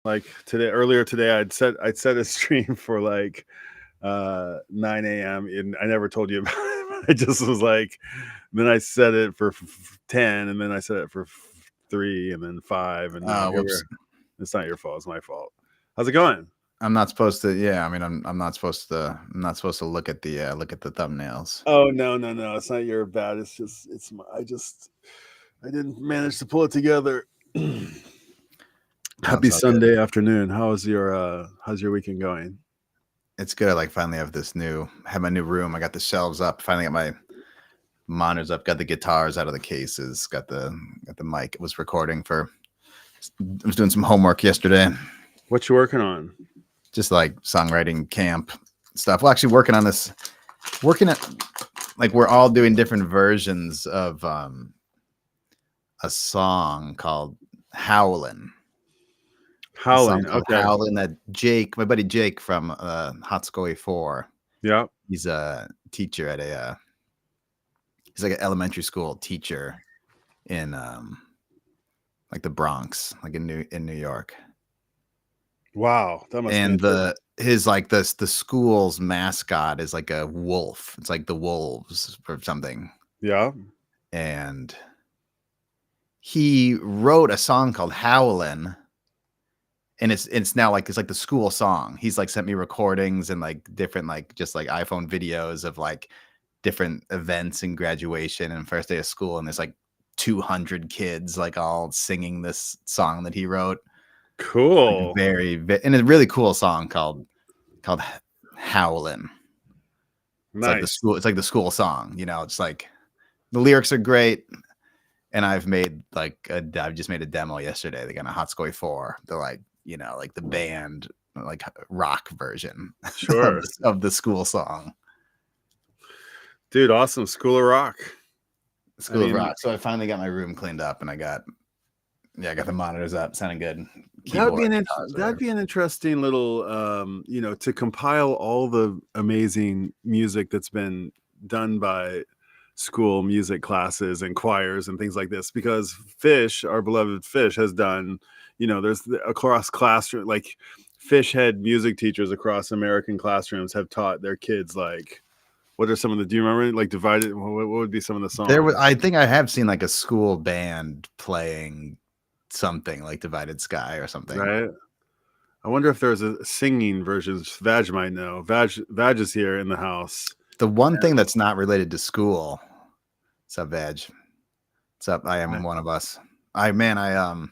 like earlier today, I'd set a stream for like 9 a.m. and I never told you about it. I just was like, then I set it for 10, and then I set it for 3, and then 5, and now here Whoops. it's not your fault. It's my fault. How's it going? I'm not supposed to. Yeah, I mean, I'm not supposed to. I'm not supposed to look at the thumbnails. Oh no, it's not your bad. It's just I didn't manage to pull it together. Happy Sunday good. afternoon. How's your weekend going? It's good. I like finally have my new room. I got the shelves up. Finally got my monitors up. Got the guitars out of the cases. Got the mic. It was recording for. I was doing some homework yesterday. What you working on? Just like songwriting camp stuff. Well, actually working at like we're all doing different versions of a song called Howlin'. Okay. Howlin' that my buddy Jake from Hot Scoey 4. Yeah. He's a teacher at he's like an elementary school teacher in like the Bronx, like in New York. Wow, that must. And the school's mascot is like a wolf. It's like the Wolves or something. Yeah. And he wrote a song called Howlin', and it's now like it's like the school song. He's like sent me recordings and like different like just like iPhone videos of like different events and graduation and first day of school, and there's like 200 kids like all singing this song that he wrote. Cool. Like and a really cool song called Howlin'. Nice. It's like the school song, you know. It's like the lyrics are great, and I've just made a demo yesterday. They got a Hot Scoey 4. They're like, you know, like the band like rock version sure of the school song. Dude, awesome. School of Rock. Of Rock. So I finally got my room cleaned up, and I got the monitors up, sounding good. That'd be an interesting little, to compile all the amazing music that's been done by school music classes and choirs and things like this. Because Fish, our beloved Fish, has done, there's across classroom, like Fish head music teachers across American classrooms have taught their kids like. What are some of do you remember like Divided? What would be some of the songs? I think I have seen like a school band playing something like Divided Sky or something. Right. I wonder if there's a singing version. Vaj might know. Vaj is here in the house. The one thing that's not related to school. What's up, Vaj? What's up? I am one of us. And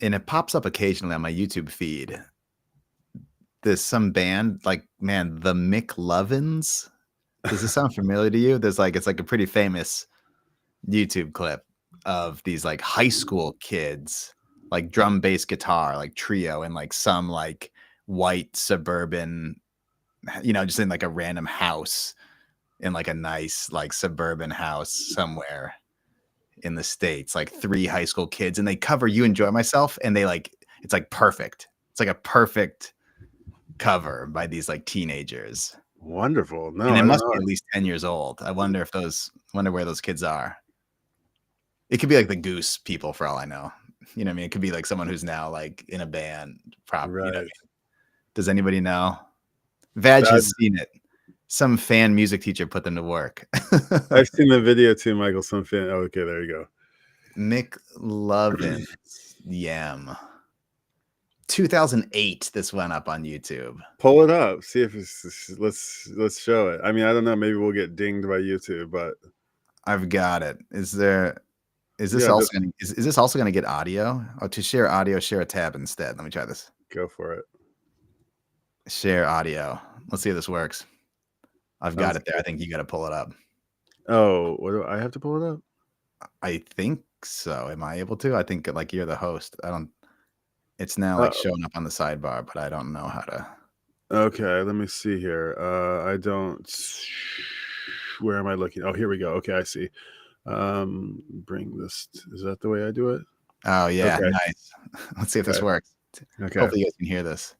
it pops up occasionally on my YouTube feed. There's some band like, man, the McLovins. Does this sound familiar to you? It's like a pretty famous YouTube clip of these like high school kids, like drum, bass, guitar, like trio, and like some like white suburban, just in like a random house in like a nice like suburban house somewhere in the States, like 3 high school kids, and they cover You Enjoy Myself, and they like, it's like perfect. It's like a perfect cover by these like teenagers. Wonderful. No, and it must be at least 10 years old. I wonder where those kids are. It could be like the Goose people for all I know. You know what I mean? It could be like someone who's now like in a band. Right. You know what I mean? Does anybody know? Vaj has seen it. Some fan music teacher put them to work. I've seen the video too, Michael. Some fan. Oh, okay, there you go. McLovin Yam. 2008 this went up on YouTube. Pull it up, see if let's show it. I mean, I don't know, maybe we'll get dinged by YouTube, but I've got it. Is this also going to get audio? Oh, to share audio, share a tab instead. Let me try this. Go for it. Share audio. Let's see if this works. I've got it there. I think you got to pull it up. Oh, what do I have to pull it up? I think so. Am I able to? I think like you're the host. It's now like showing up on the sidebar, but I don't know how to. Okay, let me see here. I don't. Where am I looking? Oh, here we go. Okay, I see. Bring this. Is that the way I do it? Oh yeah, okay. Nice. Let's see if this works. Okay. Hopefully you guys can hear this.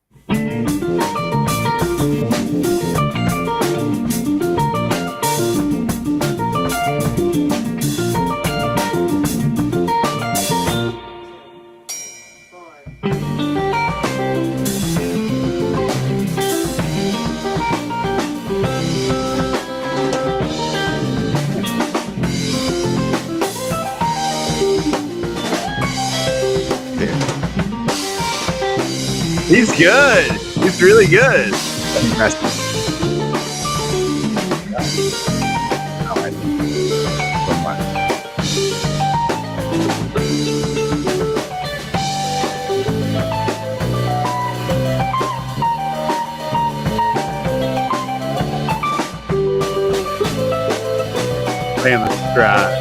He's good. He's really good. Playing the Strat.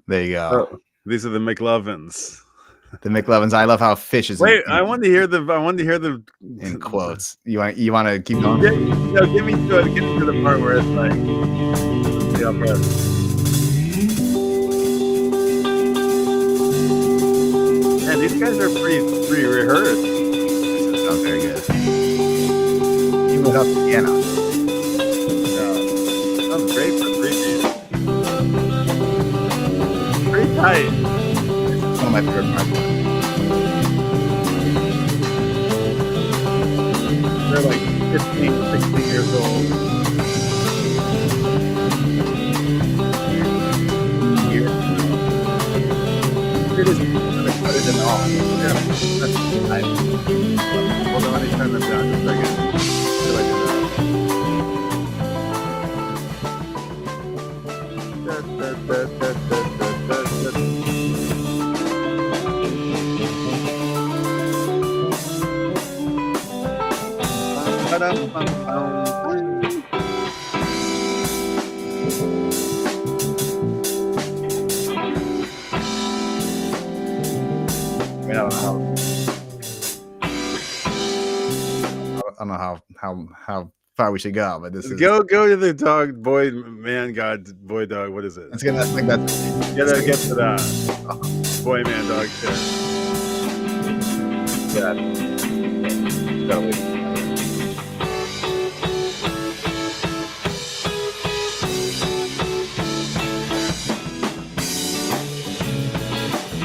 There you go. Oh, these are the McLovins. The McLovins. I love how fish is. Wait, I wanted to hear the in quotes. You want to keep going? No, give me to the part where it's like the opera. Man, these guys are pretty rehearsed. This sounds very good. Even without the piano. Sounds great for 3 piece. Pretty tight. One of my favorite parts. They're like 15, 16 years old. You're just gonna cut it in off. Yeah, that's nice. Hold on, let me turn them down just a second. Till I do I don't know how far we should go, but this is go to the dog boy man god boy dog. What is it? Let's get that. Like that. Get to that boy man dog shit. Yeah. Totally.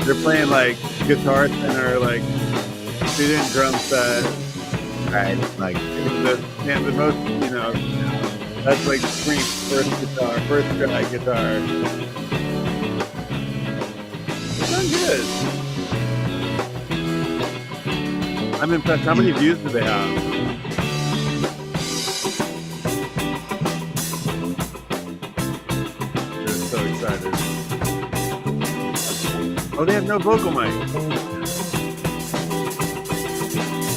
They're playing like Guitar Center, like student drum set. Right. Like the most, that's like Scream first try guitar. It's done good. I'm impressed. How many views do they have? They're so excited. Oh, they have no vocal mic.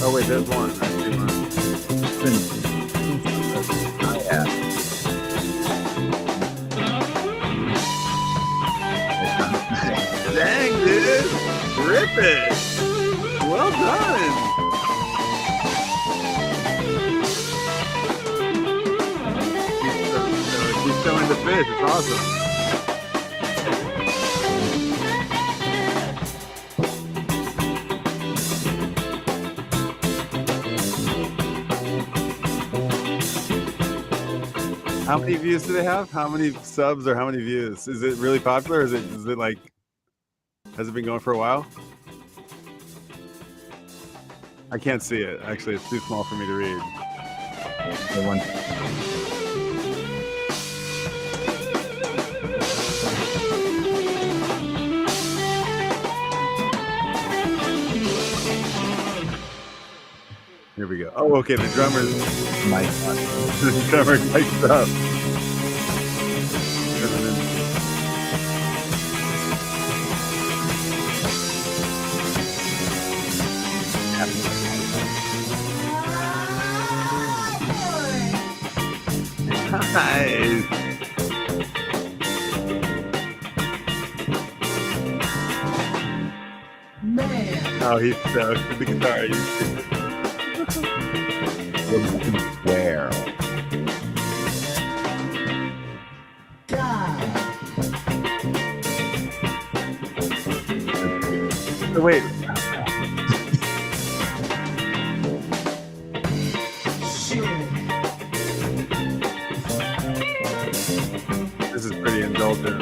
Oh wait, there's one. I see one. yeah. Dang, dude! Rip it! Well done! She's showing the fish. It's awesome. How many views do they have? How many subs or how many views? Is it really popular? Is it like, has it been going for a while? I can't see it. Actually, it's too small for me to read. The one. Here we go. Oh, okay. The drummer's My the drummer mic'd up. Nice. Man. Oh, he's stoked with the guitar. Where? So wait. indulgent.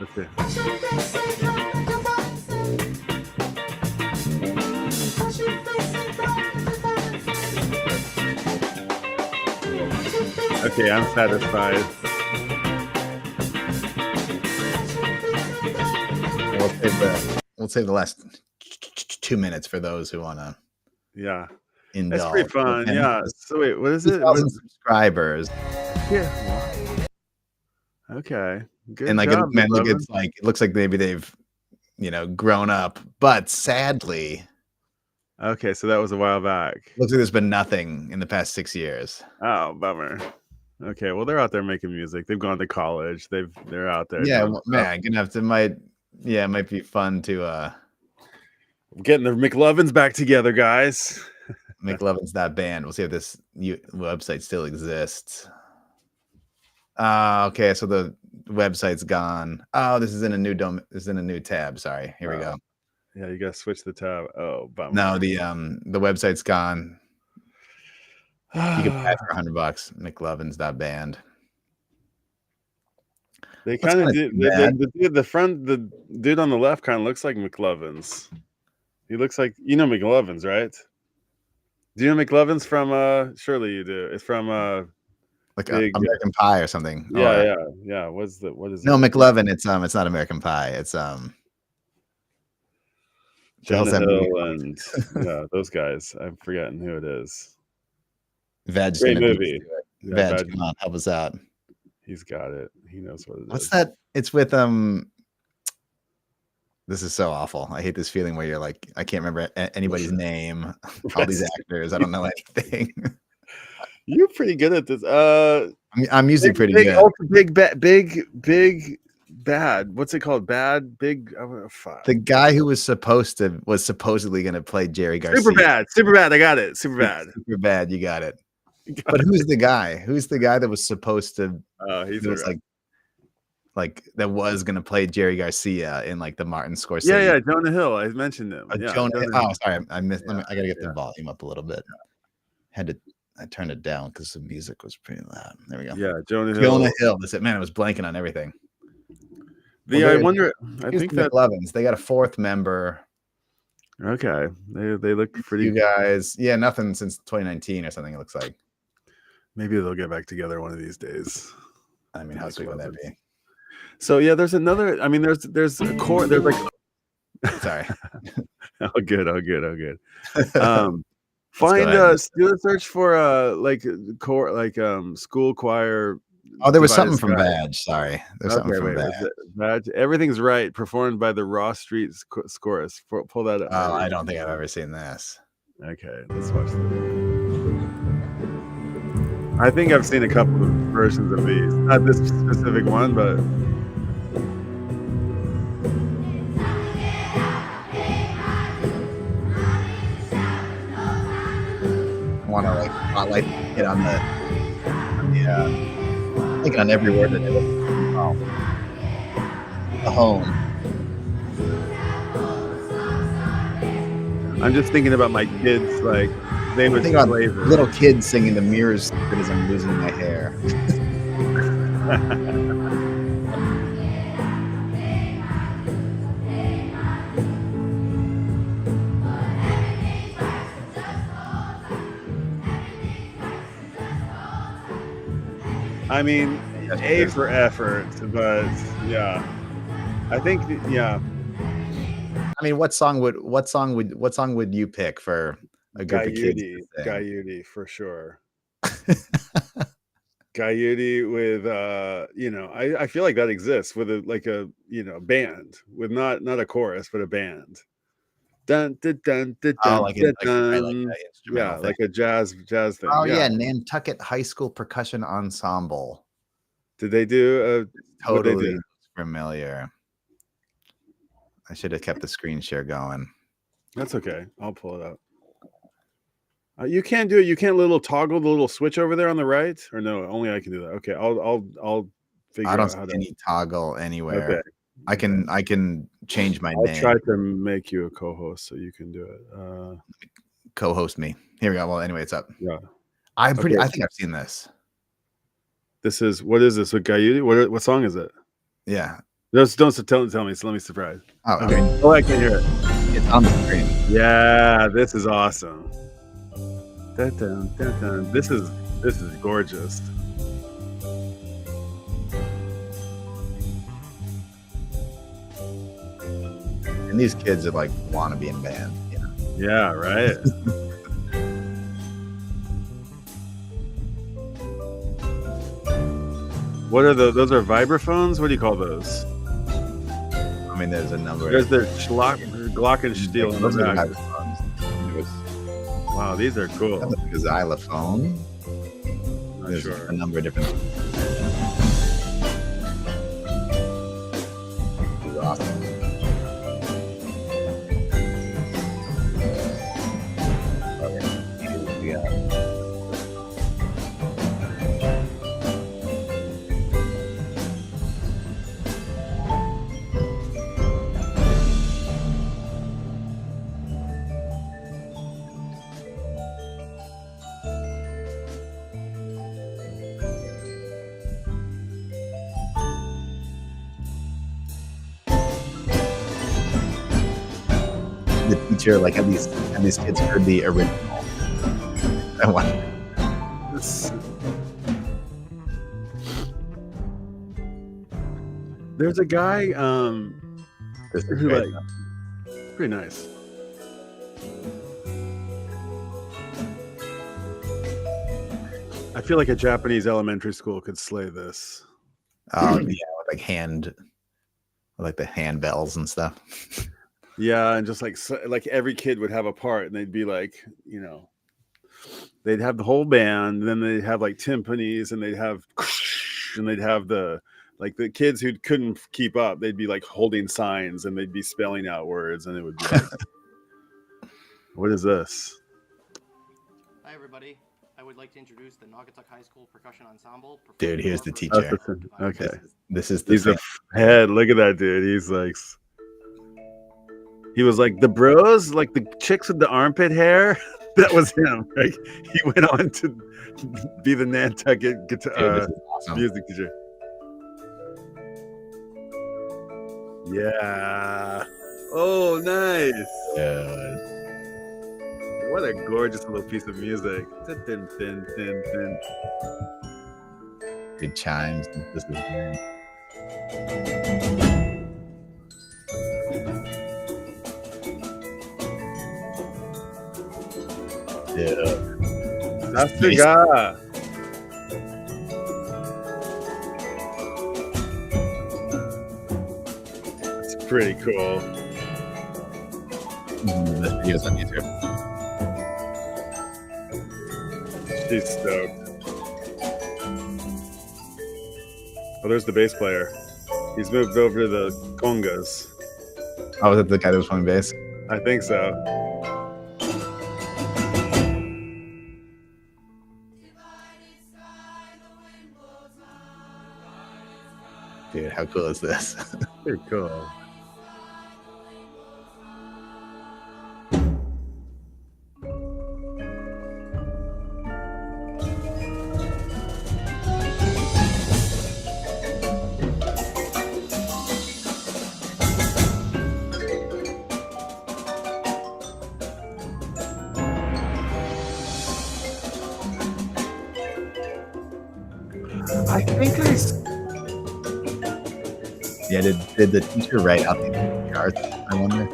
Let's see. Okay, I'm satisfied. We'll save the last 2 minutes for those who want to Yeah, indulge. that's pretty fun. Okay. Yeah. So wait, what is it? 2,000 subscribers. Yeah. Okay. Good And like, job, man, look, McLovin. it's like, it looks like maybe they've, grown up, but sadly, Okay, so that was a while back. looks like there's been nothing in the past 6 years. Oh, bummer. Okay, well they're out there making music. They've gone to college. They're out there. Yeah, doing well, stuff. man, gonna have to it might be fun to Getting the McLovins back together, guys. McLovin's that band. We'll see if this website still exists. Okay, so the website's gone. Oh, this is in a new this is in a new tab. Sorry. Here we go. Yeah, you gotta switch the tab. Oh, bummer. No, the website's gone. You can buy it for $100. McLovin's that band. They What's kind of kinda do. The dude on the left kind of looks like McLovin's. He looks like McLovin's, right? Do you know McLovin's from? Surely you do. It's from like big, American Pie or something. Yeah. What is No, it? McLovin. It's not American Pie. It's Jonah Hill and yeah, those guys. I'm forgetting who it is. Veg. Great movie. Yeah, Veg, Veg. come on, help us out. He's got it. He knows what it is. What's that? It's with This is so awful. I hate this feeling where you're like, I can't remember anybody's name. All these actors, I don't know anything. You're pretty good at this. I'm usually pretty big, good. Big bad. What's it called? Bad, big. Fuck. The guy who was supposedly going to play Jerry Garcia. Super bad. I got it. Super bad. Super bad. You got it. But who's the guy? Who's the guy that was supposed to? He's like that was going to play Jerry Garcia in like the Martin Scorsese. Yeah, Jonah Hill. I mentioned him. Oh, sorry, I missed. I got to get the volume up a little bit. I turned it down because the music was pretty loud. There we go. Yeah, Jonah Hill. That's it, man. I was blanking on everything. I wonder. I think that McLovins. They got a fourth member. Okay, they look pretty. You guys, yeah, nothing since 2019 or something. It looks like. Maybe they'll get back together one of these days. I mean, how sweet would that be? So yeah, there's another. I mean, there's a core. There's like. Sorry. Oh, good. Find do a search for like core, like school choir. Oh, there was something from Badge. Sorry, there's something from Badge. Everything's right. Performed by the Ross Street Chorus. Pull that up. Oh, I don't think I've ever seen this. Okay, let's watch this. I think I've seen a couple of versions of these. Not this specific one, but. I want to like spotlight it on the I think on every word that it is. Oh. The home. I'm just thinking about my kids, like they would think about little kids singing "The Mirror's Secret" as I'm losing my hair. I mean, A for effort, but yeah, I think yeah. I mean, what song would you pick for a group of kids? Guy Udi for sure. Guy Udi with I feel like that exists with a band with not a chorus but a band. Dun, dun, dun, dun, dun, like like a jazz thing. Oh yeah, Nantucket High School Percussion Ensemble. Did they do totally familiar? I should have kept the screen share going. That's okay. I'll pull it up. You can't do it. You can't toggle the little switch over there on the right, or no? Only I can do that. Okay, I'll figure. I don't see any toggle anywhere. Okay. I can change my name. I'll try to make you a co-host so you can do it. Co-host me. Here we go. Well, anyway, it's up. Yeah. I think I've seen this. This is what is this with Gayudi? What song is it? Yeah. Just don't tell me. So let me surprise. Oh, Okay. I mean, Oh, I can hear it. it's on the screen. Yeah, this is awesome. Dun, dun, dun, dun. This is gorgeous. And these kids are like want to be in band, you know. Yeah, right. What are those? Are vibraphones? What do you call those? I mean, there's a number. There's the Glockenspiel in Those the are back. the microphones. It was Wow, these are cool. like a xylophone. Not There's sure. a number of different. This is awesome. Yeah. The teacher, like, have these kids heard the original? I wonder. This- There's a guy, This is who, great. like, pretty nice. I feel like a Japanese elementary school could slay this. Oh yeah, with like the handbells and stuff. Yeah, and just like every kid would have a part, and they'd be like, you know, they'd have the whole band, then they'd have like timpanis, and they'd have the kids who couldn't keep up, they'd be like holding signs, and they'd be spelling out words, and it would be like, what is this? Hi, everybody. I would like to introduce the Naugatuck High School Percussion Ensemble. Dude, here's the Oh, teacher. okay. This is the He's same. a head. Look at that dude. He's like, he was like the bros, like the chicks with the armpit hair. That was him. Like he went on to be the Nantucket Dude, this is awesome. music teacher. Yeah. Oh, nice. Yeah. What a gorgeous little piece of music. Dun, dun, dun, dun, dun. Good chimes. This is weird. Yeah. That's the guy. That's pretty cool. This video's on YouTube. She's stoked. Oh, there's the bass player. He's moved over to the congas. Oh, was it the guy that was playing bass? I think so. Dude, how cool is this? Pretty cool. I think Yeah, did the teacher write out the charts? I wonder.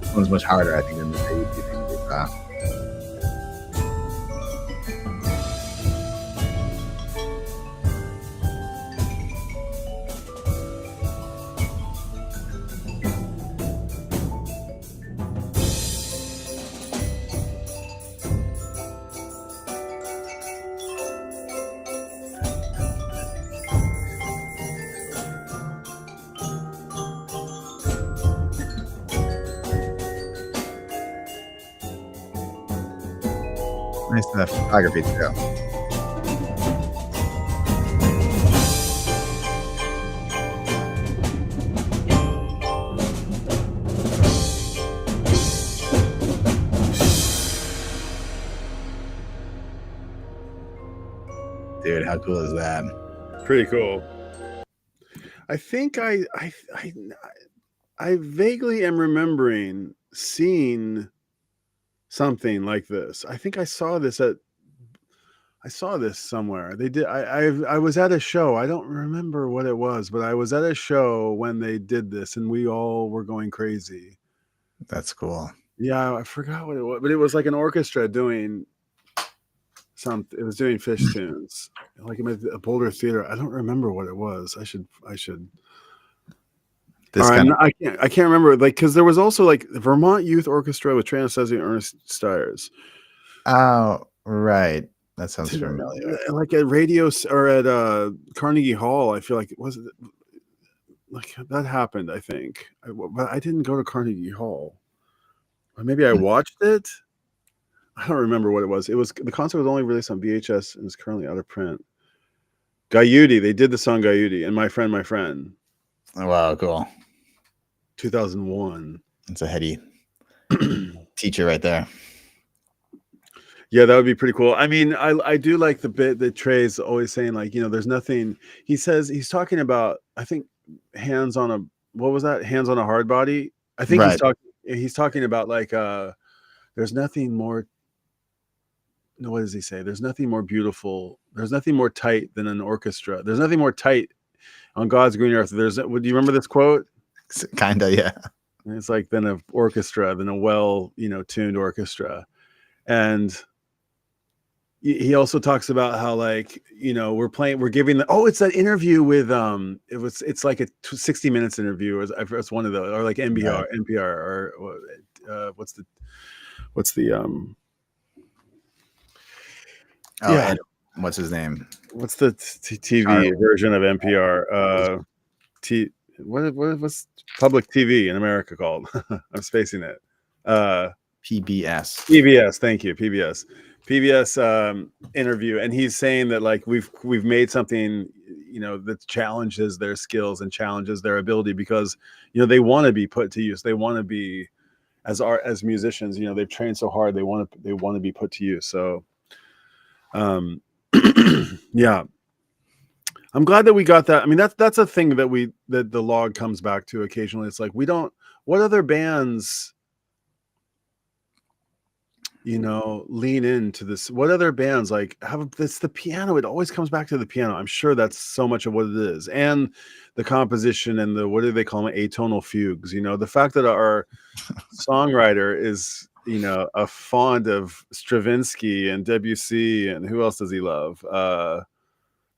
This one's much harder, I think, than the YouTube thing we saw. Nice photography too. How cool is that? Pretty cool. I think I vaguely am remembering seeing something like this. I think I saw this somewhere. They did. I was at a show. I don't remember what it was, but I was at a show when they did this, and we all were going crazy. That's cool. Yeah, I forgot what it was, but it was like an orchestra doing something. It was doing Fish tunes, like a Boulder Theater. I don't remember what it was. I should. This All right, kind of, I can't remember, like, because there was also like the Vermont Youth Orchestra with Trey Anastasio and Ernest Stiers. oh, right. That sounds familiar. Like at radio or at Carnegie Hall, I feel like like that happened. I think, but I didn't go to Carnegie Hall. Or maybe I watched it. I don't remember what it was. The concert was only released on VHS and is currently out of print. Gaiuti, they did the song Gaiuti, and my friend. Oh, wow, cool. 2001. It's a heady teacher right there. Yeah, that would be pretty cool. I mean, I do like the bit that Trey's always saying, like, there's nothing. He says he's talking about, I think, hands on a hard body. I think Right. he's talking about like there's nothing more. No, what does he say? There's nothing more beautiful. There's nothing more tight than an orchestra. There's nothing more tight on God's green earth. Do you remember this quote? Kinda, yeah. It's like than a orchestra, than a well, tuned orchestra. And he also talks about how, like, we're giving it's that interview with it's like a 60 minutes interview, or it's one of those, or like NPR, or what's the Ed, what's his name? What's the TV version of NPR? What's public TV in America called? I'm spacing it. PBS. Thank you. PBS interview, and he's saying that, like, we've made something, that challenges their skills and challenges their ability, because they want to be put to use. They want to be, as musicians, they've trained so hard. They want to be put to use. So, yeah, I'm glad that we got that. I mean, that's a thing that the log comes back to occasionally. It's like, what other bands lean into this? What other bands like have this? The piano, it always comes back to the piano. I'm sure that's so much of what it is, and the composition, and the, what do they call them, atonal fugues. The fact that our songwriter is a fond of Stravinsky and Debussy, and who else does he love?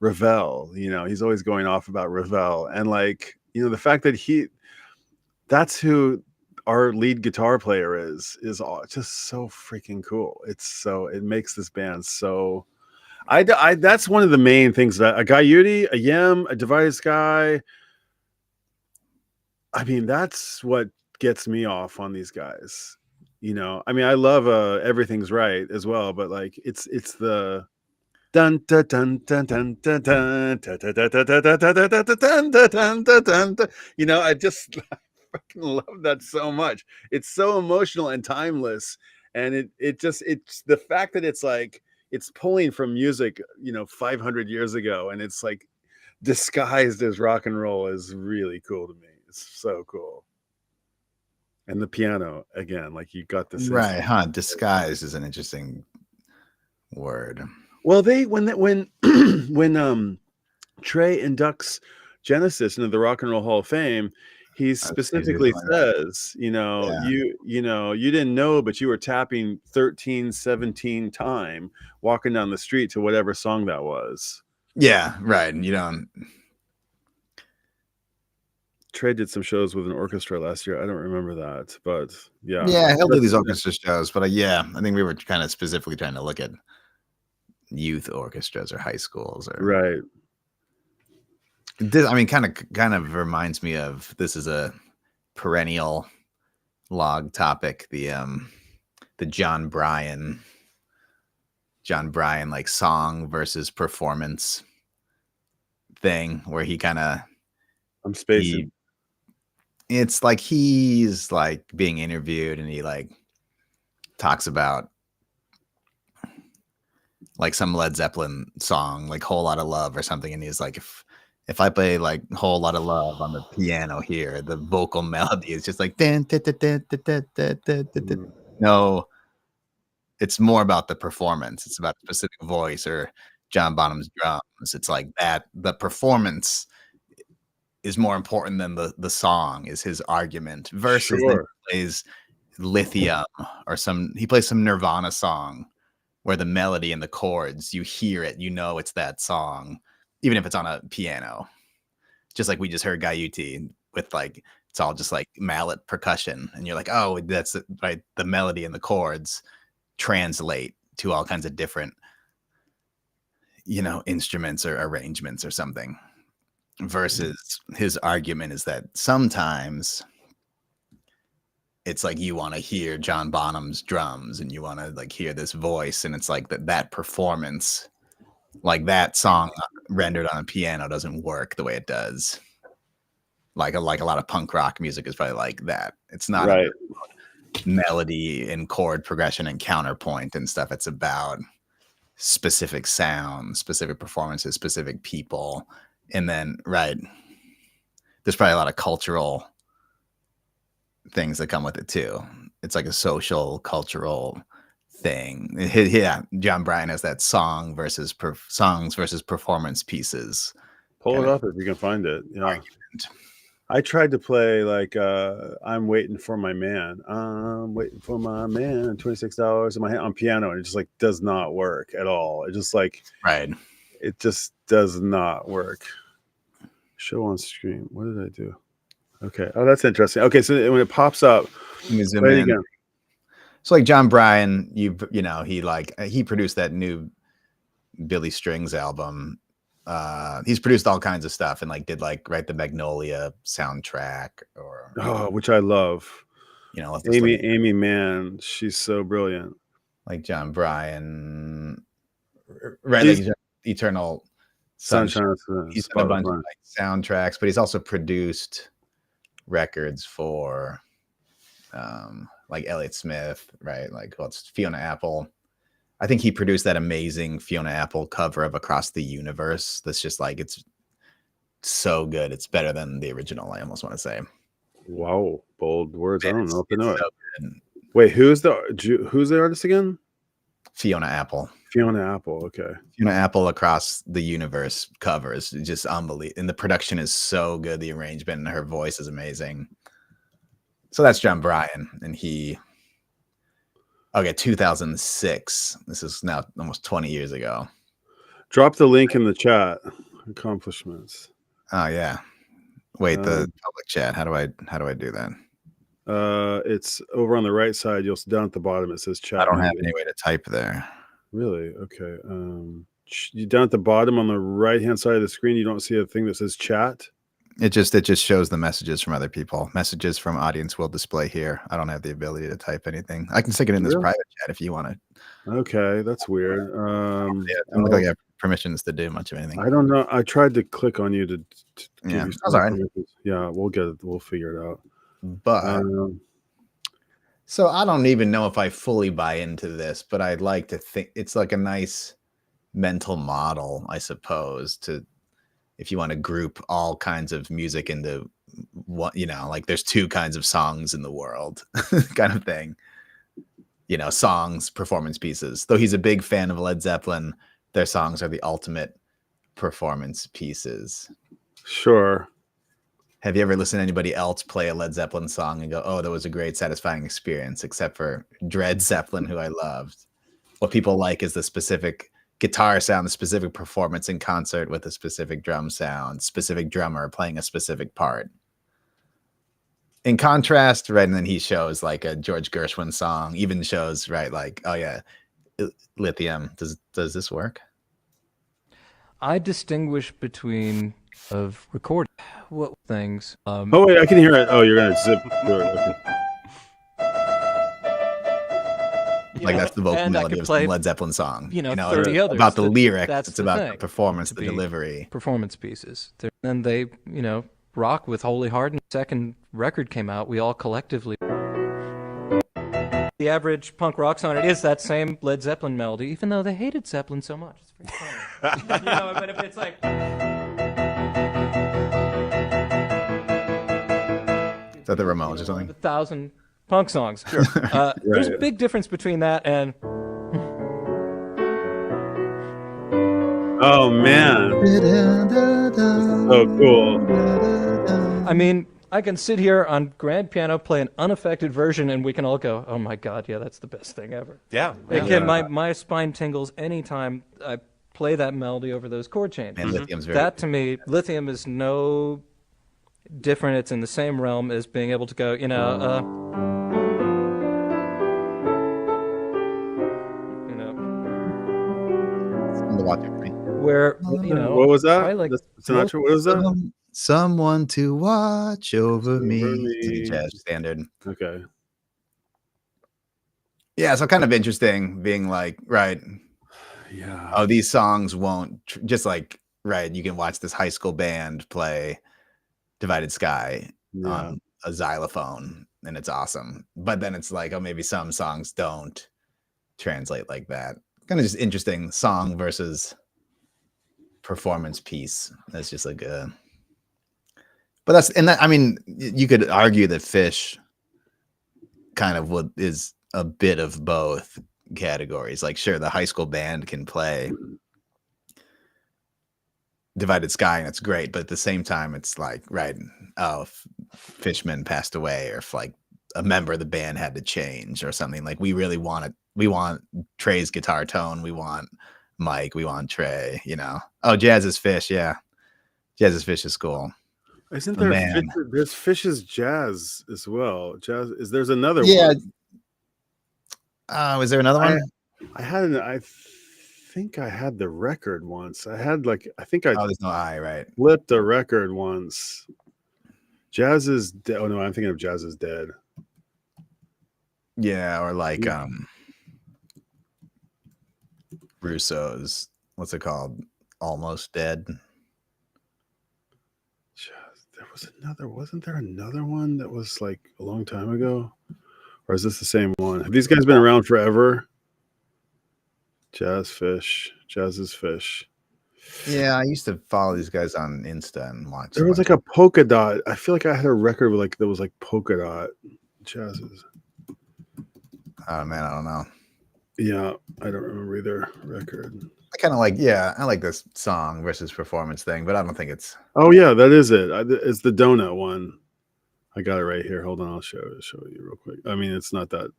Ravel. He's always going off about Ravel, and, like, the fact that that's who our lead guitar player is just so freaking cool. It makes this band so. That's one of the main things, that a Gaiuti, a Yem, a Divided Sky. I mean, that's what gets me off on these guys. I mean, I love Everything's Right as well, but, like, it's the dun dun dun dun dun dun dun dun dun dun dun dun dun dun dun dun. I just fucking love that so much. It's so emotional and timeless, and it's the fact that it's like it's pulling from music 500 years ago, and it's like disguised as rock and roll is really cool to me. It's so cool. And the piano, again, like, you got this, right? Huh? Disguise is an interesting word. Well, when Trey inducts Genesis into the Rock and Roll Hall of Fame, he specifically says, you didn't know, but you were tapping 13, 17 time walking down the street to whatever song that was. Yeah, right. And you don't. Trey did some shows with an orchestra last year. I don't remember that, but yeah. Yeah, he'll do these orchestra shows, but I think we were kind of specifically trying to look at youth orchestras or high schools, or right. This, I mean, kind of reminds me of, this is a perennial log topic, the John Bryan like song versus performance thing, where he kind of, I'm spacing. It's like he's like being interviewed, and he like talks about like some Led Zeppelin song, like Whole Lot of Love or something, and he's like, if I play like Whole Lot of Love on the piano here, the vocal melody is just like no, it's more about the performance. It's about a specific voice, or John Bonham's drums. It's like that. The performance is more important than the song, is his argument. Versus then he plays Lithium or he plays some Nirvana song where the melody and the chords, you hear it, you know it's that song, even if it's on a piano. Just like we just heard Gaiuti with like, it's all just like mallet percussion, and you're like, oh, that's it, right. The melody and the chords translate to all kinds of different, instruments or arrangements or something. Versus his argument is that sometimes it's like you want to hear John Bonham's drums and you want to like hear this voice, and it's like that performance, like that song rendered on a piano doesn't work the way it does. Like a lot of punk rock music is probably like that. It's not right. Melody and chord progression and counterpoint and stuff. It's about specific sounds, specific performances, specific people. And then, right, there's probably a lot of cultural things that come with it too. It's like a social, cultural thing. Yeah, John Bryan has that songs versus performance pieces. Pull it up if you can find it. Yeah. Argument. I tried to play like I'm waiting for my man. I'm waiting for my man. $26 in my hand on piano, and it just like does not work at all. It just like it just does not work. Show on screen. What did I do? Okay. Oh, that's interesting. Okay, so when it pops up, play it again. So like John Bryan, he produced that new Billy Strings album. He's produced all kinds of stuff and like did like the Magnolia soundtrack which I love. Amy Mann, she's so brilliant. Like John Bryan, right? Like Eternal Sunshine. He's done a bunch of like soundtracks, but he's also produced records for like Elliott Smith, right? Like it's Fiona Apple. I think he produced that amazing Fiona Apple cover of Across the Universe. That's just like, it's so good. It's better than the original, I almost want to say. Wow. Bold words. I don't know if I know it. Wait, who's the artist again? Fiona Apple. Fiona Apple. Okay. Fiona Apple Across the Universe cover is just unbelievable. And the production is so good. The arrangement and her voice is amazing. So that's John Bryan. And 2006. This is now almost 20 years ago. Drop the link in the chat. Accomplishments. Oh yeah. Wait, the public chat. How do I do that? It's over on the right side. You'll down at the bottom. It says chat. I don't have any way to type there. Really? Okay. You down at the bottom on the right hand side of the screen. You don't see a thing that says chat. It just shows the messages from other people. Messages from audience will display here. I don't have the ability to type anything. I can stick it in this private chat if you want it. Okay, that's weird. I don't look like I have permissions to do much of anything. I don't know. I tried to click on you to yeah, that's all right. Yeah, we'll get it. We'll figure it out. But so I don't even know if I fully buy into this, but I'd like to think it's like a nice mental model, I suppose, to if you want to group all kinds of music into what, like there's two kinds of songs in the world kind of thing, songs, performance pieces. Though he's a big fan of Led Zeppelin, their songs are the ultimate performance pieces. Sure. Have you ever listened to anybody else play a Led Zeppelin song and go, oh, that was a great, satisfying experience, except for Dred Zeppelin, who I loved? What people like is the specific guitar sound, the specific performance in concert with a specific drum sound, specific drummer playing a specific part. In contrast, right, and then he shows like a George Gershwin song, even shows, right, like, oh yeah, Lithium. Does this work? I distinguish between of recording what things. Oh wait, I can hear it. Oh, you're gonna zip through it. Okay. Like that's the vocal melody of some Led Zeppelin song. 30 others. About the lyrics. It's about the performance, the delivery. Performance pieces. And they, rock with Holy Heart. And the second record came out, we all collectively the average punk rock song, it is that same Led Zeppelin melody, even though they hated Zeppelin so much. It's very funny. But if it's like... Is that the Ramones or One of something? 1,000 punk songs. Sure. There's a big difference between that and... Oh man, so cool. I mean, I can sit here on grand piano, play an unaffected version, and we can all go, "Oh my God, yeah, that's the best thing ever." Yeah. Again, my spine tingles anytime I play that melody over those chord changes. And Lithium's very That to me, Lithium is no different. It's in the same realm as being able to go, you know, fun to watch it for me. where you know, What was that? probably like Sinatra. What was that? Someone to watch over me. It's me. a jazz standard. Okay. Yeah, so kind of interesting being like, right, Yeah. oh, these songs won't just like, right, you can watch this high school band play Divided Sky Yeah. on a xylophone and it's awesome. But then it's like, oh, maybe some songs don't translate like that. Kind of just interesting song versus performance piece. That's just like a, but that's, and that, I mean, you could argue that Fish kind of is a bit of both categories. Like, sure, the high school band can play Divided Sky and it's great, but at the same time, it's like, right, oh, if Fishman passed away, or if like a member of the band had to change or something, like we really want it. We want Trey's guitar tone. We want Mike. We want Trey, you know. Oh, Jazz is Fish. Yeah. Jazz is Fish is cool. Isn't Oh, there man. there's Fish's Jazz as well? Jazz is there's another Yeah. one. Was there another one? I think I had the record once. I think I Oh, there's no I, right? flipped a record once. Jazz is dead. Oh no, I'm thinking of Jazz is Dead. Yeah, or like Yeah. Russo's, what's it called? Almost Dead. There was another, wasn't there another one that was like a long time ago? Or is this the same one? Have these guys been around forever? Jazz is Fish. Yeah, I used to follow these guys on Insta and watch. There was like a polka dot. I feel like I had a record with like that was like polka dot jazzes. Oh man, I don't know. Yeah, I don't remember either record. I kind of like, yeah, I like this song versus performance thing, but I don't think it's. Oh yeah, that is it. It's the donut one. I got it right here. Hold on, I'll show you real quick. I mean, it's not that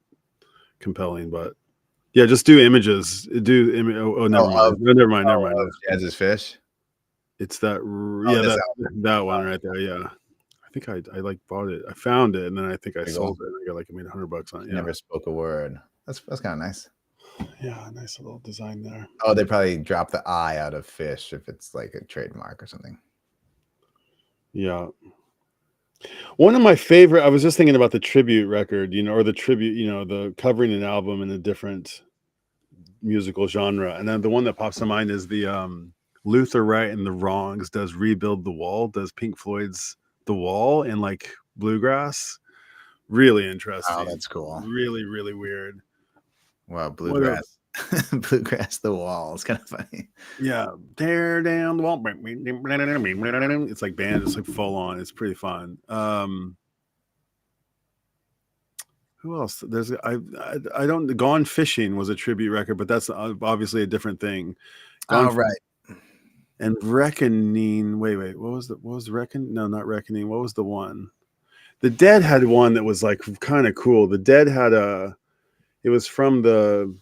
compelling, but yeah, just do images. Do image. Oh, never mind. No, never mind. Never mind. Jazz is Fish. It's that. Oh, Yeah, this that one right there. Yeah, I think I like bought it. I found it, and then I think I There you sold it. I got like I made $100 on it. Yeah, Never spoke a word. That's kind of nice. yeah, nice little design there. Oh, they probably dropped the I out of Fish if it's like a trademark or something. Yeah. One of my favorite, I was just thinking about the tribute record, or the tribute, the covering an album in a different musical genre. And then the one that pops to mind is the Luther Wright and the Wrongs does Rebuild the Wall, does Pink Floyd's The Wall in like bluegrass. Really interesting. Oh, that's cool. Really, really weird. Wow, bluegrass. Bluegrass the Wall. It's kind of funny. Yeah. Tear down the wall. It's like band, it's like full on. It's pretty fun. Who else? There's I don't. Gone Fishing was a tribute record, but that's obviously a different thing. Oh, right. And Reckoning. Wait. What was Reckoning? No, not Reckoning. What was the one? The Dead had one that was like kind of cool. The Dead had it was from the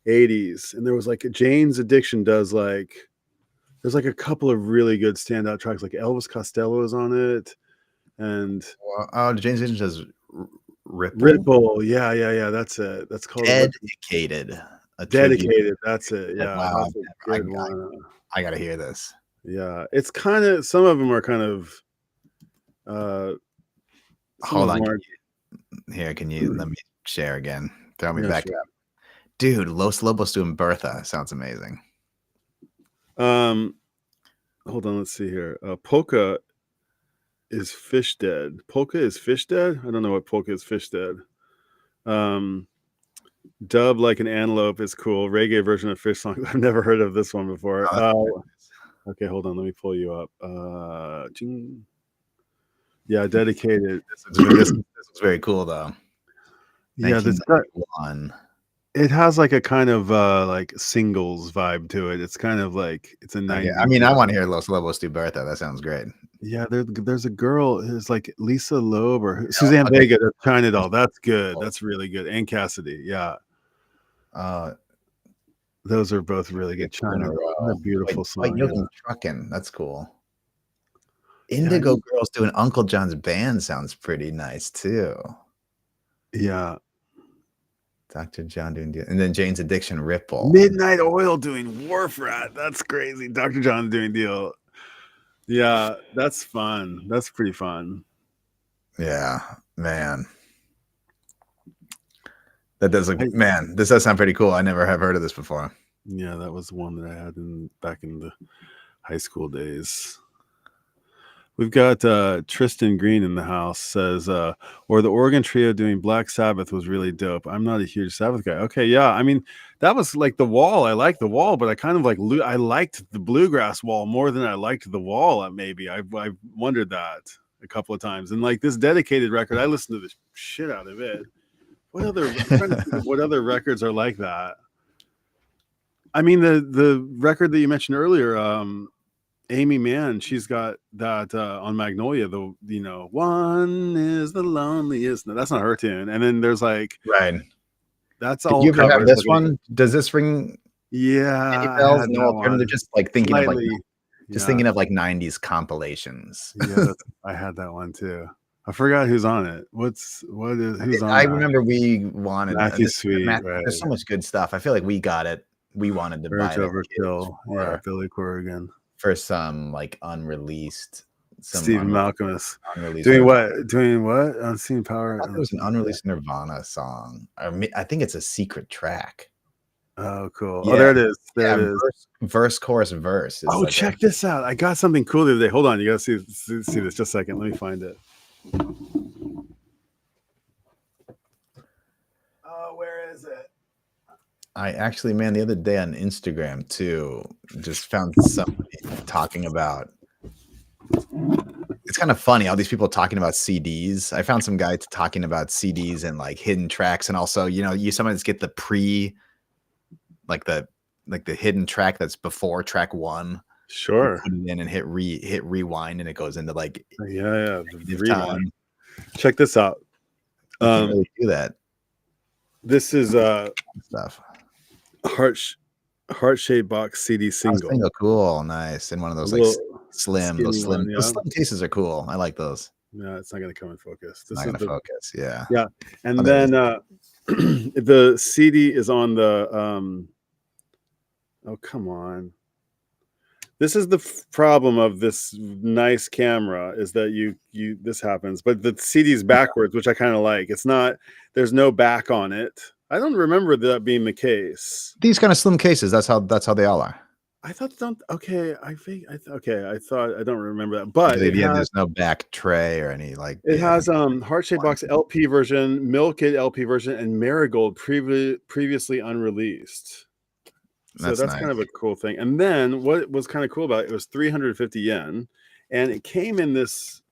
80s, and there was like Jane's Addiction does like. There's like a couple of really good standout tracks, like Elvis Costello is on it, and James Addiction does Ripple. Ripple. Yeah. That's it. That's called Dedicated. Dedicated. That's it. Yeah. Wow, That's a good one. I gotta hear this. Yeah. It's kind of, some of them are kind of Hold on. Here, can you let me share again? Throw me back sure. up. Dude, Los Lobos doing Bertha sounds amazing. Hold on, let's see here. Polka is Fish Dead. Polka is Fish Dead? I don't know what Polka is Fish Dead. Dub Like an Antelope is cool. Reggae version of Fish Song. I've never heard of this one before. Okay, hold on. Let me pull you up. Yeah, Dedicated. This was very cool though. Yeah, this 1991. it has like a kind of like singles vibe to it. It's kind of like it's a 90s. I mean, I want to hear Los Lobos do Bertha. That sounds great. Yeah, there's a girl. It's like Lisa Loeb or Suzanne Vega. China Doll. That's good. That's really good. And Cassidy. Yeah. Those are both really good. China Doll. What a beautiful song. Yeah. Truckin'. That's cool. Indigo Girls doing Uncle John's Band sounds pretty nice too. Yeah. Dr. John doing deal. And then Jane's Addiction Ripple. Midnight Oil doing Wharf Rat. That's crazy. Dr. John doing Deal. Yeah, that's fun. That's pretty fun. Yeah, man. That does look, man, this does sound pretty cool. I never have heard of this before. Yeah, that was one that I had back in the high school days. We've got Tristan Green in the house says, or the Oregon Trio doing Black Sabbath was really dope. I'm not a huge Sabbath guy. Okay, yeah. I mean, that was like The Wall. I liked The Wall, but I kind of like I liked the Bluegrass Wall more than I liked The Wall. Maybe I've wondered that a couple of times. And like this Dedicated record, I listened to the shit out of it. What other records are like that? I mean, the record that you mentioned earlier, Amy Mann, she's got that on Magnolia. One is the loneliest. No, that's not her tune. And then there's like, right. That's all. You ever have this one? Does this ring? Yeah, any bells? No, they're just like thinking Slightly, of like thinking of like 90s compilations. Yeah, I had that one too. I forgot who's on it. Who's on? I remember we wanted Matthew Sweet. Right. There's so much good stuff. I feel like we got it. We wanted to buy it. Overkill. Yeah, Billy Corrigan. For some like unreleased Stephen Malcolmus doing what Unseen Power. It was an unreleased Nirvana song. I think it's a secret track. Oh, cool. Yeah. Oh, there it is. There it is. Verse, chorus, verse. Oh, like check this out. I got something cool the other day. Hold on. You got to see this just a second. Let me find it. Oh, where is it? I actually, man, the other day on Instagram too, just found somebody talking about. It's kind of funny, all these people talking about CDs. I found some guy talking about CDs and like hidden tracks, and also, you sometimes get the the hidden track that's before track one. Sure. Put it in and hit rewind, and it goes into like the rewind. Check this out. Really do that. This is stuff. Heart-shaped box CD single. Cool, nice. And one of those like slim cases are cool. I like those. No, it's not going to come in focus. This is the focus. Yeah. Yeah. And then the CD is on the oh, come on. This is the problem of this nice camera is that this happens, but the CD's backwards, which I kind of like. There's no back on it. I don't remember that being the case. These kind of slim cases, that's how they all are. I thought I don't remember that, but there's no back tray or any like. It has Heart-shaped box LP version, Milkid LP version, and Marigold previously unreleased. So that's nice. Kind of a cool thing. And then what was kind of cool about it was 350 yen, and it came in this.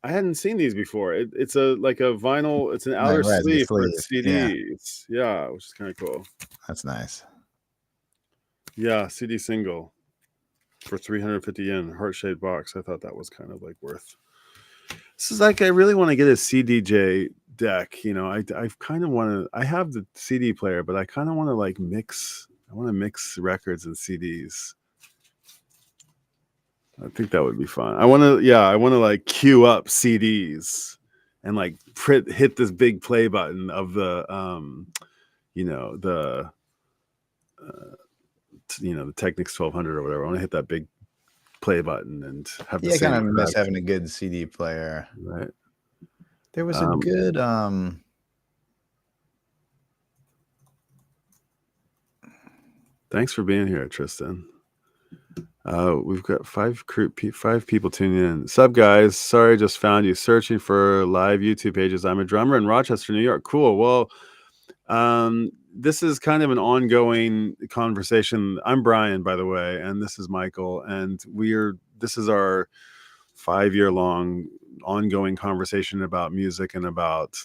I hadn't seen these before. It's a vinyl. It's an outer sleeve for CDs. Yeah, which is kind of cool. That's nice. Yeah, CD single for 350 yen, heart-shaped box. I thought that was kind of like worth. This is like I really want to get a CDJ deck. I kind of want to. I have the CD player, but I kind of want to like mix. I want to mix records and CDs. I think that would be fun. I want to like queue up CDs and like hit this big play button of the the Technics 1200 or whatever. I want to hit that big play button and have the same. I kind of miss having a good CD player. Right. There was a good Thanks for being here, Tristan. We've got five people tuning in. Sup, guys? Sorry, just found you searching for live YouTube pages. I'm a drummer in Rochester, New York. Cool. Well, This is kind of an ongoing conversation. I'm Brian, by the way, and this is Michael, and this is our 5-year long ongoing conversation about music and about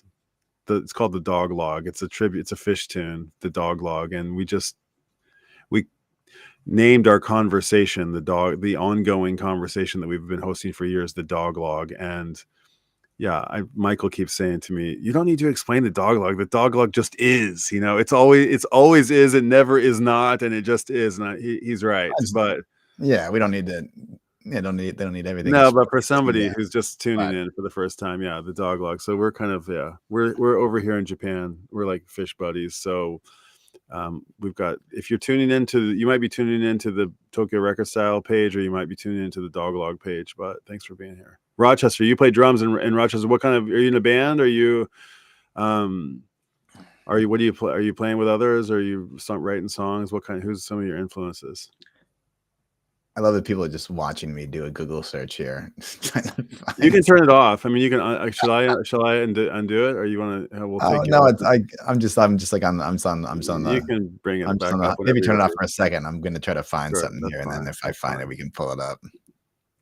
it's called the Dog Log. It's a tribute, it's a fish tune, the Dog Log, and we named our conversation the ongoing conversation that we've been hosting for years, the Dog Log. And yeah, Michael keeps saying to me, you don't need to explain the Dog Log. The Dog Log just is, it's always is. It never is not. And it just is. And he's right. But yeah, we don't need to, they don't need everything. No, but for somebody who's just tuning in for the first time, yeah, the Dog Log. So we're kind of, we're over here in Japan. We're like fish buddies. So we've got, if you're you might be tuning into the Tokyo Record Style page, or you might be tuning into the Dog Log page, but thanks for being here. Rochester, you play drums in Rochester. What kind of, are you in a band? What do you play? Are you playing with others? Are you writing songs? Who's some of your influences? I love that people are just watching me do a Google search here. You can turn it off. I mean, you can. Shall I undo it, or you want to? We'll take no, I'm just like I'm on the. You can bring it back up. Maybe turn it off for a second. I'm going to try to find something here, and then if I find it, we can pull it up.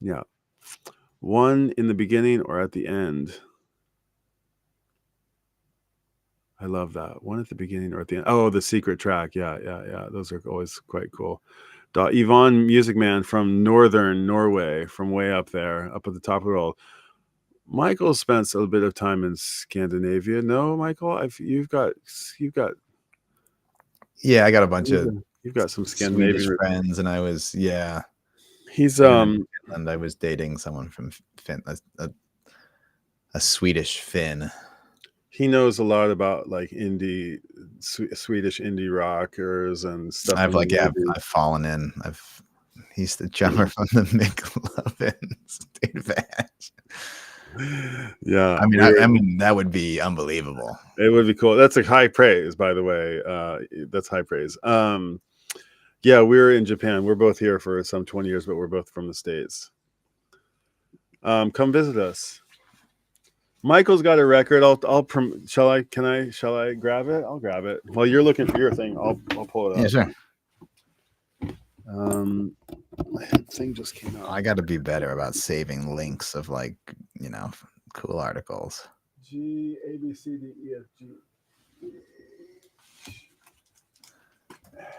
Yeah, one in the beginning or at the end. I love that one at the beginning or at the end. Oh, the secret track. Yeah. Those are always quite cool. Yvonne Music Man from northern Norway, from way up there, up at the top of the world. Michael spent a bit of time in Scandinavia. No, Michael, you've got. Yeah, I got a bunch of. You've got some Scandinavian friends, and I was He's and I was dating someone from Finland, a Swedish Finn. He knows a lot about like Swedish indie rockers and stuff. I've fallen in. He's the drummer from the McLovins. Yeah, I mean that would be unbelievable. It would be cool. That's a high praise, by the way. That's high praise. Yeah, we're in Japan. We're both here for some 20 years, but we're both from the States. Come visit us. Michael's got a record. Shall I grab it? I'll grab it. While you're looking for your thing, I'll pull it up. Yeah, sure. My thing just came out. I got to be better about saving links of cool articles. G A B C D E F G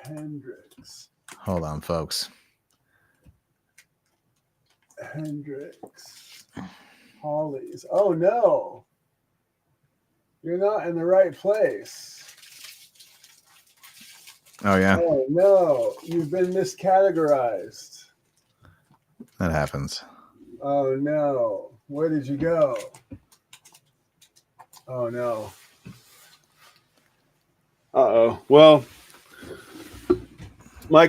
Hendrix. Hold on, folks. Hendrix. Hollies. Oh no, you're not in the right place. Oh yeah. Oh no, you've been miscategorized. That happens. Oh no, where did you go? Oh no. Well, we're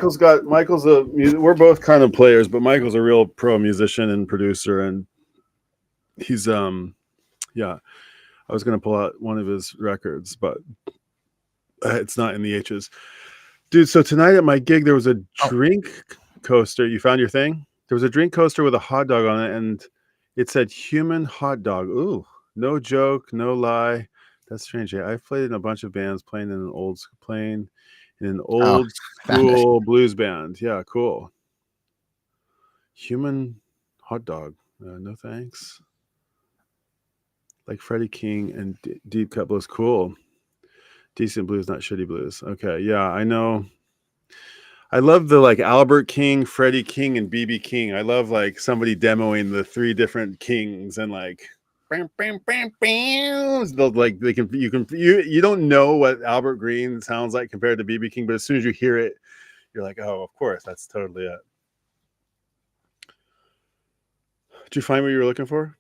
both kind of players, but Michael's a real pro musician and producer, and he's I was going to pull out one of his records, but it's not in the H's. Dude, so tonight at my gig there was a drink coaster. You found your thing? There was a drink coaster with a hot dog on it, and it said human hot dog. Ooh, no joke, no lie. That's strange. Yeah, I've played in a bunch of bands, playing in an old school blues band. Yeah, cool. Human hot dog. No thanks. Like Freddie King and Deep Cut Blues. Cool. Decent blues, not shitty blues. Okay, yeah, I know. I love the like Albert King, Freddie King, and BB King. I love like somebody demoing the 3 different Kings and like bam, bam, bam, bam. You don't know what Albert Green sounds like compared to BB King, but as soon as you hear it, you're like, oh, of course, that's totally it. Did you find what you were looking for?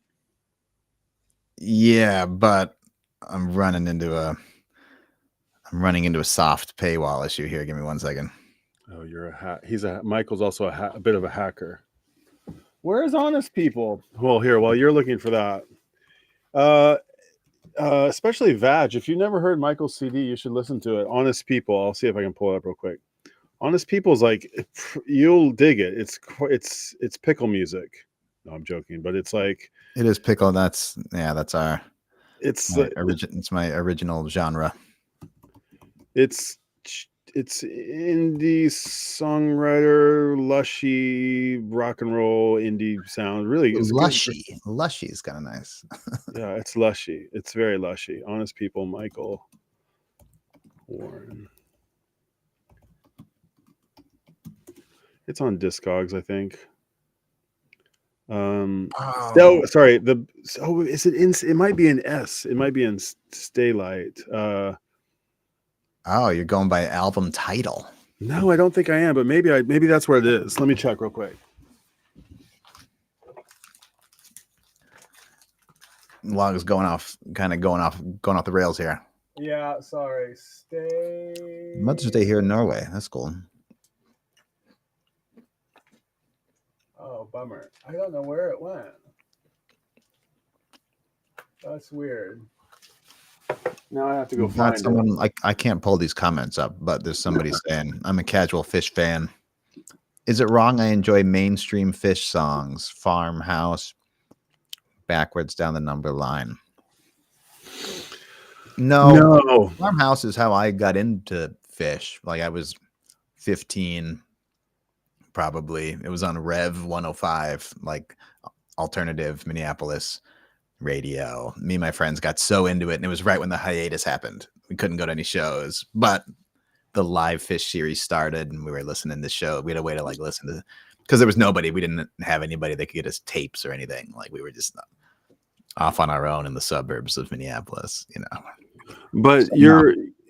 Yeah, but I'm running into a soft paywall issue here. Give me 1 second. Oh, you're a hack. Michael's also a bit of a hacker. Where's Honest People? Well, here, while you're looking for that, especially Vag, if you've never heard Michael's CD, you should listen to it. Honest People. I'll see if I can pull it up real quick. Honest People's like, you'll dig it. It's pickle music. No, I'm joking, but it's like, it is pickle. That's our. It's my original genre. It's it's indie songwriter, lushy rock and roll indie sound. Really, it's good. Lushy is kind of nice. Yeah, it's lushy. It's very lushy. Honest People, Michael Warren. It's on Discogs, I think. So sorry. Is it in? It might be in S. It might be in Staylight. Oh, you're going by album title. No, I don't think I am, but maybe that's where it is. Let me check real quick. Log is going off the rails here. Yeah, sorry. Mother's Day here in Norway. That's cool. Oh, bummer. I don't know where it went. That's weird. Now I have to go find it. I can't pull these comments up, but there's somebody saying, I'm a casual Fish fan. Is it wrong I enjoy mainstream Fish songs? Farmhouse, backwards down the number line. No. Farmhouse is how I got into Fish. Like I was 15, probably. It was on Rev 105, like alternative Minneapolis radio. Me and my friends got so into it, and it was right when the hiatus happened. We couldn't go to any shows, but the live Fish series started, and we were listening to the show. We had a way to like listen to, because there was nobody. We didn't have anybody that could get us tapes or anything. Like we were just off on our own in the suburbs of Minneapolis, you know. But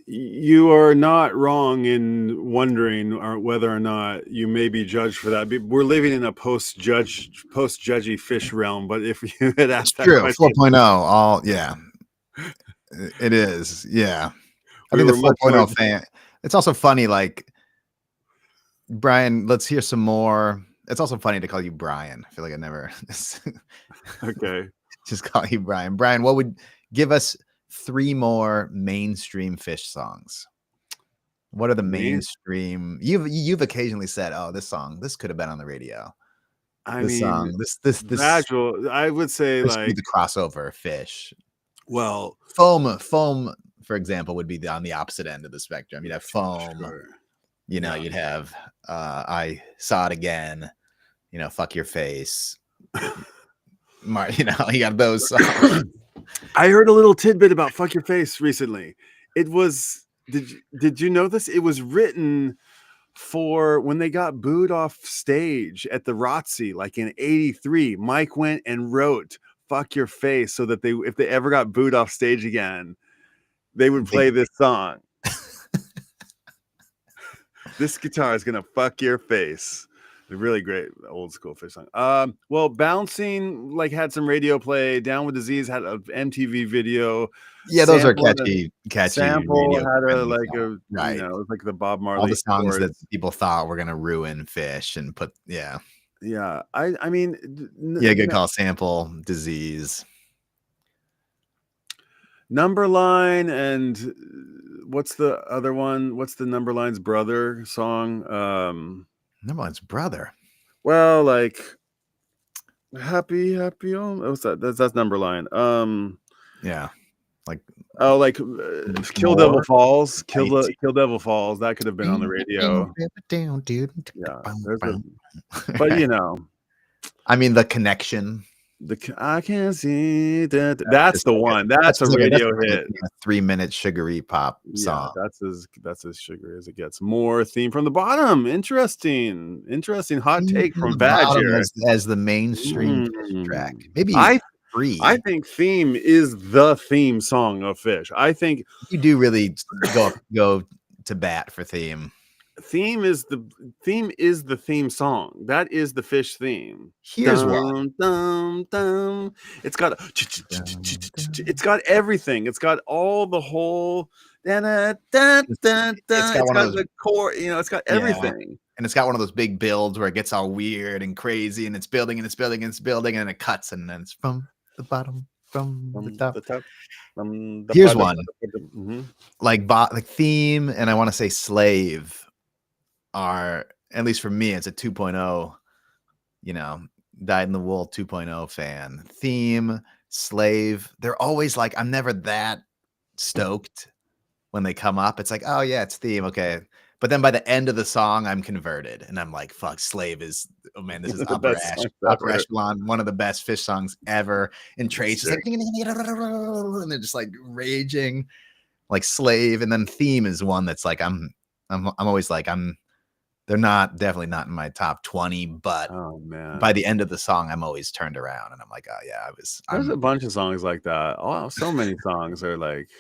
you are not wrong in wondering whether or not you may be judged for that. We're living in a post-judgy Fish realm. But if you had asked that question, 4.0, it is. Yeah, I think the 4.0 fan. It's also funny, like Brian. Let's hear some more. It's also funny to call you Brian. I feel like I never. Okay, just call you Brian. Brian, what would give us 3 more mainstream Fish songs? What are the mainstream? You've occasionally said, "Oh, this could have been on the radio." This gradual. I would say this like would be the crossover Fish. Well, foam, for example, would be on the opposite end of the spectrum. You'd have Foam. Sure. You know, you'd have I Saw It Again. You know, Fuck Your Face. You know, you got those songs. I heard a little tidbit about Fuck Your Face recently. It was did you know this? It was written for when they got booed off stage at the ROTC, like in '83. Mike went and wrote Fuck Your Face so that if they ever got booed off stage again, they would play this song. This guitar is gonna fuck your face. A really great old school Fish song. Well, Bouncing like had some radio play. Down with Disease had an MTV video. Yeah, those are catchy. Sample had it was like the Bob Marley. All the songs that people thought were gonna ruin Fish and put. Yeah. I mean, good call. Sample, Disease, Numberline, and what's the other one? What's the Numberline's brother song? Numberline's brother. Well, like happy. What's that? That's Numberline. Yeah, like Kill Devil Falls. Kill Devil Falls. That could have been on the radio. But you know, I mean, The Connection. I can't see that. That's the one. That's a radio hit. A 3-minute sugary pop song. That's as sugary as it gets. More Theme from the Bottom. Interesting hot take from Badger as the mainstream track. Maybe I think Theme is the theme song of Fish. I think you do really go to bat for Theme. Theme is the theme song. That is the Fish theme. Here's one. It's got everything. It's got all the whole. It's got the core. You know, it's got everything. And it's got one of those big builds where it gets all weird and crazy, and it's building and it's building and it's building, and it cuts, and then it's from the bottom, from the top. Here's one. Like Theme, and I want to say Slave are, at least for me, it's a 2.0, you know, Dyed in the Wool 2.0 fan. Theme, Slave, they're always like, I'm never that stoked when they come up. It's like, oh yeah, it's Theme. Okay. But then by the end of the song, I'm converted and I'm like, fuck, Slave is, oh man, this is The best songs upper ever. echelon, one of the best Fish songs ever. And Trey's just like, Sick. and they're just like raging, like Slave. And then Theme is one that's like, I'm always like, they're definitely not in my top 20, but Oh man. by the end of the song, I'm always turned around and I'm like, oh yeah, There's a bunch of songs like that. Oh, so many songs are like,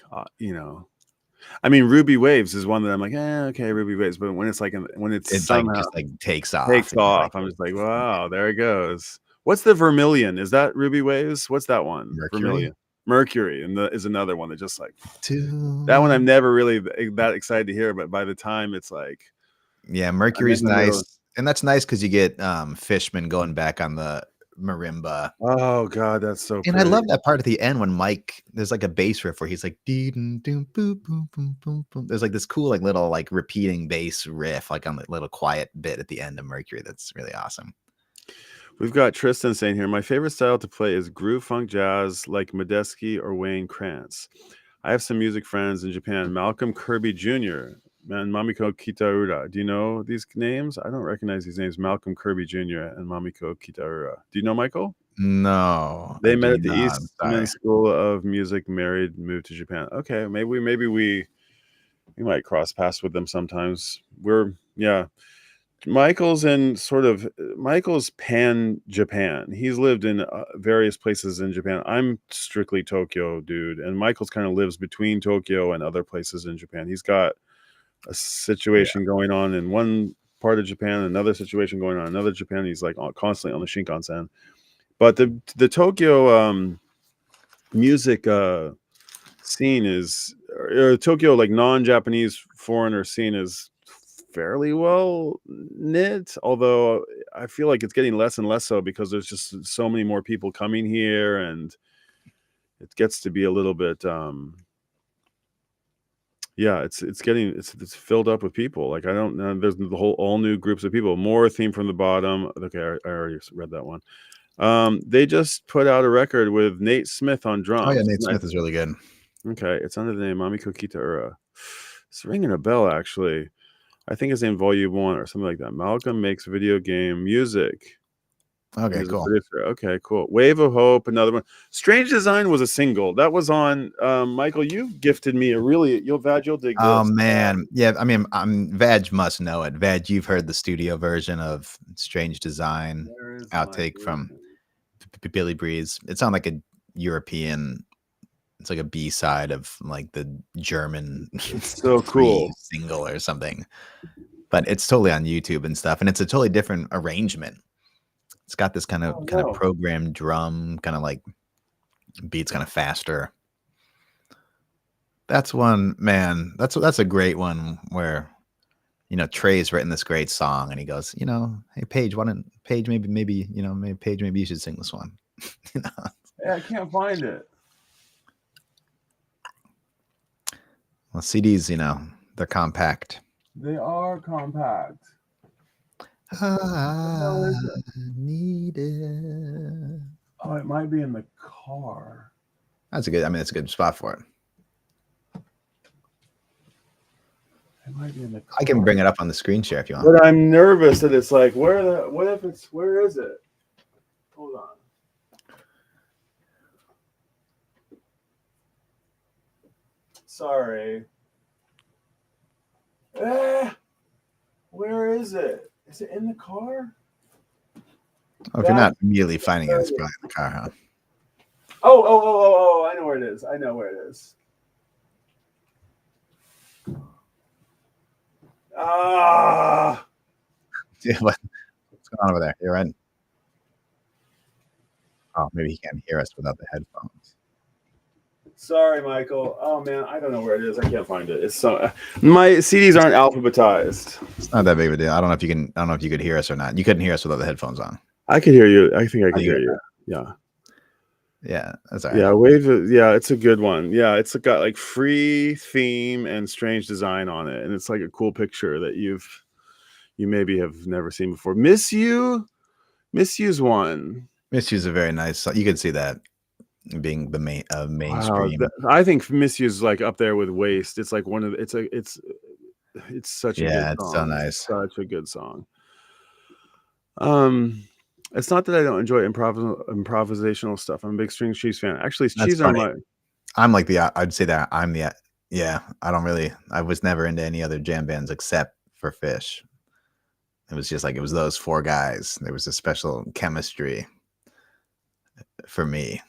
I mean, Ruby Waves is one that I'm like, okay, Ruby Waves. But when it's like, when it's it somehow like just like takes off. takes and you're off, like, I'm just like, wow, there it goes. What's the Vermilion? Is that Ruby Waves? What's that one? Mercury? Vermilion. Mercury, and is another one that just like that one. to I'm never really that excited to hear, but by the time it's like, Yeah, Mercury's the middle. nice. And that's nice because you get Fishman going back on the marimba. oh god, that's so. And I pretty. love that part at the end when Mike, there's like a bass riff where he's like, dee-dum, doom, boom, boom, boom, boom, boom. There's like this cool, like little, like repeating bass riff, like on the little quiet bit at the end of Mercury. That's really awesome. We've got Tristan saying here, my favorite style to play is groove funk jazz like Medeski or Wayne Krantz. I have some music friends in Japan, Malcolm Kirby Jr. and Mamiko Kitaura. Do you know these names? I don't recognize these names, Malcolm Kirby Jr. and Mamiko Kitaura. Do you know Michael? No. They I met do at the not. I'm sorry. Eastman School of Music, married, moved to Japan. Okay, maybe we might cross paths with them sometimes. Michael's pan Japan. He's lived in various places in Japan. I'm strictly Tokyo dude, and Michael's kind of lives between Tokyo and other places in Japan. He's got a situation going on in one part of Japan, another situation going on in another Japan. He's like constantly on the Shinkansen. But the Tokyo music scene is, or Tokyo like non-Japanese foreigner scene is fairly well knit, although I feel like it's getting less and less so because there's just so many more people coming here, and it gets to be a little bit it's filled up with people. Like I don't know, there's all new groups of people. More Theme from the Bottom. Okay, I already read that one. They just put out a record with Nate Smith on drums. Oh yeah, Nate Smith is really good. Okay, it's under the name Mamiko Kitaura. It's ringing a bell actually. I think it's named Volume 1 or something like that. Malcolm makes video game music. Okay, He's a cool. producer. Okay, cool. Wave of Hope, another one. Strange Design was a single. That was on Michael, you gifted me you'll dig this. Oh man. Yeah, I mean, Vag must know it. Vag, you've heard the studio version of Strange Design outtake from Billy Breeze. It's on like a European, it's like a B-side of like the German so cool single or something. But it's totally on YouTube and stuff, and it's a totally different arrangement. It's got this kind of programmed drum, kind of like beats kind of faster. That's one, man. That's a great one where, Trey's written this great song and he goes, hey Paige, Paige maybe you should sing this one. Yeah, I can't find it. Well, CDs, they're compact. They are compact. I need it. Oh, it might be in the car. That's a good spot for it. It might be in the car. I can bring it up on the screen share if you want. But I'm nervous that it's like, where is it? Hold on. Sorry. Where is it? Is it in the car? Oh, if you're not immediately finding it, it's probably in the car, huh? Oh, I know where it is. I know where it is. Yeah, what's going on over there? You're right. Oh, maybe he can't hear us without the headphones. Sorry, Michael. Oh man, I don't know where it is. I can't find it. It's so my CDs aren't alphabetized. It's not that big of a deal. I don't know if you could hear us or not. You couldn't hear us without the headphones on. I could hear you. I think I could hear you. Yeah. Yeah, that's all right. Yeah, Wave. Yeah, it's a good one. Yeah, it's got like free theme and Strange Design on it, and it's like a cool picture that you maybe have never seen before. Miss You's one. Miss You's a very nice. You can see that. being the Wow, mainstream. I think Misuse is like up there with Waste. It's like one of it's such a good Yeah, it's so song. nice. Such a good song. It's not that I don't enjoy improvisational stuff. I'm a big String Cheese fan. Actually, That's Cheese are funny. my I'm like I'd say that I'm the yeah. I was never into any other jam bands except for Fish. It was just like it was those four guys. There was a special chemistry for me.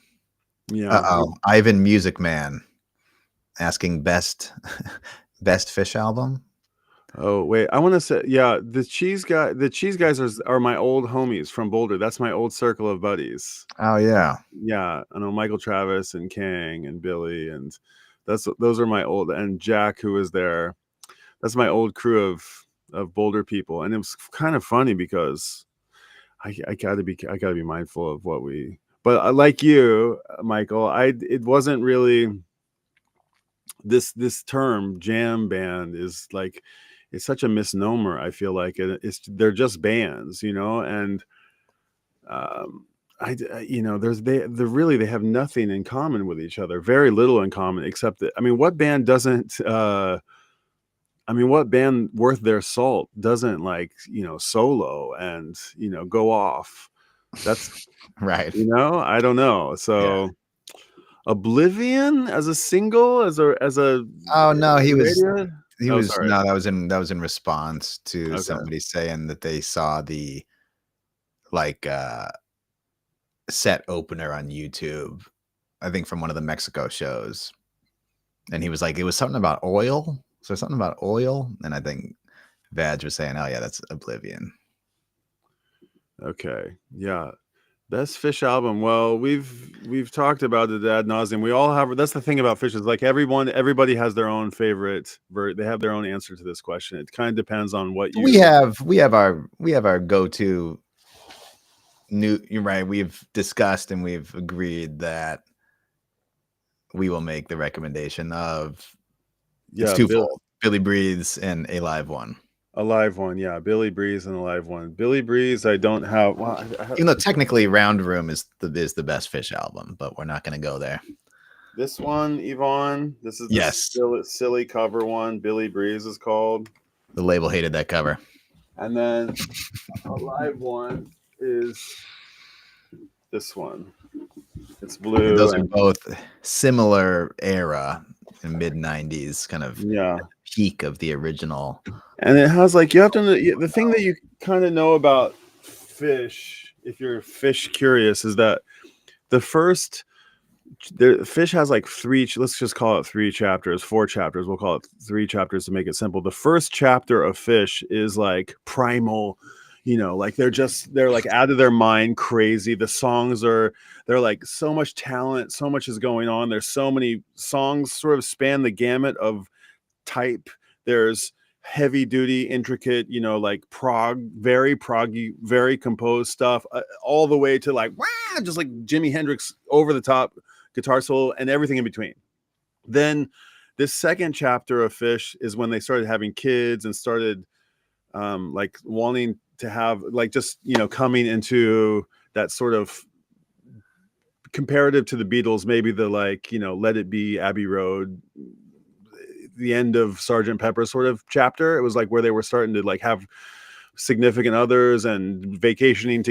yeah. Ivan Music Man asking best Fish album. Oh wait, I want to say the Cheese guys are my old homies from Boulder. That's my old circle of buddies. Oh yeah. Yeah, I know Michael Travis and Kang and Billy, and those are my old, and Jack, who was there. That's my old crew of Boulder people, and it was kind of funny because I gotta be mindful of what we. But like you, Michael, it wasn't really this term jam band is like it's such a misnomer. I feel like they're just bands, and they have nothing in common with each other, very little in common, except that what band doesn't what band worth their salt doesn't solo and go off? That's Right. I don't know. So Oblivion as a single, as a Oh no, radio? Sorry. no, that was in response to Okay. somebody saying that they saw the like set opener on YouTube, I think from one of the Mexico shows. And he was like, it was something about oil. So something about oil. And I think Vag was saying, oh yeah, that's Oblivion. Okay. Yeah. Best Fish album. Well, we've talked about it ad nauseum. We all have. That's the thing about Fish is like everybody has their own favorite. They have their own answer to this question. It kind of depends on what you. We have our go-to you're right. We've discussed and we've agreed that we will make the recommendation of it's twofold. Billy Breathes and A Live One. A live one, yeah. Billy Breeze and a live one. Billy Breeze, I don't have. Well, Even though technically Round Room is the best Fish album, but we're not going to go there. This one, Yvonne. This is the silly cover one. Billy Breeze is called. The label hated that cover. And then a live one is this one. It's blue. And those are both similar era in mid 90s, kind of peak of the original. And it has you have to know, the thing that you kind of know about Fish, if you're Fish curious, is that Fish has let's just call it 3 chapters, 4 chapters. We'll call it 3 chapters to make it simple. The first chapter of Fish is primal, they're out of their mind crazy. The songs they're so much talent, so much is going on. There's so many songs sort of span the gamut of type. There's heavy duty, intricate, very proggy, very composed stuff, all the way to just like Jimi Hendrix over the top guitar solo and everything in between. Then this second chapter of Fish is when they started having kids and started wanting to have coming into that sort of comparative to the Beatles, maybe the Let It Be, Abbey Road, the end of Sgt. Pepper sort of chapter. It was where they were starting to have significant others and vacationing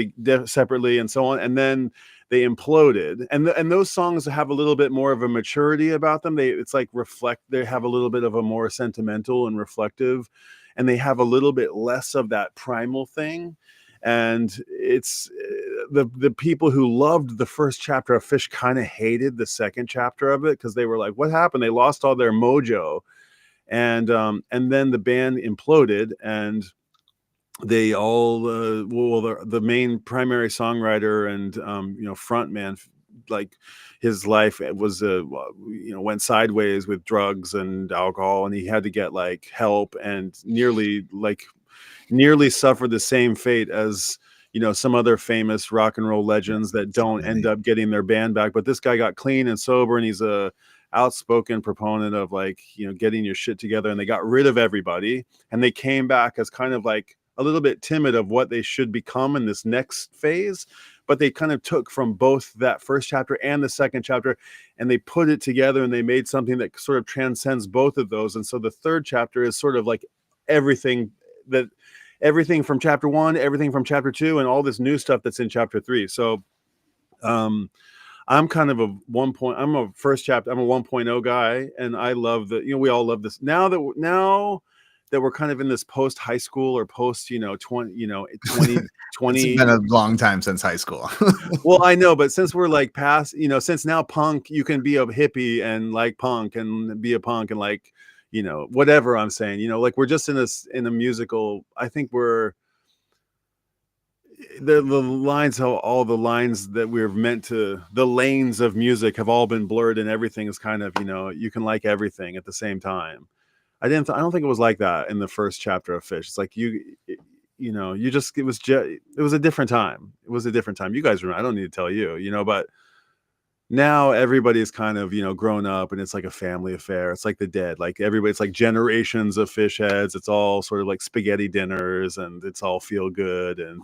separately and so on. And then they imploded. And those songs have a little bit more of a maturity about them. They have a little bit of a more sentimental and reflective, and they have a little bit less of that primal thing. And it's the people who loved the first chapter of Fish kind of hated the second chapter of it because they were like, what happened? They lost all their mojo. And then the band imploded, and they all the main primary songwriter and frontman, his life was went sideways with drugs and alcohol, and he had to get help, and nearly suffered the same fate as some other famous rock and roll legends that don't end up getting their band back. But this guy got clean and sober, and he's a outspoken proponent of getting your shit together. And they got rid of everybody, and they came back as kind of a little bit timid of what they should become in this next phase, but they kind of took from both that first chapter and the second chapter, and they put it together and they made something that sort of transcends both of those. And so the third chapter is sort of like everything from chapter 1, everything from chapter 2, and all this new stuff that's in chapter 3. So I'm kind of I'm a 1.0 guy, and I love we all love this now that we're kind of in this post high school or post 20 It's been a long time since high school. Well, I know, but since we're like past, since now punk, you can be a hippie and like punk and be a punk and like whatever I'm saying, like we're just in a musical. I think we're the lines, how all the lines that we're meant to, the lanes of music have all been blurred, and everything is kind of you can like everything at the same time. I don't think it was like that in the first chapter of Fish. It's like it was a different time. It was a different time. You guys remember, I don't need to tell you, but now everybody's kind of grown up, and it's like a family affair. It's like the Dead, like everybody, it's like generations of Fish heads. It's all sort of like spaghetti dinners, and it's all feel good, and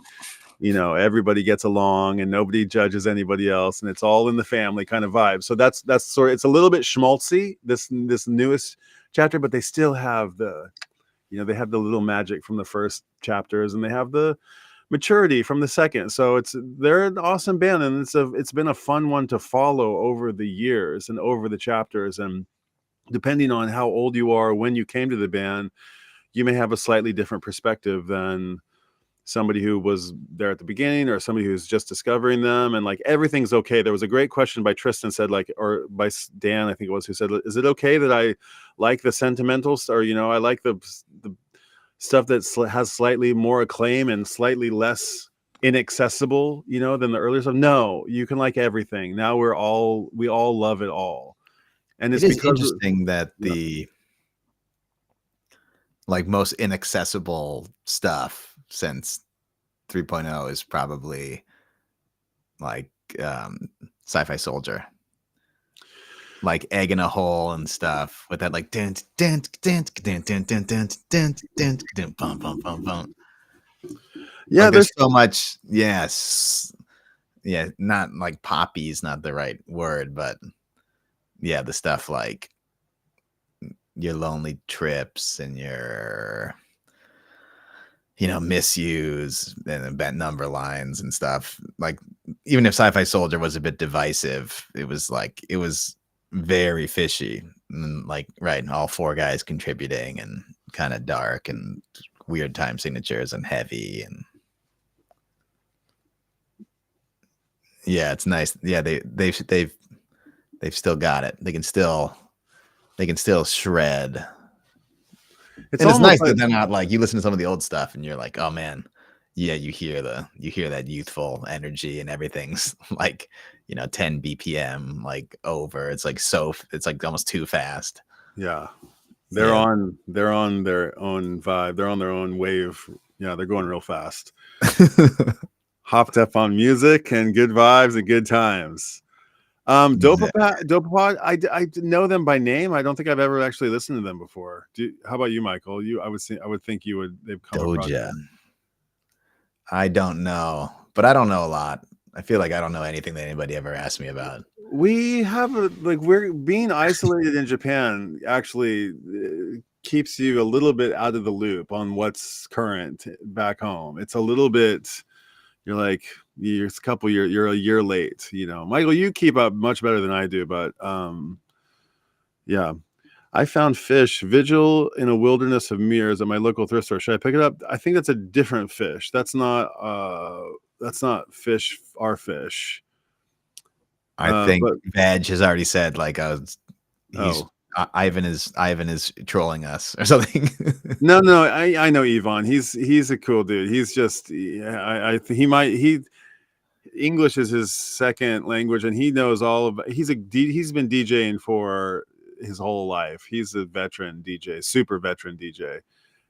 everybody gets along and nobody judges anybody else, and it's all in the family kind of vibe. So that's sort of, it's a little bit schmaltzy, this newest chapter, but they still have they have the little magic from the first chapters, and they have the maturity from the second. So they're an awesome band, and it's been a fun one to follow over the years and over the chapters. And depending on how old you are when you came to the band, you may have a slightly different perspective than somebody who was there at the beginning, or somebody who's just discovering them. And like, everything's okay. There was a great question by Tristan, said or by Dan, I think it was, who said, is it okay that I like the sentimentals, or I like the stuff that has slightly more acclaim and slightly less inaccessible than the earlier stuff? No, you can like everything. Now we all love it all. And it's interesting that the like most inaccessible stuff since 3.0 is probably like Sci-Fi Soldier, like Egg in a Hole and stuff, with that like dent dent dent dent dent dent dent dent dent dent bum bum bum bum. Yeah, like, there's so much. Yes, yeah, not like poppy is not the right word, but yeah, the stuff like your Lonely Trips and your misuse and bent number lines and stuff. Like, even if Sci-Fi Soldier was a bit divisive, it was very fishy, and like, right, all four guys contributing, and kind of dark and weird time signatures and heavy, and yeah, it's nice. Yeah, they've still got it. They can still shred. It's nice that they're not like, you listen to some of the old stuff and you're like, oh man, yeah, you hear that youthful energy, and everything's like 10 BPM like over. It's like it's like almost too fast. Yeah, they're on their own vibe. They're on their own wave. Yeah, they're going real fast. Hopped up on music and good vibes and good times. Dopapod, I know them by name. I don't think I've ever actually listened to them before. How about you, Michael? I would think you would. They've come Doja. I don't know, but I don't know a lot. I feel like I don't know anything that anybody ever asked me about. We have we're being isolated in Japan actually keeps you a little bit out of the loop on what's current back home. It's a little bit, you're like, you're a year late, Michael, you keep up much better than I do, but yeah, I found Fish Vigil in a Wilderness of Mirrors at my local thrift store. Should I pick it up? I think that's a different Fish. That's not Fish, our Fish. I think Vag has already said like Ivan is trolling us or something. No, I know Yvonne. He's a cool dude. He's just, English is his second language, and he knows he's been DJing for his whole life. He's a veteran DJ, super veteran DJ,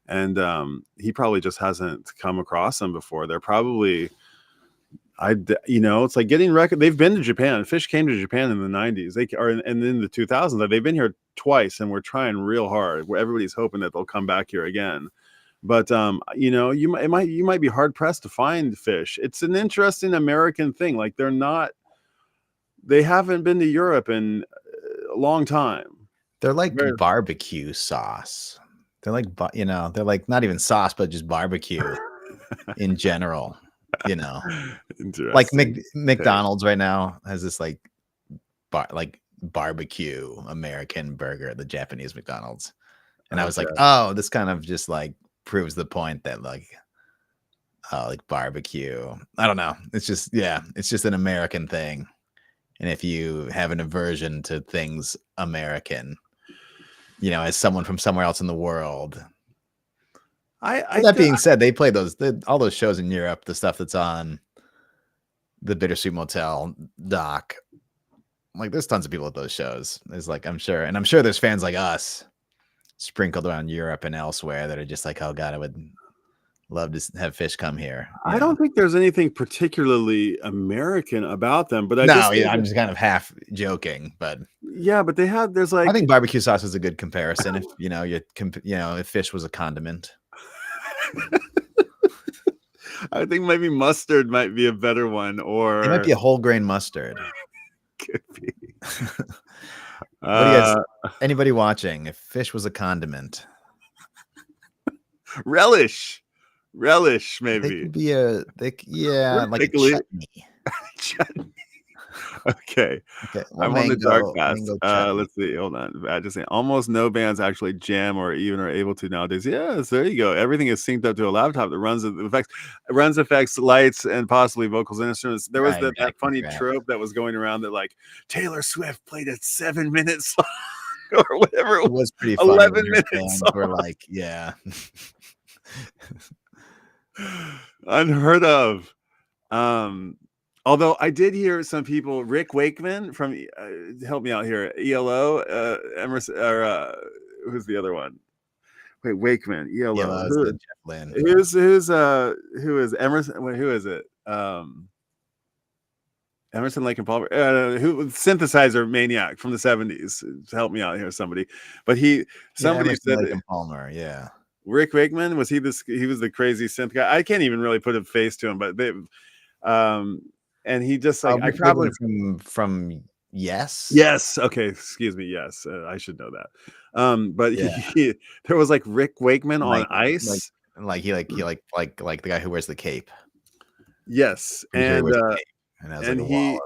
and he probably just hasn't come across them before. They're probably, it's like getting record. They've been to Japan. Fish came to Japan in the 90s. And in the 2000s. They've been here twice, and we're trying real hard. Where everybody's hoping that they'll come back here again. But you know, you might be hard pressed to find Fish. It's an interesting American thing. Like they haven't been to Europe in a long time. They're like Very- barbecue sauce. They're like, you know, they're like not even sauce, but just barbecue in general. You know, like Interesting. McDonald's right now has this like barbecue American burger, the Japanese McDonald's, and I was like, Okay. oh, this kind of just like proves the point that like barbecue. I don't know. It's just it's just an American thing, and if you have an aversion to things American, you know, as someone from somewhere else in the world. That being said, they play all those shows in Europe, the stuff that's on the Bittersweet Motel doc. Like, there's tons of people at those shows. There's like, I'm sure there's fans like us sprinkled around Europe and elsewhere that are just like, oh God, I would love to have Fish come here. I don't think there's anything particularly American about them, but I'm just kind of half joking, but yeah, but there's like, I think barbecue sauce is a good comparison. If you know, if Fish was a condiment. I think maybe mustard might be a better one, or it might be a whole grain mustard. Could be. What do you guys, anybody watching? If Fish was a condiment, relish, maybe. They could be like a chutney. Chutney. Okay. I'm on the dark path. Let's see. Hold on. I just say almost no bands actually jam or even are able to nowadays. Yes, there you go. Everything is synced up to a laptop that runs effects, lights, and possibly vocals and instruments. There was that funny trope that was going around that like Taylor Swift played a 7-minute song or whatever. It was pretty funny. 11 minutes. We're like, yeah. Unheard of. Although I did hear some people, Rick Wakeman from help me out here, ELO, Emerson, or who's the other one? Wait, Wakeman, ELO. Who is Emerson? Wait, who is it? Emerson, Lake and Palmer, who synthesizer maniac from the 70s. Help me out here, somebody. But somebody said Lake and Palmer, yeah. Rick Wakeman, was he was the crazy synth guy? I can't even really put a face to him, but they and he just like I probably from Yes. Okay, excuse me. Yes, I should know that. But he there was like Rick Wakeman on Ice, like the guy who wears the cape. Yes, and he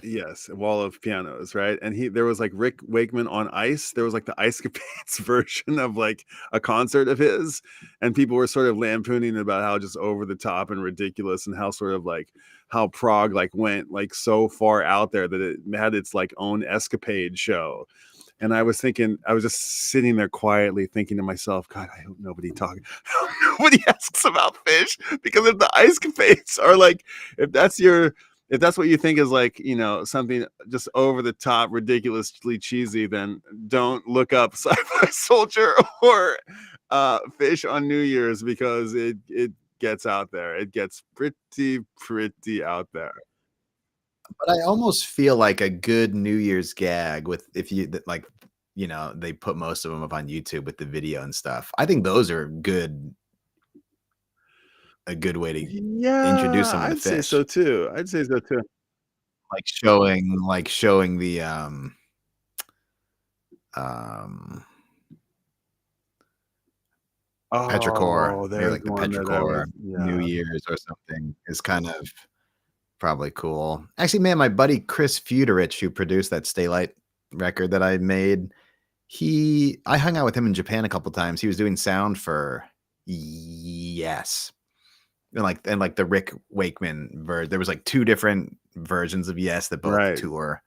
yes, a wall of pianos, right? And there was like Rick Wakeman on Ice. There was like the Ice Capades version of like a concert of his, and people were sort of lampooning about how just over the top and ridiculous, and how sort of like how prog like went like so far out there that it had its like own escapade show. And I was just sitting there quietly thinking to myself, God, I hope nobody asks about Fish, because if the Ice Capades are like, if that's what you think is like, you know, something just over the top, ridiculously cheesy, then don't look up Sci-Fi Soldier or Fish on New Year's, because it gets out there. It gets pretty out there. But I almost feel like a good New Year's gag if you like, you know, they put most of them up on YouTube with the video and stuff. I think those are good. A good way to introduce someone to Fish. I'd say so too. Like showing the petrichor, maybe like the petrichor New Year's or something is kind of probably cool. Actually, man, my buddy Chris Feuderich, who produced that Stay Light record that I made, I hung out with him in Japan a couple times. He was doing sound for Yes. And like the Rick Wakeman version, there was like 2 different versions of Yes that both tour.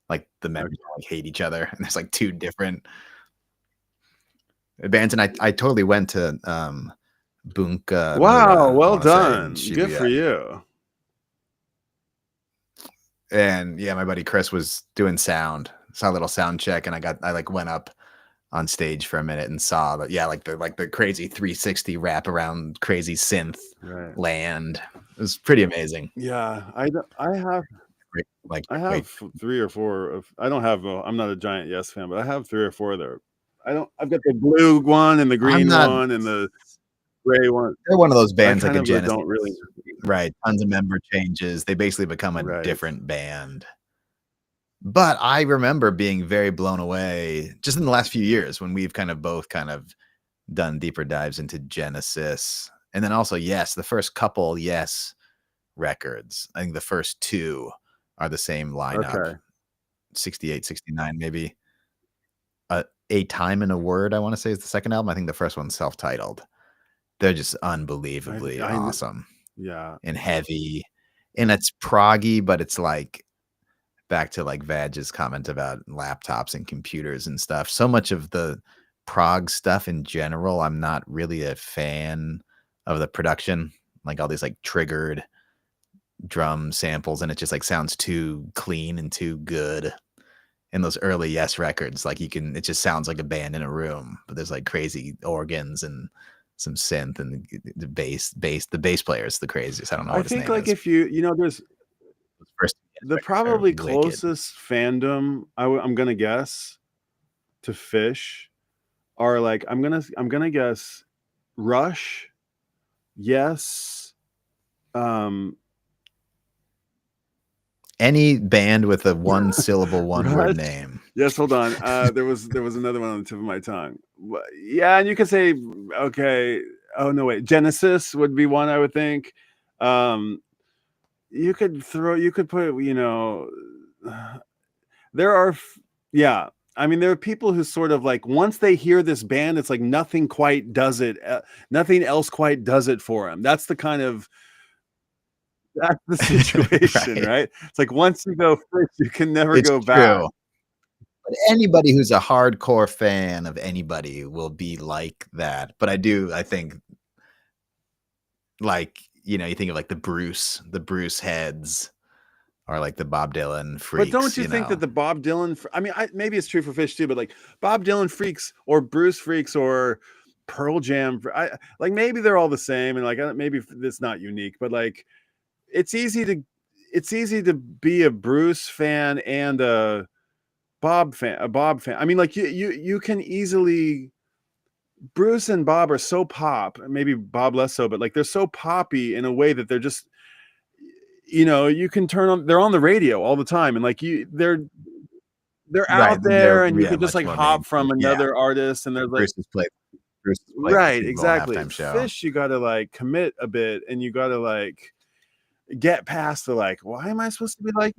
Like the members like hate each other, and there's like 2 different bands. And I totally went to Bunka. Wow, well done. Good for you. And yeah, my buddy Chris was doing sound. Saw a little sound check, and I like went up on stage for a minute and saw that, like the crazy 360 wrap around crazy synth land. It was pretty amazing. Yeah, I have 3 or 4 I don't have I'm not a giant Yes fan, but I have 3 or 4 there. I've got the blue one and the green one and the Gray one. They're one of those I bands like kind a of Genesis, don't really. right? Tons of member changes. They basically become a Right. different band. But I remember being very blown away just in the last few years when we've kind of both kind of done deeper dives into Genesis. And then also, yes, the first couple, yes, records. I think the first two are the same lineup. Okay. 68, 69, maybe. A Time and a Word, I want to say, is the second album. I think the first one's self-titled. They're just unbelievably awesome. Yeah. And heavy. And it's proggy, but it's like back to like Vag's comment about laptops and computers and stuff. So much of the prog stuff in general, I'm not really a fan of the production. Like all these like triggered drum samples, and it just like sounds too clean and too good. In those early Yes records, like it just sounds like a band in a room, but there's like crazy organs and some synth, and the bass player is the craziest. I don't know what I his think name like is. if there's First the records are probably wicked. closest fandom I'm gonna guess to Fish are like I'm gonna guess Rush, Yes, Any band with a one syllable, one word Rush. name. Yes, hold on. There was another one on the tip of my tongue. Yeah, and you could say okay. Oh no, wait. Genesis would be one I would think. You could put there are yeah. I mean, there are people who sort of like once they hear this band, it's like nothing quite does it. Nothing else quite does it for them. That's the situation, right? It's like once you go Fish, you can never go back. But anybody who's a hardcore fan of anybody will be like that. But I think like, you think of like the Bruce heads, or like the Bob Dylan freaks. But don't you think that the Bob Dylan, I mean, maybe it's true for Fish too, but like Bob Dylan freaks or Bruce freaks or Pearl Jam, like maybe they're all the same, and like maybe it's not unique, but like it's easy to be a Bruce fan and a Bob fan. I mean, like you can easily. Bruce and Bob are so pop, maybe Bob less so, but like they're so poppy in a way that they're just, you can turn on. They're on the radio all the time, and like they're out there, and you can just like hop from another artist, and there's like Bruce right, exactly. Fish, you got to like commit a bit, and you got to like get past the like, why am I supposed to be like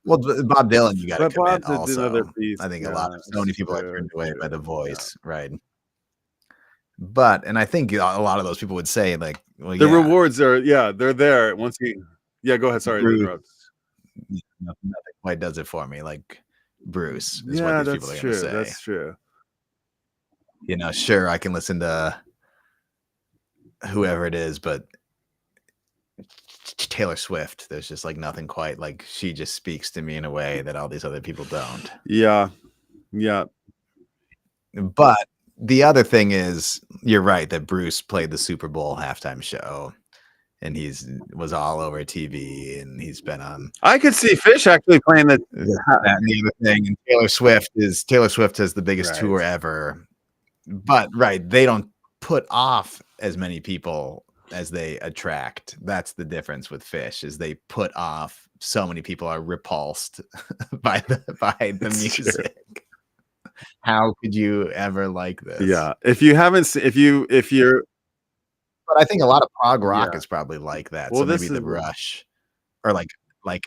Well, Bob Dylan, you got to commit Bob's also. another piece. I think so many people are turned away by the voice, right? But, and I think a lot of those people would say like, well, the rewards are, they're there once you, go ahead. Sorry to interrupt. Nothing quite does it for me. Like Bruce is Yeah, what these people are going to say. That's true. Sure, I can listen to whoever it is, but Taylor Swift, there's just like nothing quite like, she just speaks to me in a way that all these other people don't. Yeah. But the other thing is, you're right that Bruce played the Super Bowl halftime show, and was all over TV, and he's been on. I could see Fish actually playing that and the other thing. And Taylor Swift has the biggest tour ever, but they don't put off as many people as they attract. That's the difference with Fish, is they put off so many people are repulsed by the music. True. How could you ever like this? Yeah, if you haven't, if you're, but I think a lot of prog rock is probably like that. Well, so maybe the Rush, or like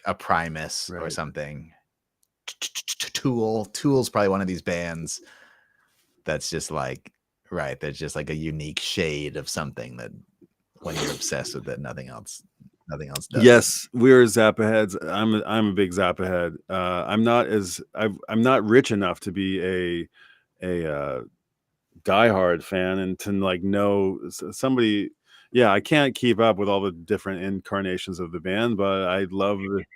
a Primus or Right. something. Tool's probably one of these bands that's just like, there's just like a unique shade of something that when you're obsessed with it, nothing else does. Yes, we're Zappa heads. I'm a big Zappa head. I'm not rich enough to be a diehard fan and to like know somebody. Yeah, I can't keep up with all the different incarnations of the band, but I love it.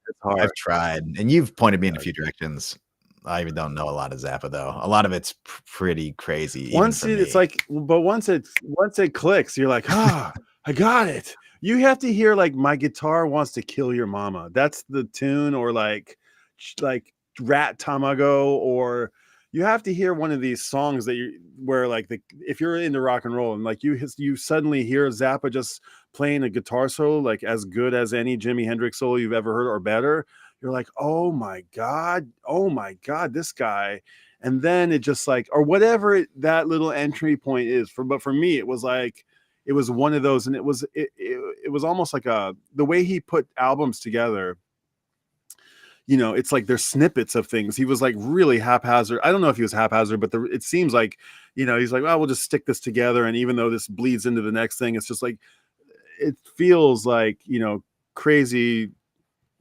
It's hard. I've tried, and you've pointed me in a few directions. I even don't know a lot of Zappa though. A lot of it's pretty crazy. Once it's like, but once it clicks, you're like, I got it. You have to hear like My Guitar Wants to Kill Your Mama. That's the tune, or like Rat Tamago, or you have to hear one of these songs that you where like if you're into rock and roll and like you suddenly hear Zappa just playing a guitar solo like as good as any Jimi Hendrix solo you've ever heard or better. You're like, oh my god, this guy. And then it just like, or whatever that little entry point is but for me it was like, it was one of those, and it was almost like the way he put albums together. It's like there's snippets of things. He was like really haphazard. I don't know if he was haphazard, but it seems like, he's like, well, we'll just stick this together. And even though this bleeds into the next thing, it's just like, it feels like, crazy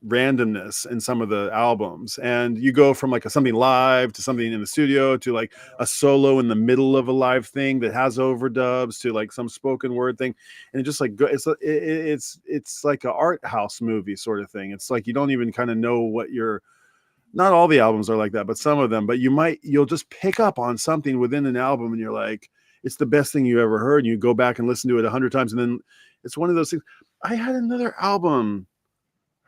randomness in some of the albums. And you go from like something live to something in the studio to like a solo in the middle of a live thing that has overdubs to like some spoken word thing. And it just like, it's like an art house movie sort of thing. It's like, you don't even kind of know what not all the albums are like that, but some of them, but you'll just pick up on something within an album and you're like, it's the best thing you ever heard. And you go back and listen to it 100 times. And then it's one of those things. I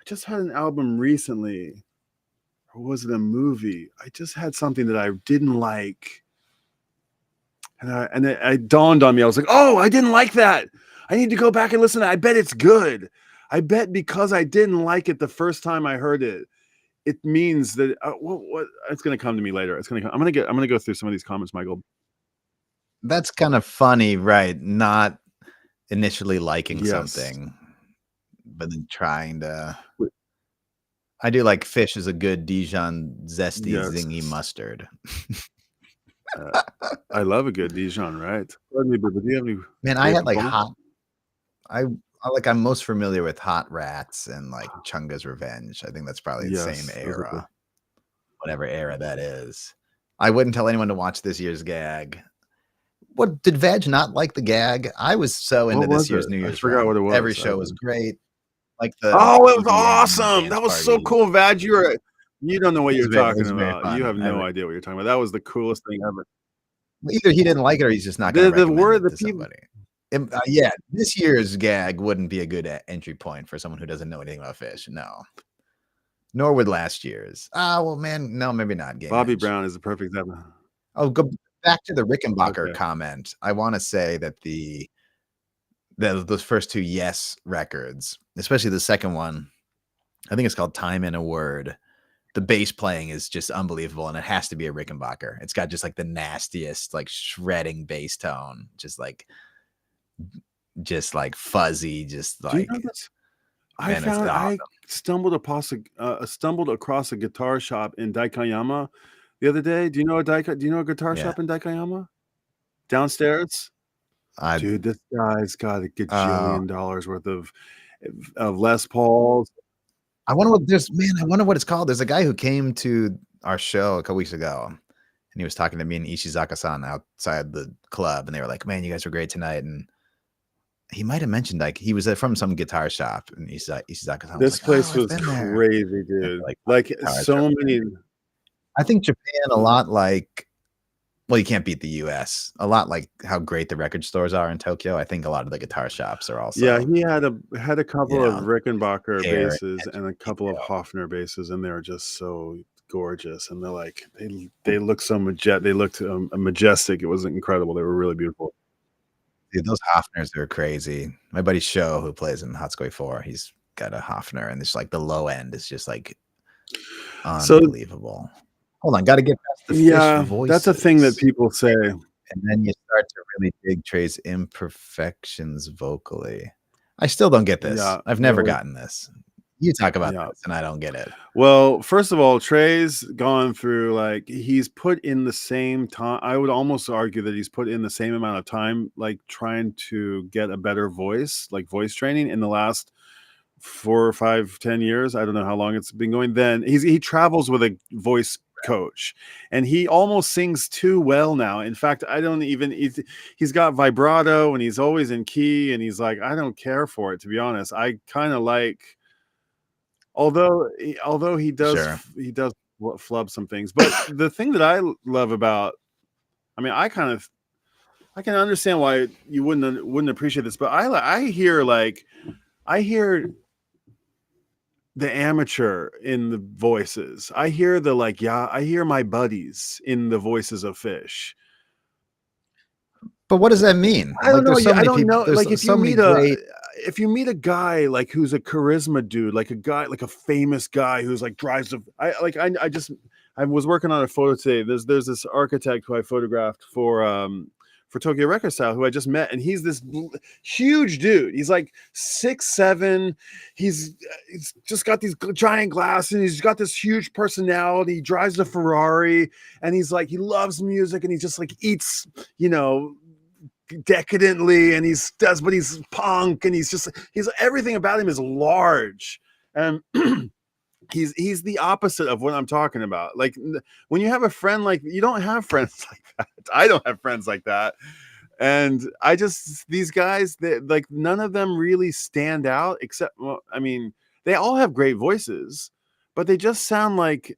just had an album recently, or was it a movie? I just had something that I didn't like, and it dawned on me. I was like, "Oh, I didn't like that. I need to go back and listen to it. I bet it's good. I bet because I didn't like it the first time I heard it, it means that what it's going to come to me later. It's going to come. I'm going to go through some of these comments, Michael. That's kind of funny, right? Not initially liking Yes. something, but then trying to. I do like Fish is a good Dijon zesty Yes. zingy mustard. I love a good Dijon, right? Pardon me, but do you have any? Man, I had like components? I'm most familiar with Hot Rats and like Chunga's Revenge. I think that's probably the Yes, same those are era, whatever era that is. I wouldn't tell anyone to watch this year's gag. What did Veg not like the gag? I was so into What this was year's it? New I Year's. forgot run. what it was. Every show was great. Like the Oh, it was EDM awesome! dance That was so party. cool, Vad. You don't know what It was you're very- it talking was very about. fun. You have no I- idea what you're talking about. That was the coolest thing ever. Either he didn't like it or he's just not going to The recommend word it the to people. somebody. Yeah, this year's gag wouldn't be a good entry point for someone who doesn't know anything about Fish. No. Nor would last year's. Well, man, no, maybe not. Game Bobby Edge. Brown is the perfect example. Oh, go back to the Rickenbacker Okay. comment. I want to say that those first two Yes records, especially the second one, I think it's called Time in a Word. The bass playing is just unbelievable, and it has to be a Rickenbacker. It's got just like the nastiest, like shredding bass tone, just like fuzzy, just Do you like know this? man, it's I awesome. stumbled across a guitar shop in Daikanyama the other day. Do you know a guitar Yeah. shop in Daikanyama? Downstairs? Dude, this guy's got a gajillion dollars worth of Les Pauls. I wonder what it's called. There's a guy who came to our show a couple weeks ago, and he was talking to me and Ishizaka-san outside the club, and they were like, "Man, you guys were great tonight." And he might have mentioned like he was from some guitar shop, and Ishizaka-san was This like, place "Oh, was I've been there." crazy, dude. Like, Like guitars so are many. I think Japan a lot like, well, you can't beat the US. A lot like how great the record stores are in Tokyo. I think a lot of the guitar shops are also. Yeah, he had a couple of Rickenbacker hair basses and a couple of Hofner basses, and they were just so gorgeous. And they're like they look so majestic. It was incredible. They were really beautiful. Dude, those Hofners are crazy. My buddy Sho, who plays in Hatsukoi 4, he's got a Hofner, and it's like the low end is just like unbelievable. Hold on, got to get past the Fish voices. That's a thing that people say. And then you start to really dig Trey's imperfections vocally. I still don't get this. Yeah, I've never gotten this. You talk about this, and I don't get it. Well, first of all, Trey's gone through like he's put in the same time. I would almost argue that he's put in the same amount of time, like trying to get a better voice, like voice training in the last 4 or 5, 10 years. I don't know how long it's been going. Then he travels with a voice coach, and he almost sings too well now. In fact, I don't even. He's got vibrato, and he's always in key, and he's like, I don't care for it, to be honest. I kind of like. Although he does flub some things, but the thing that I love about, I mean, I can understand why you wouldn't appreciate this, but I hear the amateur in the voices. I hear the like, yeah, I hear my buddies in the voices of Fish. But what does that mean? I don't know. There's so I many don't people. know. There's Like so many great. if you meet a guy like who's a charisma dude, like a guy, like a famous guy who's like drives a, I was working on a photo today. There's this architect who I photographed for Tokyo Record Style who I just met, and he's this huge dude. He's like 6'7". He's just got these giant glasses. And he's got this huge personality. He drives a Ferrari, and he's like, he loves music, and he just like eats, you know, decadently, and but he's punk, and he's everything about him is large, and he's the opposite of what I'm talking about. Like when you have a friend, like you don't have friends like that. I don't have friends like that, and these guys, like none of them really stand out except, well, I mean, they all have great voices, but they just sound like,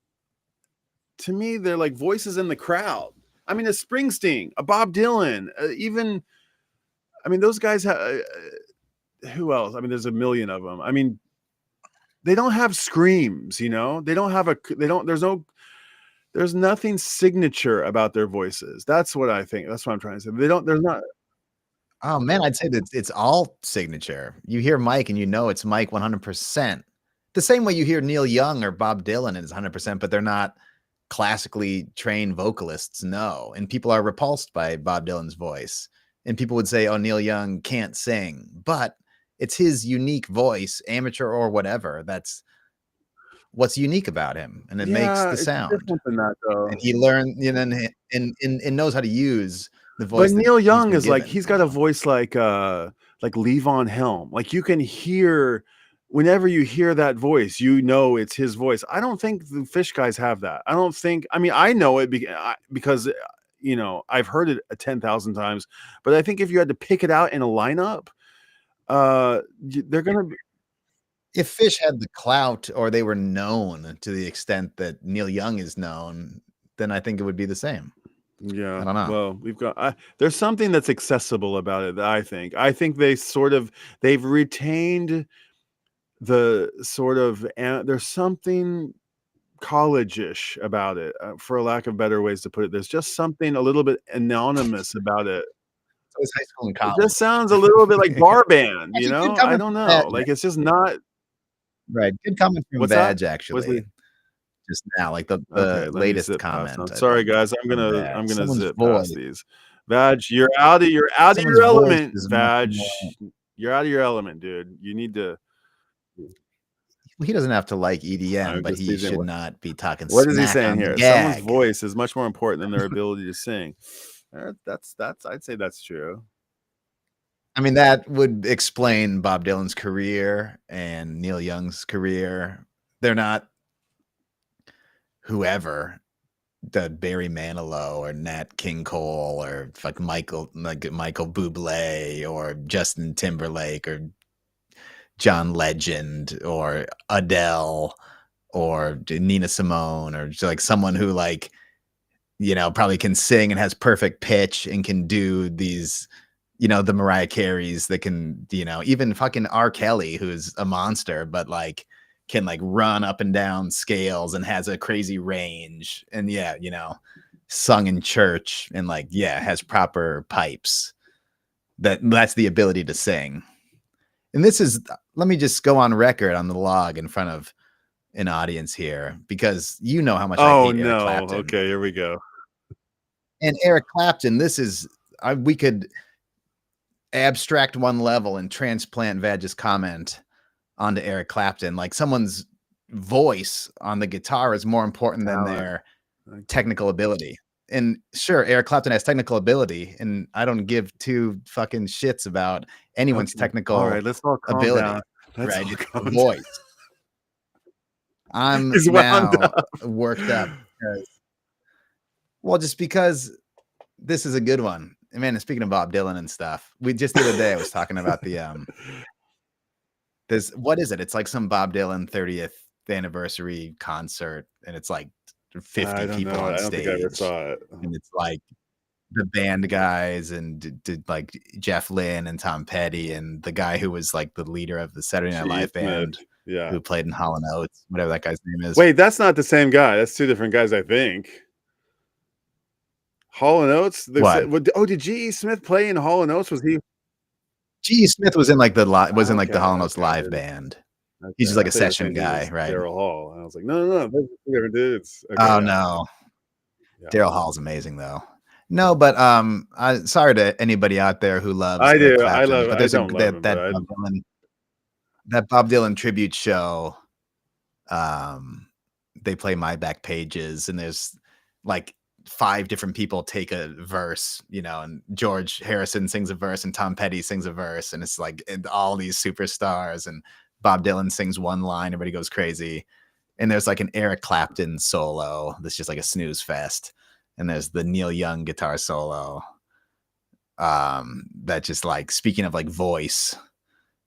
to me, they're like voices in the crowd. I mean, a Springsteen, a Bob Dylan, even, I mean, those guys have, who else? I mean, there's a million of them. I mean, they don't have screams, you know, there's nothing signature about their voices. That's what I think. That's what I'm trying to say. There's not. Oh man, I'd say that it's all signature. You hear Mike and you know it's Mike 100%. The same way you hear Neil Young or Bob Dylan and it's 100%, but they're not classically trained vocalists. No. And people are repulsed by Bob Dylan's voice. And people would say, oh, Neil Young can't sing, but it's his unique voice, amateur or whatever. That's what's unique about him. And it makes the sound. Different than that, though. And he learned, you know, and knows how to use the voice. But Neil Young is like, he's got a voice like Levon Helm. Like you can hear, whenever you hear that voice, you know it's his voice. I don't think the Fish guys have that. I mean, I know it because, you know, I've heard it 10,000 times, but I think if you had to pick it out in a lineup, they're going to be. If Fish had the clout or they were known to the extent that Neil Young is known, then I think it would be the same. Yeah, I don't know. Well, we've got there's something that's accessible about it. I think they've retained the sort of, there's something college-ish about it, for lack of better ways to put it. There's just something a little bit anonymous about it. So it's high school and college. It just sounds a little bit like bar band, you know? I don't know. Like it's just not right. Good comment from Badge, actually. Just now, like the latest comment. Sorry, guys. I'm gonna zip past these. Badge, you're out of your element. Badge, you're out of your element, dude. You need to. He doesn't have to like EDM, but he should not be talking. What is he saying here? Someone's voice is much more important than their ability to sing. That's. I'd say that's true. I mean, that would explain Bob Dylan's career and Neil Young's career. They're not whoever, the Barry Manilow or Nat King Cole or like Michael Bublé or Justin Timberlake or John Legend or Adele or Nina Simone or like someone who, like, you know, probably can sing and has perfect pitch and can do these, you know, the Mariah Careys that can, you know, even fucking R. Kelly, who's a monster, but like can like run up and down scales and has a crazy range. And yeah, you know, sung in church and like, yeah, has proper pipes. That's the ability to sing. And this is, let me just go on record on the log in front of an audience here, because you know how much I hate Eric Clapton. Okay, here we go. And Eric Clapton, this is, we could abstract one level and transplant Vadge's comment onto Eric Clapton. Like someone's voice on the guitar is more important than their technical ability. And sure, Eric Clapton has technical ability, and I don't give two fucking shits about anyone's technical let's all calm ability. Down. Let's right? all It's calm the voice. I'm He's wound now worked up just because this is a good one. And man, speaking of Bob Dylan and stuff, we just the other day I was talking about the this, what is it? It's like some Bob Dylan 30th anniversary concert, and it's like 50 people on stage. I don't think I ever saw it. And it's like the band guys and did like Jeff Lynne and Tom Petty and the guy who was like the leader of the Saturday Night Live band. Yeah. who played in Hall & Oates, whatever that guy's name is. Wait, that's not the same guy. That's two different guys, I think. Hall & Oates? Did G.E. Smith play in Hall & Oates? Was he? G.E. Smith was in like the Okay, Hall & Oates okay, live dude. band. Okay, He's just like I a thought you were session saying he guy, was right? Daryl Hall. And I was like, no, those are two different dudes. Okay, Oh yeah. no. Yeah. Daryl Hall's amazing though. No, but I'm sorry to anybody out there who loves I do. I Clapton, love. but I there's don't love him, that but Bob Dylan tribute show. They play My Back Pages, and there's like 5 different people take a verse, you know, and George Harrison sings a verse and Tom Petty sings a verse, and it's like all these superstars, and Bob Dylan sings one line, everybody goes crazy. And there's like an Eric Clapton solo that's just like a snooze fest. And there's the Neil Young guitar solo. That just like, speaking of like voice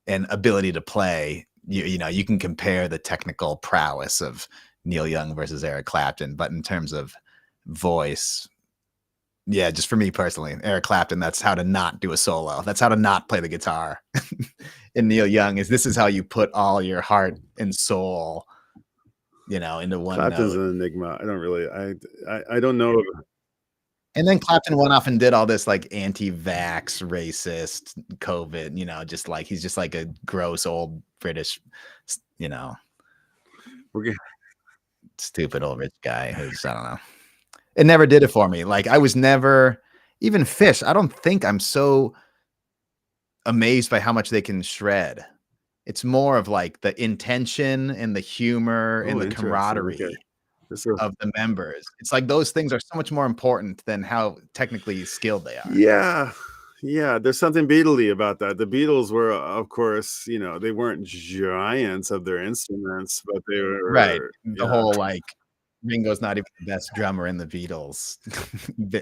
and ability to play, you know, you can compare the technical prowess of Neil Young versus Eric Clapton, but in terms of voice, yeah, just for me personally, Eric Clapton, that's how to not do a solo. That's how to not play the guitar. And Neil Young this is how you put all your heart and soul, you know, into one Clapton's note. an enigma. I don't really. I don't know. And then Clapton went off and did all this like anti-vax, racist, COVID, you know, just like he's just like a gross old British, you know, stupid old rich guy who's, I don't know. It never did it for me. Like I was never, even Fish, I don't think I'm so amazed by how much they can shred. It's more of like the intention and the humor and the camaraderie of the members. It's like those things are so much more important than how technically skilled they are. Yeah, there's something Beatley about that. The Beatles were, of course, you know, they weren't giants of their instruments, but they were right. The whole like Ringo's not even the best drummer in the Beatles,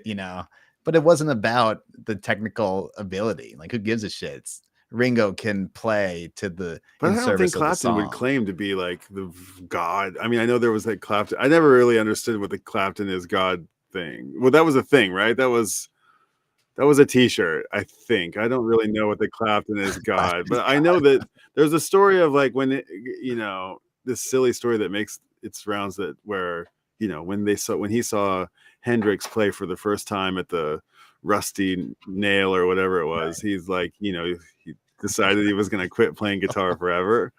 you know, but it wasn't about the technical ability. Like, who gives a shit? Ringo can play to the. But I don't think Clapton would claim to be like the God. I mean, I know there was like Clapton. I never really understood what the Clapton is God thing. Well, that was a thing, right? That was a T-shirt, I think. I don't really know what the Clapton is God, but I know that there's a story of like when you know, this silly story that makes its rounds, that where, you know, when he saw Hendrix play for the first time at the Rusty Nail or whatever it was, he's like, you know, he decided he was going to quit playing guitar forever.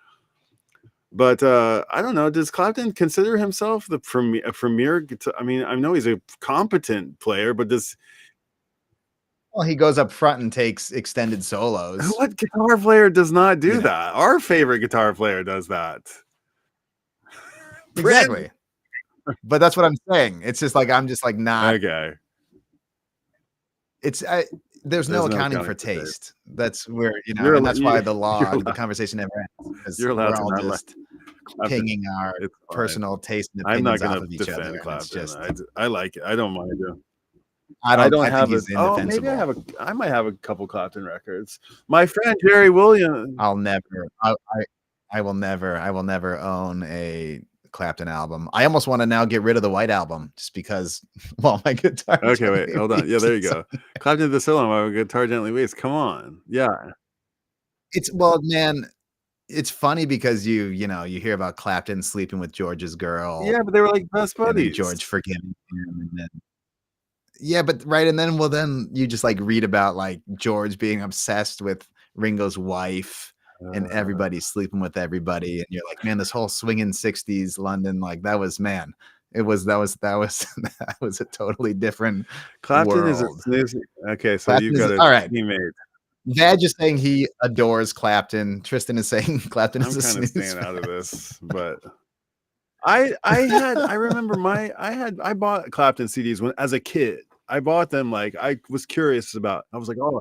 But I don't know. Does Clapton consider himself a premier guitar? I mean, I know he's a competent player, but does... Well, he goes up front and takes extended solos. What guitar player does not do that? Our favorite guitar player does that. Exactly. But that's what I'm saying. It's just like, I'm just like not okay. There's no accounting for taste. That's where, you know, and that's why the conversation never ends. You're allowed we're all to just pinging our personal taste and I'm not opinions going off to of each defend other. Clapton. I like it. I don't mind it. I don't have it. Oh, maybe I might have a couple Clapton records. My friend Jerry Williams. I will never own a Clapton album. I almost want to now get rid of the White Album just because, well, my guitar. Okay, wait, hold on. Yeah, there you go. Clapton the solo, my guitar gently weeps. Come on, yeah. Man, it's funny because you hear about Clapton sleeping with George's girl. Yeah, but they were like best buddies. George forgiving him, and then. Yeah, but right, and then you just like read about like George being obsessed with Ringo's wife. And everybody's sleeping with everybody, and you're like, man, this whole swinging 60s London, like that was that was a totally different Clapton world. Is a snooze. Okay, so Clapton you've got a teammate. Vag is saying he adores Clapton. Tristan is saying Clapton is a snooze. I'm kind of staying out of this, but I bought Clapton CDs as a kid. I bought them, like I was curious about. I was like, oh.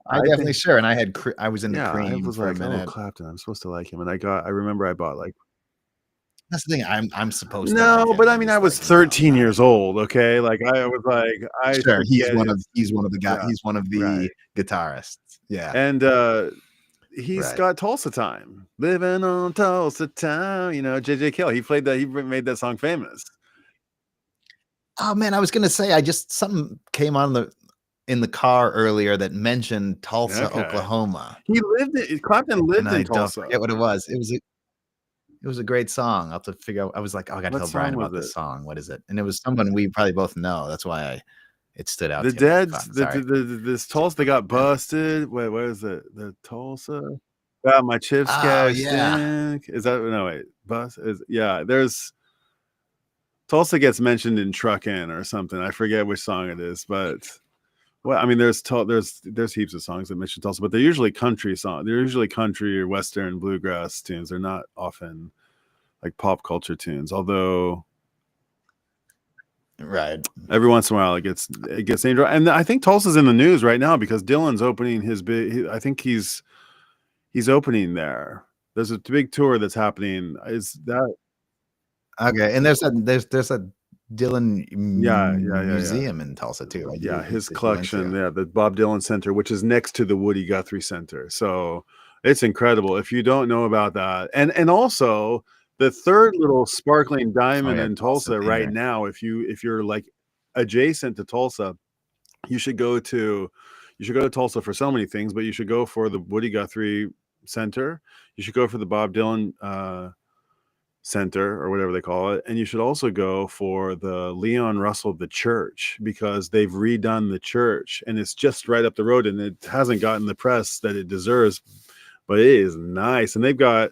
I definitely sure, and I was into Cream. I was for like, a minute. oh, Clapton, I'm supposed to like him, and I remember I bought like. That's the thing. I'm supposed to. No, but I mean, I was 13 years old. Okay, like I was like, sure. He's one of the guys. He's one of the guitarists. Yeah, and he's got Tulsa Time, living on Tulsa Time. You know, J.J. Cale. He played that. He made that song famous. Oh man, I was gonna say, something came on in the car earlier that mentioned Tulsa, Oklahoma. Clapton lived in Tulsa. Don't forget what it was. It was a great song. I'll have to figure out. I was like, oh, I got to What tell Brian song was about this it? song. What is it? And it was someone we probably both know. That's why it stood out The to me. Dead's Fuck, sorry. this Tulsa, they got busted. Wait, where is it? The Tulsa? Got my chips Oh, cashed yeah. in. Is that no wait? Bus is there's Tulsa gets mentioned in Truckin' or something. I forget which song it is, but well, I mean, there's heaps of songs that mention Tulsa, but they're usually country songs. They're usually country or western bluegrass tunes. They're not often like pop culture tunes. Although Right. every once in a while it gets dangerous. And I think Tulsa's in the news right now because Dylan's opening his big. I think he's opening there. There's a big tour that's happening. Is that Okay? And there's a Dylan yeah. museum in Tulsa too. Right? Yeah, That his you went collection, to. the Bob Dylan Center, which is next to the Woody Guthrie Center. So it's incredible. If you don't know about that, and also the third little sparkling diamond yeah, in Tulsa Tulsa right Theater. now, if you're like adjacent to Tulsa, you should go to Tulsa for so many things, but you should go for the Woody Guthrie Center. You should go for the Bob Dylan Center or whatever they call it, and you should also go for the Leon Russell the church because they've redone the church and it's just right up the road and it hasn't gotten the press that it deserves, but it is nice and they've got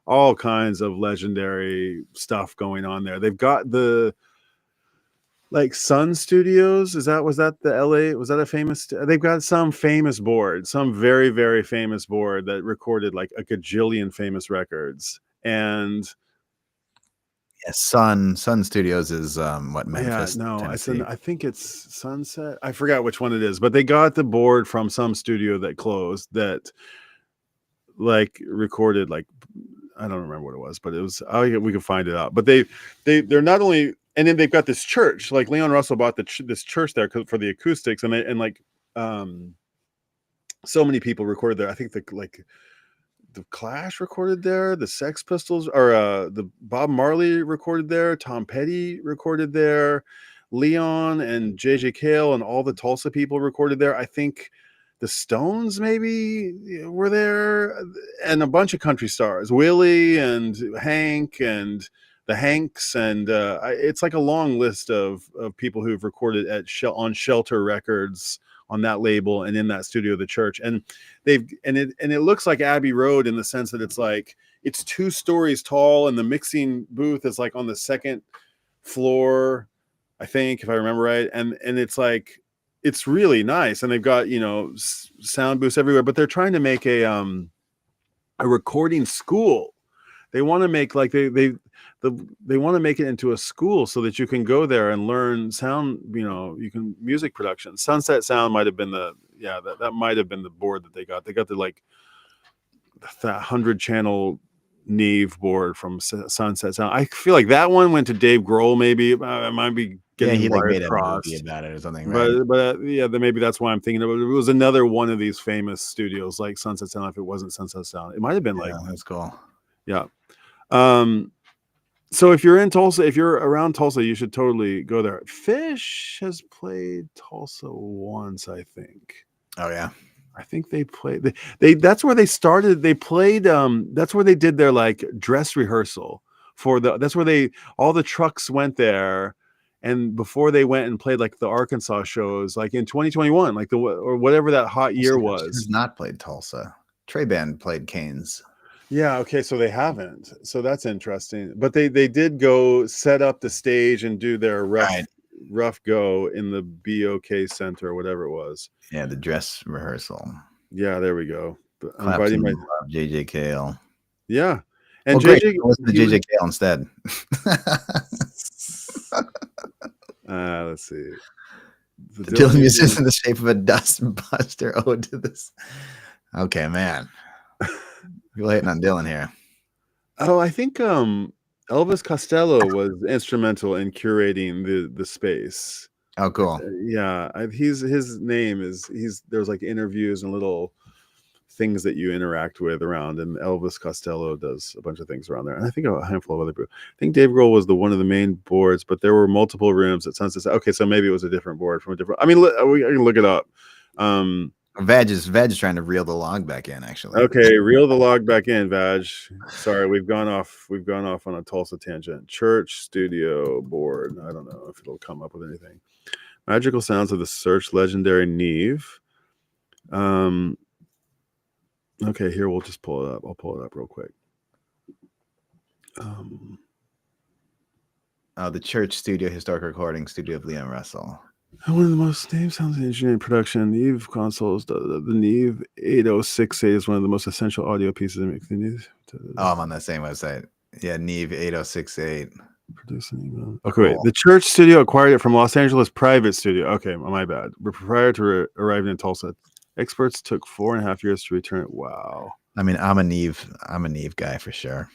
all kinds of legendary stuff going on there. They've got the like Sun Studios. Was that the LA? Was that a famous? They've got some famous board, some very, very famous board that recorded like a gajillion famous records. And Yeah, Sun Studios is what, Memphis, no, Tennessee. I think it's Sunset. I forgot which one it is, but they got the board from some studio that closed that like recorded like I don't remember what it was, but it was we can find it out. But they're not only, and then they've got this church. Like Leon Russell bought this church there for the acoustics, and like so many people recorded there. I think the Clash recorded there, the Sex Pistols, or the Bob Marley recorded there, Tom Petty recorded there, Leon and J.J. Cale and all the Tulsa people recorded there. I think the Stones maybe were there, and a bunch of country stars, Willie and Hank and the Hanks, and it's like a long list of people who've recorded on Shelter Records on that label and in that studio of the church. And it looks like Abbey Road in the sense that it's 2 stories tall and the mixing booth is like on the second floor, I think, if I remember right. And it's like, it's really nice. And they've got, sound booths everywhere, but they're trying to make a recording school. They want to make like they want to make it into a school so that you can go there and learn sound, you can music production. Sunset Sound might have been that might have been the board that they got. They got the 100 channel Neve board from Sunset Sound. I feel like that one went to Dave Grohl. Maybe it might be getting he wires made a crossed. movie about it or something, right? But then maybe that's why I'm thinking of it. It was another one of these famous studios like Sunset Sound. If it wasn't Sunset Sound, it might have been That's cool. Yeah. So if you're in Tulsa, if you're around Tulsa, you should totally go there. Fish has played Tulsa once, I think. Oh yeah. I think they played that's where they started. They played that's where they did their like dress rehearsal that's where all the trucks went there, and before they went and played like the Arkansas shows like in 2021, like or whatever that hot year was. Has not played Tulsa. Trey Band played Canes. Yeah, okay, so they haven't. So that's interesting. But they did go set up the stage and do their rough go in the BOK Center or whatever it was. Yeah, the dress rehearsal. Yeah, there we go. Inviting my J.J. Cale. Yeah. And JJ, listen to J.J. Cale instead. Let's see. The Dylan Music is in the shape of a dust buster ode to this. Okay, man. You're hating on Dylan here. Oh, I think Elvis Costello was instrumental in curating the space. Oh, cool. Yeah, his name is there's like interviews and little things that you interact with around, and Elvis Costello does a bunch of things around there, and I think a handful of other people. I think Dave Grohl was one of the main boards, but there were multiple rooms at Sunset. Okay, so maybe it was a different board from a different. I mean, we can look it up. Vag is trying to reel the log back in, actually. Okay, reel the log back in, Vag. Sorry, we've gone off on a Tulsa tangent. Church studio board. I don't know if it'll come up with anything. Magical sounds of the search, legendary Neve. Okay, here we'll just pull it up. I'll pull it up real quick. The Church Studio Historic Recording Studio of Leon Russell. One of the most named sounds in engineering production. Neve consoles. The Neve 8068 is one of the most essential audio pieces to make the Neve. I'm on that same website. Yeah, Neve 8068. Producing. Okay, wait. The Church Studio acquired it from Los Angeles private studio. Okay, my bad. But prior to arriving in Tulsa, experts took 4.5 years to return it. Wow. I mean, I'm a Neve guy for sure.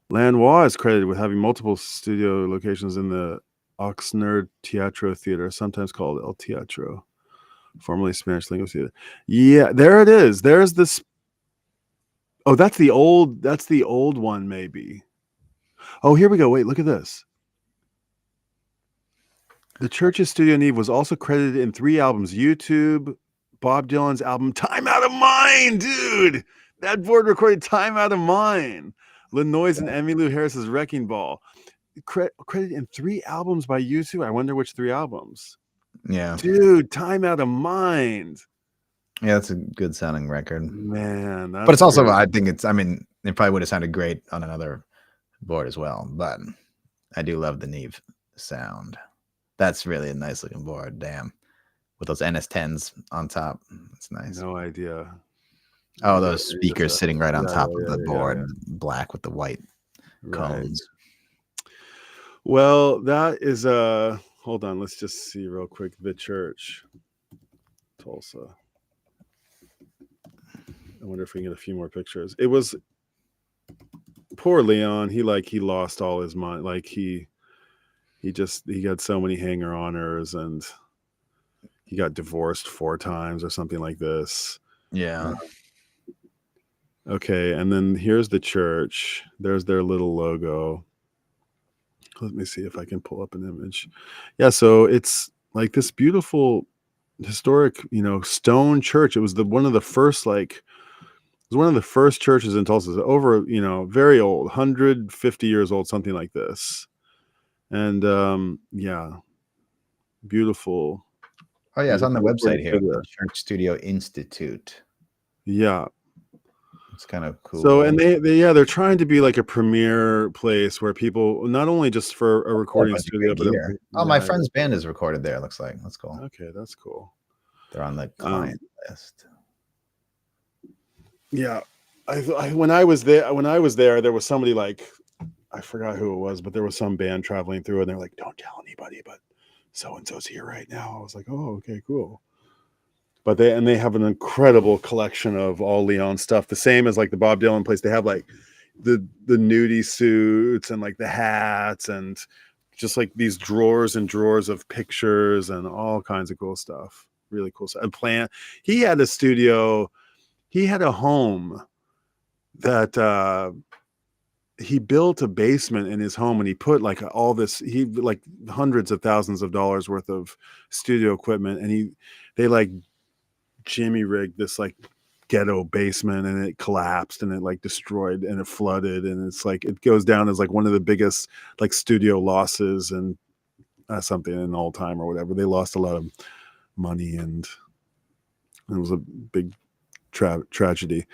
Lanois is credited with having multiple studio locations in the Oxnard Teatro Theater, sometimes called El Teatro, formerly Spanish language theater. Yeah, there it is. There's this. Oh, that's the old one, maybe. Oh, here we go. Wait, look at this. The Church's Studio Neve was also credited in 3 albums. YouTube, Bob Dylan's album Time Out of Mind, dude. That board recorded Time Out of Mind. Lanois and Emmylou Harris's Wrecking Ball. Credited in 3 albums by YouTube. I wonder which 3 albums. Yeah. Dude, Time Out of Mind. Yeah, that's a good sounding record. Man. But it's also, I think it probably would have sounded great on another board as well. But I do love the Neve sound. That's really a nice looking board. Damn. With those NS10s on top. That's nice. No idea. Oh, those speakers sitting right on top of the board, black with the white cones. Well, that is hold on, let's just see real quick. The Church, Tulsa. I wonder if we can get a few more pictures. It was poor Leon. He lost all his mind. Like he got so many hanger-oners, and he got divorced 4 times or something like this. Yeah. Okay, and then here's the Church. There's their little logo. Let me see if I can pull up an image. Yeah, so it's like this beautiful historic, stone church. It was one of the first churches in Tulsa. Over, very old, 150 years old, something like this. And yeah, beautiful. Oh yeah, it's on the website here. The Church Studio Institute. Yeah. It's kind of cool. So, and they're trying to be like a premier place where people, not only just for a recording studio, but my friend's band is recorded there. Looks like that's cool. Okay, that's cool. They're on the client list. Yeah, when I was there, there was somebody like, I forgot who it was, but there was some band traveling through, and they're like, "Don't tell anybody, but so and so's here right now." I was like, "Oh, okay, cool." But they have an incredible collection of all Leon stuff. The same as like the Bob Dylan place. They have like the nudie suits and like the hats and just like these drawers and drawers of pictures and all kinds of cool stuff. Really cool stuff. And he had a studio. He had a home that he built a basement in his home, and he put like all this, like hundreds of thousands of dollars worth of studio equipment, and they like Jimmy rigged this like ghetto basement, and it collapsed, and it like destroyed, and it flooded, and it's like it goes down as like one of the biggest like studio losses and something in all time or whatever. They lost a lot of money, and it was a big tragedy.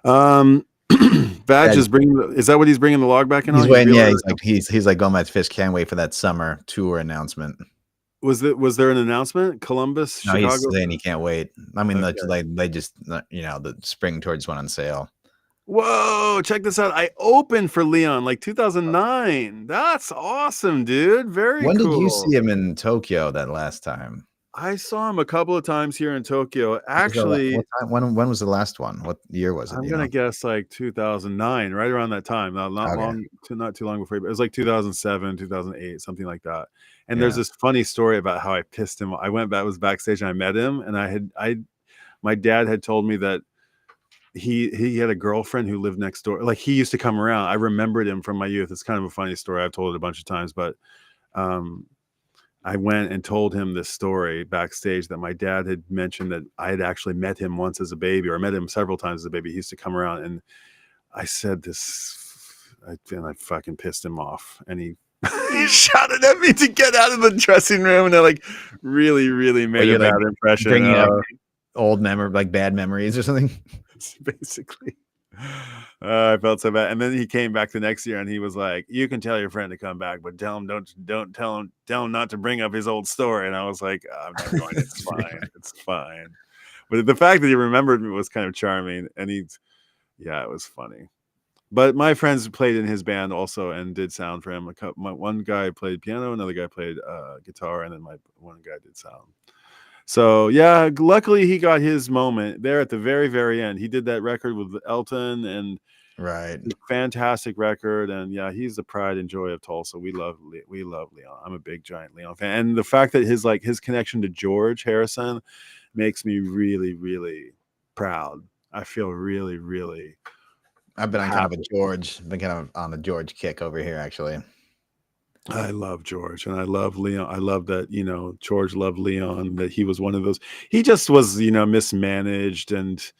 Vag is bringing. Is that what he's bringing the log back in? He's waiting. Yeah, he's like going back to fish. Can't wait for that summer tour announcement. Was there an announcement? Columbus, no, Chicago? He's saying he can't wait. I mean, Okay. they just, the spring tour just went on sale. Whoa, check this out. I opened for Leon like 2009. That's awesome, dude. Very When cool. did you see him in Tokyo that last time? I saw him a couple of times here in Tokyo. Actually, when was the last one? What year was it? I'm gonna guess like 2009, right around that time. Not too long before, but it was like 2007, 2008, something like that. And there's this funny story about how I pissed him. I was backstage and I met him, and my dad had told me that he had a girlfriend who lived next door. Like he used to come around. I remembered him from my youth. It's kind of a funny story. I've told it a bunch of times, but I went and told him this story backstage that my dad had mentioned that I had actually met him once as a baby, or met him several times as a baby. He used to come around, and I said this, and I fucking pissed him off, and he he shouted at me to get out of the dressing room, and I like really, really made a bad impression. Bringing up old bad memories or something. Basically. I felt so bad, and then he came back the next year, and he was like, "You can tell your friend to come back, but tell him don't tell him not to bring up his old story." And I was like, "I'm not going. It's fine. It's fine." But the fact that he remembered me was kind of charming, and it was funny. But my friends played in his band also and did sound for him. One guy played piano, another guy played guitar, and then one guy did sound. So yeah, luckily he got his moment there at the very, very end. He did that record with Elton, and right, fantastic record. And yeah, he's the pride and joy of Tulsa. We love Leon. I'm a big giant Leon fan, and the fact that his connection to George Harrison makes me really, really proud. I feel really, really. I've been on kind of on a George kick over here, actually. I love George, and I love Leon. I love that, George loved Leon, that he was one of those. He just was, mismanaged, and,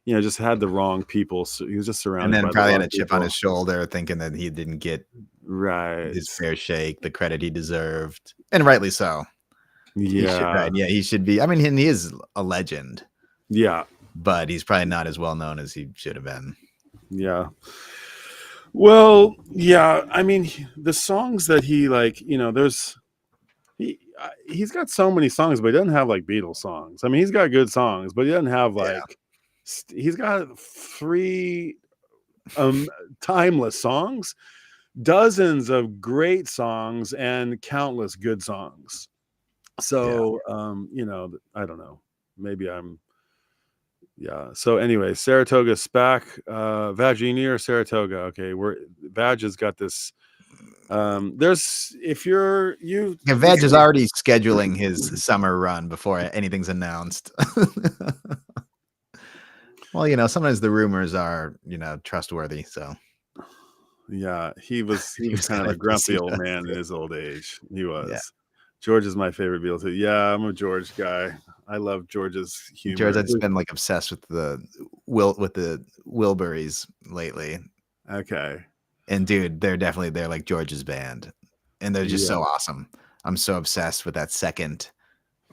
just had the wrong people. So he was just surrounded. And then probably had a chip on his shoulder, thinking that he didn't get his fair shake, the credit he deserved, and rightly so. Yeah, he should be. I mean, he is a legend. Yeah, but he's probably not as well known as he should have been. Yeah. Well, yeah. I mean, the songs that he he's got so many songs, but he doesn't have like Beatles songs. I mean, he's got good songs, but he doesn't have he's got 3 timeless songs, dozens of great songs, and countless good songs. So, I don't know. Maybe I'm. Yeah. So anyway, Saratoga SPAC, Vagini or Saratoga. Okay, Vag has got this. There's Vag is already scheduling his summer run before anything's announced. Well, sometimes the rumors are trustworthy. So yeah, he was kind of a grumpy old man in his old age. He was. Yeah. George is my favorite Beatle too. Yeah, I'm a George guy. I love George's humor. George, I've just been obsessed with the Wilburys lately. Okay. And dude, they're like George's band, and they're just so awesome. I'm so obsessed with that second.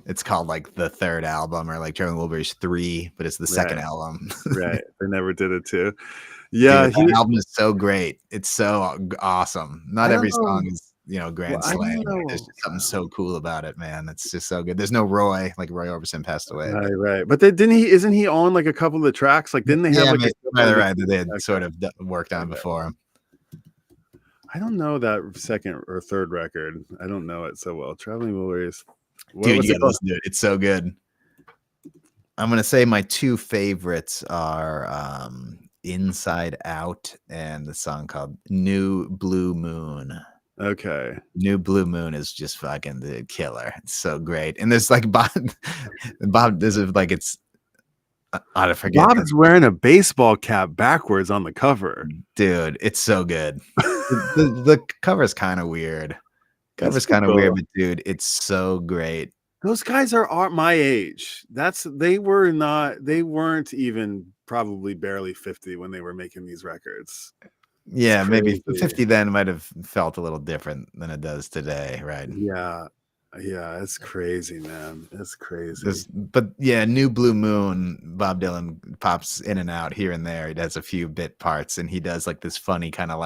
It's called the third album, or Traveling Wilburys 3, but it's the second album. Right. They never did it too. Yeah, dude, that album is so great. It's so awesome. Not every song is grand slam. There's just something so cool about it, man. It's just so good. There's no Roy, Roy Orbison passed away. Right. But isn't he on a couple of the tracks? Didn't they have right that they had sort of worked on before him? I don't know that second or third record. I don't know it so well. Traveling Wilburys. Dude, you gotta listen to it. It's so good. I'm gonna say my 2 favorites are Inside Out and the song called New Blue Moon. Okay. New Blue Moon is just fucking the killer. It's so great. And there's Bob this is it's I forget. Bob is wearing a baseball cap backwards on the cover. Dude, it's so good. the cover's kind of weird. Weird, but dude, it's so great. Those guys are my age. They weren't even probably barely 50 when they were making these records. Yeah, maybe 50 then might have felt a little different than it does today, right? Yeah, it's crazy, man. It's crazy. But yeah, New Blue Moon, Bob Dylan pops in and out here and there. He does a few bit parts, and he does this funny kind of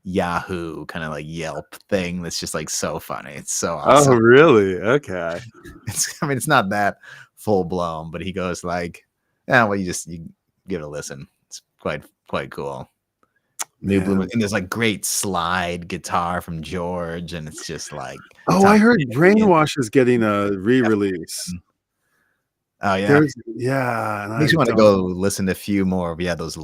Yahoo kind of Yelp thing that's just so funny. It's so awesome. Oh, really? Okay. It's not that full blown, but he goes you give it a listen. It's quite cool. New Blue Moon, and there's great slide guitar from George, and it's just I heard Brainwash is getting a re-release. Oh yeah, yeah. Makes you want to go listen to a few more of those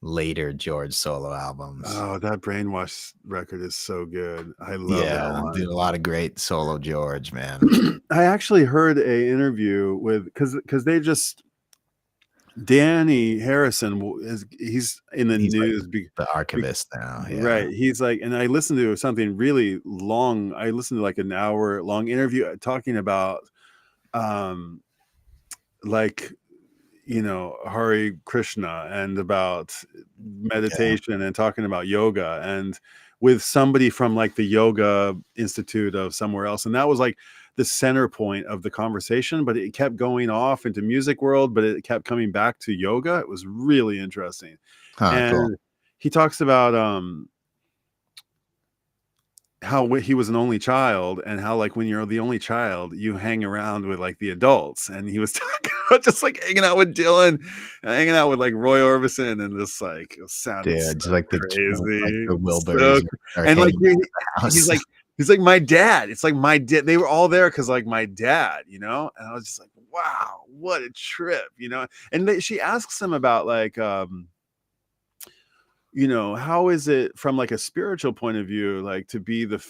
later George solo albums. Oh, that Brainwash record is so good. I love that one. Dude, a lot of great solo George, man. I actually heard a interview with because they just Danny Harrison he's in the He's like news. the archivist now. Yeah. Right. He's like, and I listened to something really long. I listened to like an hour long interview talking about, like, Hare Krishna and about meditation and talking about yoga and with somebody from like the Yoga Institute of somewhere else. And that was like the center point of the conversation, but it kept going off into music world, but it kept coming back to yoga. It was really interesting. Huh, And cool. he talks about how he was an only child and how like when you're the only child you hang around with like the adults, and he was talking about just like hanging out with Dylan and hanging out with like Roy Orbison, and just like it sounded Dude, so just like crazy, the Wilburys and like house. he's like my dad. It's like my dad. They were all there because like my dad, and I was just like, wow, what a trip, And she asks him about like how is it from like a spiritual point of view, like to be the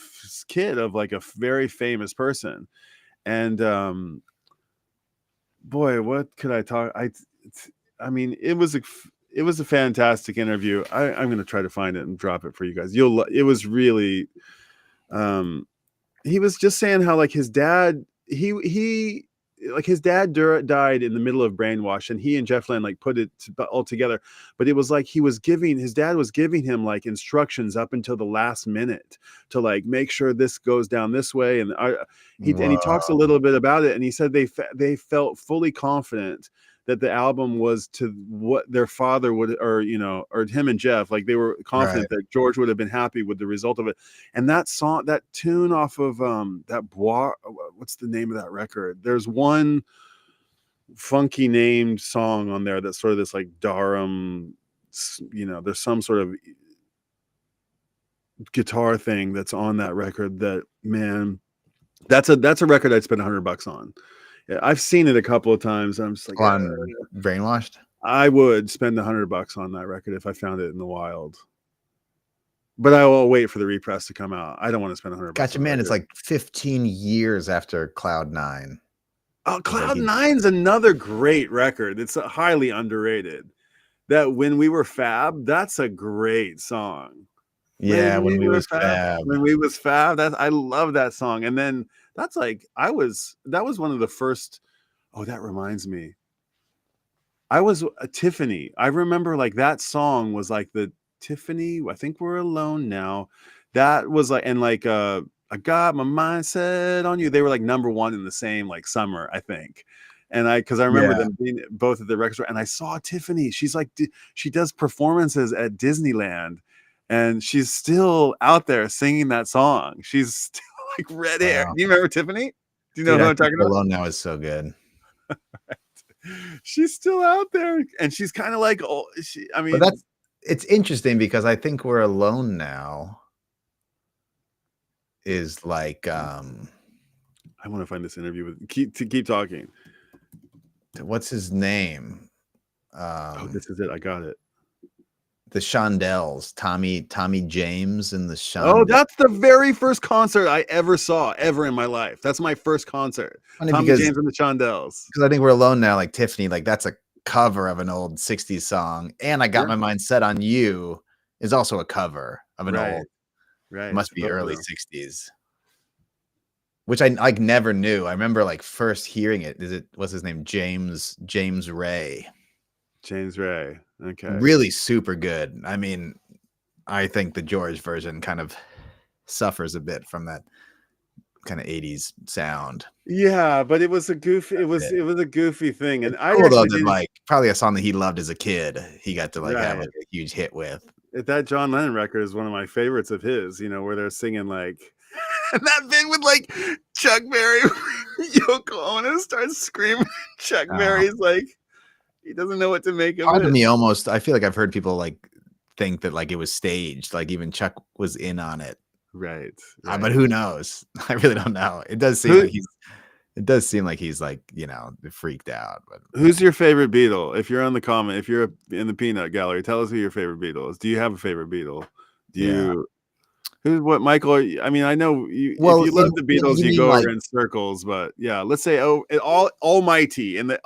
kid of like a very famous person? And boy, what could I talk? I mean, it was a fantastic interview. I'm going to try to find it and drop it for you guys. It was really, he was just saying how like his dad, his dad died in the middle of Brainwash, and he and Jeff Lynne like put it all together. But it was like his dad was giving him like instructions up until the last minute to like make sure this goes down this way. And he talks a little bit about it, and he said they felt fully confident that the album was to what their father would, or him and Jeff, like they were confident that George would have been happy with the result of it. And that song, that tune off of that Bois, what's the name of that record? There's one funky named song on there that's sort of this like Durham, there's some sort of guitar thing that's on that record that, man, that's a record I'd spend $100 on. Yeah, I've seen it a couple of times. And I'm just like, on Brainwashed. I would spend $100 on that record if I found it in the wild. But I will wait for the repress to come out. I don't want to spend $100. Gotcha, man. It's like 15 years after Cloud 9. Oh, Cloud 9's another great record. It's highly underrated. That When We Were Fab, that's a great song. Yeah, when we was fab. When We Was Fab. I love that song. And then that's like that was one of the first. Oh, that reminds me. I was a Tiffany. I remember like that song was like the Tiffany. I think we're alone now. That was like, and like I got my mind set on you. They were like #1 in the same like summer, I think. And because I remember them being both at the record store, and I saw Tiffany. She's like she does performances at Disneyland, and she's still out there singing that song. She's still like red hair. Do you remember Tiffany? Do you know who I'm talking about? Alone Now is so good. She's still out there, and she's kind of like, oh, it's interesting because I think We're Alone Now is like I want to find this interview with keep talking. What's his name? This is it. I got it. The Shondells, Tommy James and the Shondells. Oh, that's the very first concert I ever saw in my life. That's my first concert. Tommy James and the Shondells. Because I think We're Alone Now, like Tiffany, like that's a cover of an old 60s song. And I Got My Mind Set on You is also a cover of an old, must be early 60s. Which I like never knew. I remember like first hearing it. What's his name? James Ray. James Ray. Okay. Really super good. I mean, I think the George version kind of suffers a bit from that kind of 80s sound. Yeah, but it was a goofy a goofy thing. And I like probably a song that he loved as a kid. He got to like have like a huge hit with. That John Lennon record is one of my favorites of his, where they're singing like and that bit with like Chuck Berry, Yoko Ono starts screaming. Chuck Berry's like, he doesn't know what to make of it. Part of me almost, I feel like I've heard people like think that like it was staged, like even Chuck was in on it. Right. But who knows? I really don't know. It does seem like he's like, freaked out. But who's your favorite Beatle? If you're on the comment, if you're in the peanut gallery, tell us who your favorite Beatle is. Do you have a favorite Beatle? Do you? Who's what, Michael? I mean, I know you. If Well, you love the Beatles, you you mean go like in circles. But yeah, let's say Almighty and the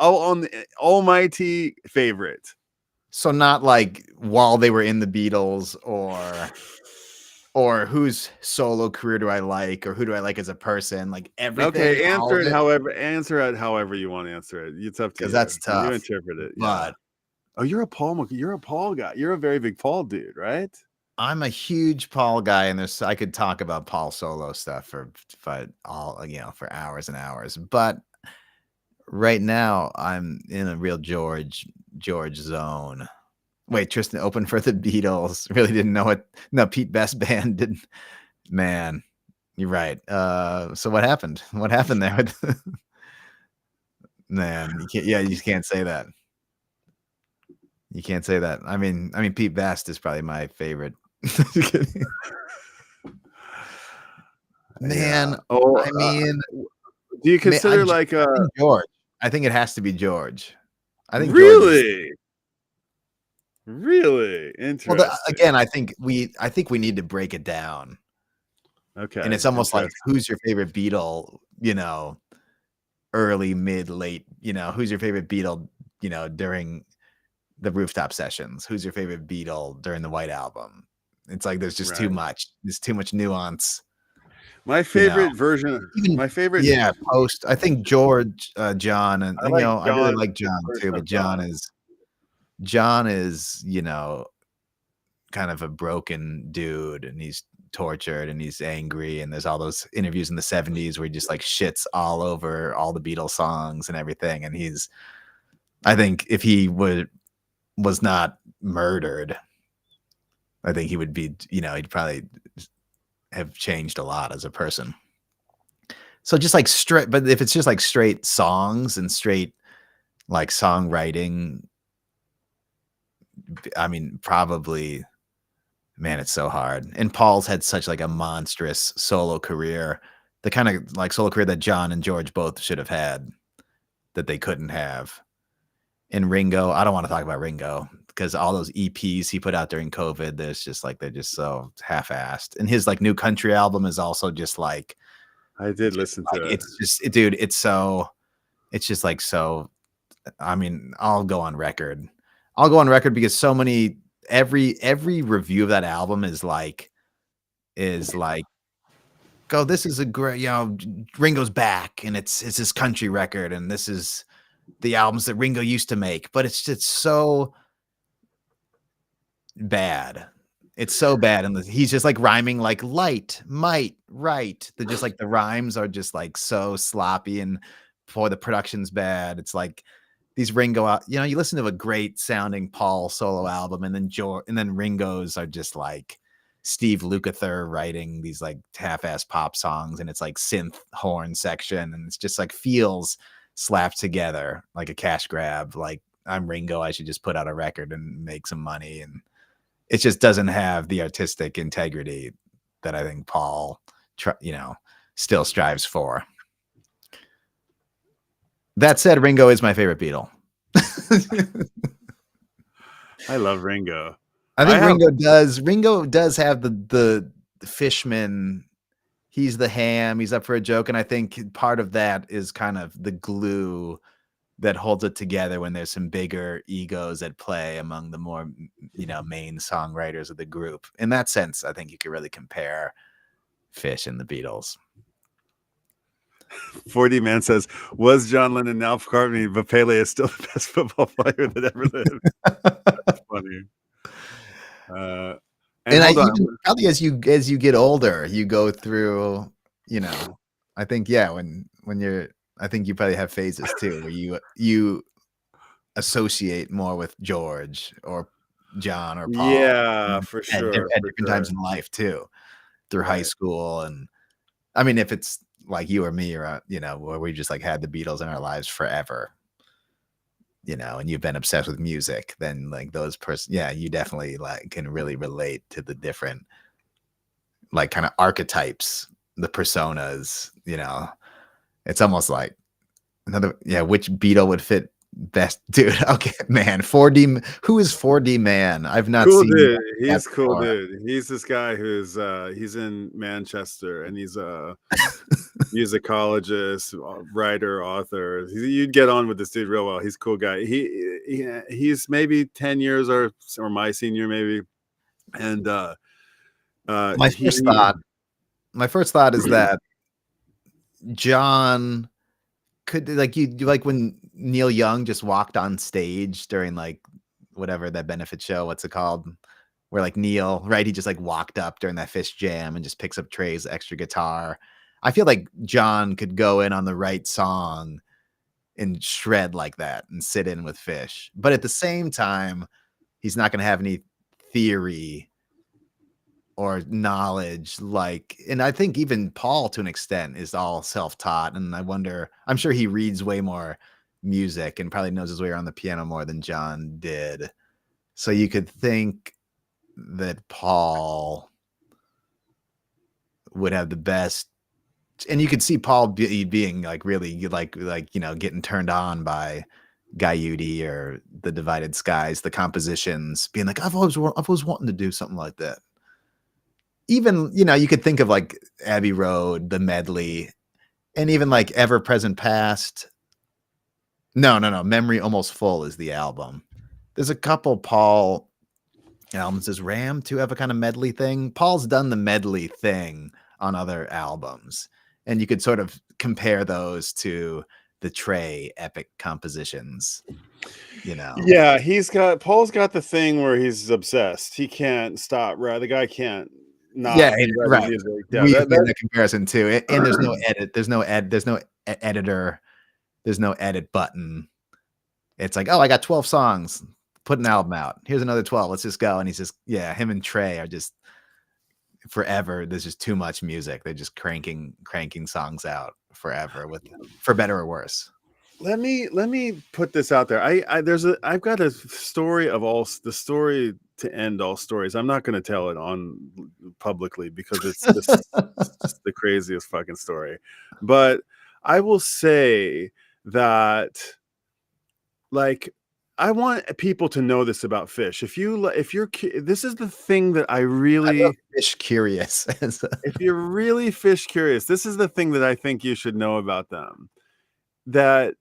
Almighty favorite. so not like while they were in the Beatles or whose solo career do I like or who do I like as a person? Like everything, Okay, all of it, answer it however you want to answer it. It's up to you. because that's You tough. interpret it. Yeah. But Oh, you're a Paul guy. You're a very big Paul dude, right? I'm a huge Paul guy, and I could talk about Paul solo stuff for for hours and hours. But right now, I'm in a real George zone. Wait, Tristan opened for the Beatles. Really didn't know it. No, Pete Best Band didn't. Man, you're right. So what happened? What happened there? Man, you can't. Yeah, you just can't say that. You can't say that. I mean, Pete Best is probably my favorite. Man, Yeah. Oh, I mean, do you consider I think George? I think it has to be George. I think George is, really interesting. well. Again, I think we need to break it down. Okay, And it's almost like, who's your favorite Beatle? Early, mid, late. Who's your favorite Beatle? During the Rooftop Sessions. Who's your favorite Beatle during the White Album? It's like there's just too much. There's too much nuance. My favorite version. My favorite. Yeah, post. I think George, John, and I really like John too. But John is, kind of a broken dude, and he's tortured and he's angry. And there's all those interviews in the '70s where he just like shits all over all the Beatles songs and everything. And I think if he was not murdered, I think he would be, he'd probably have changed a lot as a person. So just like straight, but if it's just like straight songs and straight like songwriting, I mean, probably, man, it's so hard. And Paul's had such like a monstrous solo career, the kind of like solo career that John and George both should have had that they couldn't have. And Ringo, I don't want to talk about Ringo because all those EPs he put out during COVID, they're just so half-assed. And his like new country album is also just like, I did listen to it. It's just, dude, it's just like, so, I mean, I'll go on record because so many, every review of that album is like, go, this is a great, Ringo's back and it's his country record. And this is the albums that Ringo used to make, but it's just so bad. It's so bad. And he's just like rhyming like light, might, right. They're just like the rhymes are just like so sloppy and before the production's bad. It's like these Ringo, you listen to a great sounding Paul solo album and then Ringo's are just like Steve Lukather writing these like half-ass pop songs and it's like synth horn section and it's just like feels slapped together like a cash grab. Like I'm Ringo, I should just put out a record and make some money. And it just doesn't have the artistic integrity that I think Paul, still strives for. That said, Ringo is my favorite Beatle. I love Ringo. I think Ringo does have the Fishman. He's the ham. He's up for a joke. And I think part of that is kind of the glue that holds it together when there's some bigger egos at play among the more, main songwriters of the group. In that sense, I think you could really compare Fish and the Beatles. 40 Man says, was John Lennon now McCartney, but Pele is still the best football player that ever lived. That's funny. And probably as you get older, you go through, I think, when you're, I think you probably have phases too, where you associate more with George or John or Paul. Yeah, for sure. At different times in life too, through high school. And I mean, if it's like you or me or, where we just like had the Beatles in our lives forever, and you've been obsessed with music, then like those you definitely like can really relate to the different like kind of archetypes, the personas, it's almost like which Beatle would fit Best dude. Okay, man. 4D. Who is 4D Man? I've not Cool seen dude. that He's cool before. dude. He's this guy who's he's in Manchester, and he's a musicologist, writer, author. You'd get on with this dude real well. He's a cool guy. He's maybe 10 years or my senior maybe. And My first thought is that John could like you like when Neil Young just walked on stage during like whatever that benefit show, what's it called? Where like Neil, right? He just like walked up during that Fish jam and just picks up Trey's extra guitar. I feel like John could go in on the right song and shred like that and sit in with Fish. But at the same time, he's not going to have any theory or knowledge like, and I think even Paul to an extent is all self-taught. And I wonder, I'm sure he reads way more music and probably knows his way around the piano more than John did. So you could think that Paul would have the best, and you could see Paul being like really like you know, getting turned on by Gaiuti or the Divided Skies, the compositions, being like, I've always wanting to do something like that. Even, you know, you could think of like Abbey Road, the medley, and even like Ever Present Past. No. Memory Almost Full is the album. There's a couple Paul albums. Does Ram 2 have a kind of medley thing? Paul's done the medley thing on other albums, and you could sort of compare those to the Trey epic compositions, you know. Yeah, Paul's got the thing where he's obsessed. He can't stop. Right, the guy can't not. Yeah, write right. music. Yeah, We can make that comparison too, and there's no edit. There's no editor. There's no edit button. It's like, oh, I got 12 songs. Put an album out. Here's another 12. Let's just go. And he's just, yeah, him and Trey are just forever. There's just too much music. They're just cranking songs out forever, for better or worse. Let me put this out there. I've got a story of the story to end all stories. I'm not going to tell it on publicly because it's just the craziest fucking story. But I will say that, like, I want people to know this about Fish. This is the thing that I love Fish curious. If you're really Fish curious, this is the thing that I think you should know about them. That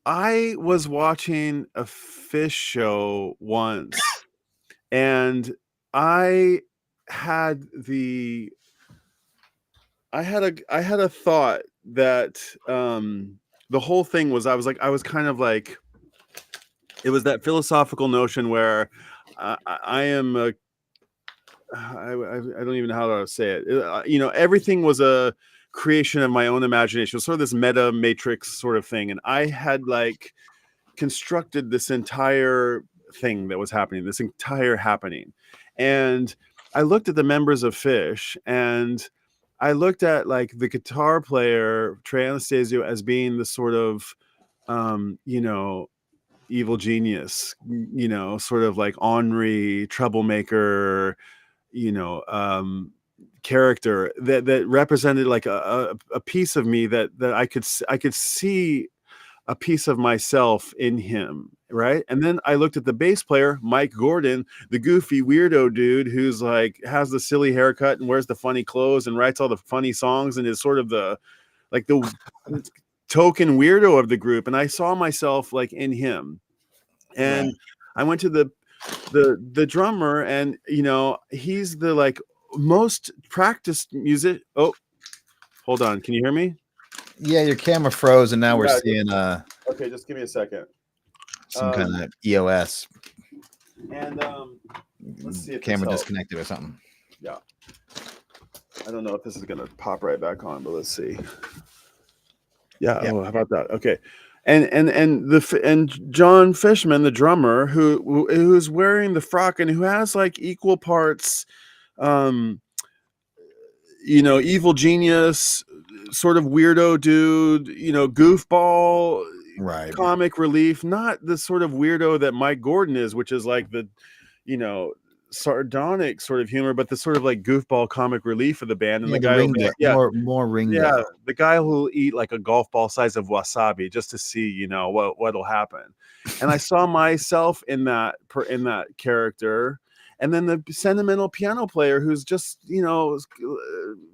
I was watching a Fish show once, and I had a thought that the whole thing was I was kind of like, it was that philosophical notion where I don't even know how to say it. You know, everything was a creation of my own imagination. It was sort of this meta matrix sort of thing. And I had like constructed this entire thing that was happening, this entire happening. And I looked at the members of Fish, and I looked at like the guitar player, Trey Anastasio, as being the sort of, you know, evil genius, you know, sort of like ornery troublemaker, you know, character that represented like a piece of me that I could see a piece of myself in him, right? And then I looked at the bass player, Mike Gordon, the goofy weirdo dude who's like has the silly haircut and wears the funny clothes and writes all the funny songs and is sort of the token weirdo of the group. And I saw myself like in him. And I went to the drummer, and you know, he's the like most practiced music. Oh, hold on, can you hear me? Yeah, your camera froze, and now we're seeing okay, just give me a second. Some kind of EOS. And let's see if camera disconnected or something. Yeah, I don't know if this is gonna pop right back on, but let's see. Yeah. Oh, how about that? Okay. And John Fishman, the drummer, who's wearing the frock and who has like equal parts, you know, evil genius, sort of weirdo dude, you know, goofball, right, comic relief, not the sort of weirdo that Mike Gordon is, which is like the, you know, sardonic sort of humor, but the sort of like goofball comic relief of the band. And Yeah, the the guy over Ringo, there, yeah, more Ringo. yeah, the guy who'll eat like a golf ball size of wasabi just to see, you know, what'll happen. And I saw myself in that character. And then the sentimental piano player who's just, you know,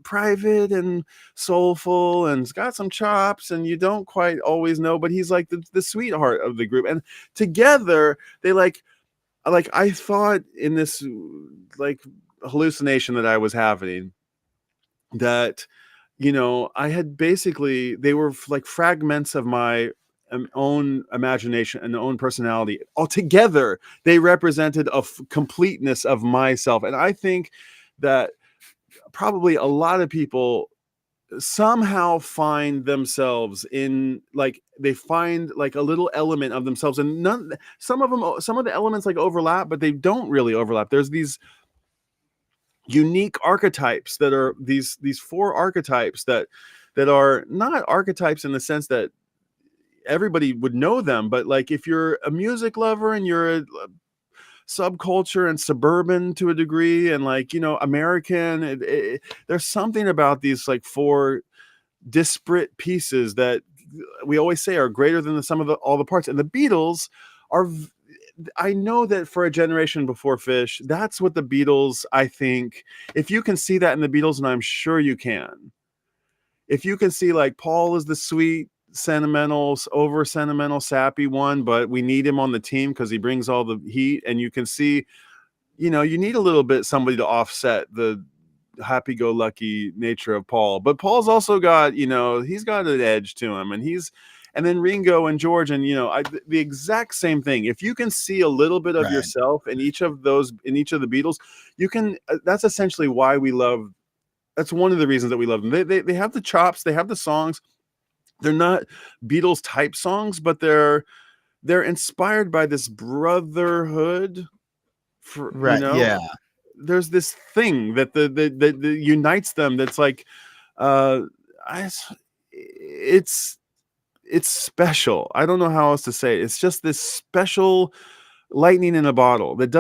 private and soulful and got some chops, and you don't quite always know, but he's like the sweetheart of the group. And together they like I thought in this like hallucination that I was having that, you know, I had basically, they were like fragments of my own imagination and own personality. Altogether, they represented a completeness of myself. And I think that probably a lot of people somehow find themselves in, like, they find like a little element of themselves, and some of the elements like overlap, but they don't really overlap. There's these unique archetypes that are these 4 archetypes that are not archetypes in the sense that everybody would know them, but like if you're a music lover and you're a subculture and suburban to a degree, and like, you know, American, there's something about these like 4 disparate pieces that we always say are greater than the sum of all the parts. And the Beatles are, I know that for a generation before Fish, that's what the Beatles, I think, if you can see that in the Beatles, and I'm sure you can, if you can see like Paul is the sweet, sentimental, over sentimental, sappy one, but we need him on the team because he brings all the heat, and you can see, you know, you need a little bit somebody to offset the happy-go-lucky nature of Paul, but Paul's also got, you know, he's got an edge to him, and then Ringo and George, and you know, the exact same thing. If you can see a little bit of yourself in each of the Beatles, you can. That's essentially why we love. That's one of the reasons that we love them. They have the chops, they have the songs. They're not Beatles type songs, but they're inspired by this brotherhood. You know? Yeah. There's this thing that that unites them. That's like, it's special. I don't know how else to say it. It's just this special lightning in a bottle that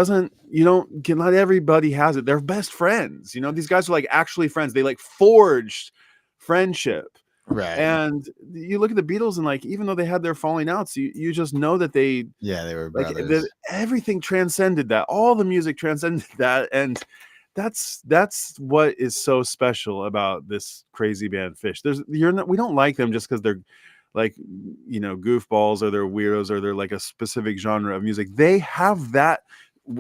not everybody has it. They're best friends. You know, these guys are like actually friends. They like forged friendship. Right. And you look at the Beatles, and like, even though they had their falling outs, you just know that they were like brothers. Everything transcended that. All the music transcended that. And that's what is so special about this crazy band Fish. We don't like them just because they're like, you know, goofballs, or they're weirdos, or they're like a specific genre of music. They have that,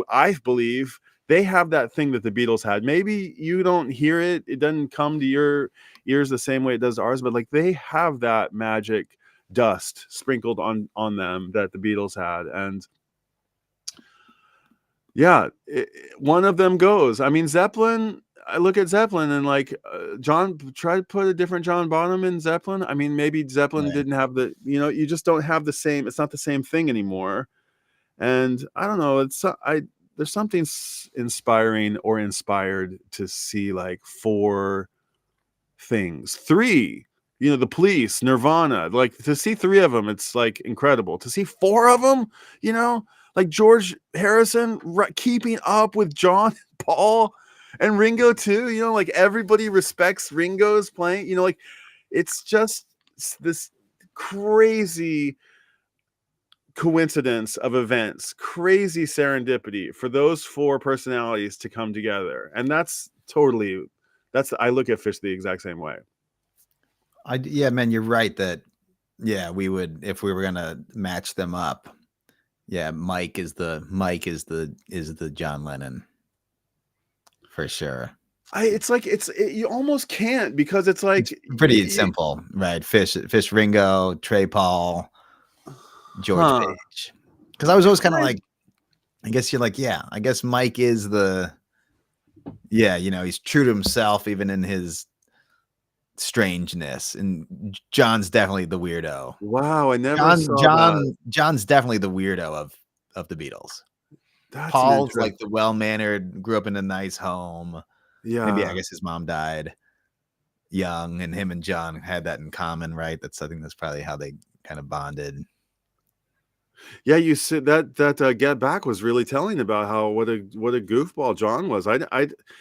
I believe, they have that thing that the Beatles had. Maybe you don't hear it, it doesn't come to your ears the same way it does to ours, but like they have that magic dust sprinkled on them that the Beatles had. And yeah, one of them goes. I mean, Zeppelin, I look at Zeppelin and like, John, try to put a different John Bonham in Zeppelin. I mean, maybe Zeppelin didn't have the, you know, you just don't have the same, it's not the same thing anymore. And I don't know, there's something inspiring or inspired to see like 4 things. 3, you know, the Police, Nirvana, like to see 3 of them, it's like incredible. To see 4 of them, you know, like George Harrison keeping up with John, Paul, and Ringo too, you know, like everybody respects Ringo's playing, you know, like it's just this crazy coincidence of events, crazy serendipity for those 4 personalities to come together. And I look at Fish the exact same way. Yeah, man, you're right that, yeah, we would, if we were going to match them up. Yeah. Mike is the John Lennon for sure. You almost can't, because it's like it's pretty simple, right? Fish, Ringo, Trey, Paul, George Page. Because I was always kind of like, I guess you're like, yeah, I guess Mike is you know, he's true to himself even in his strangeness, and John's definitely the weirdo. Wow, I never saw that. John's definitely the weirdo of the Beatles. Paul's like the well-mannered, grew up in a nice home. Yeah, maybe I guess his mom died young, and him and John had that in common, right? I think that's probably how they kind of bonded. Yeah, you said that Get Back was really telling about how what a goofball John was. I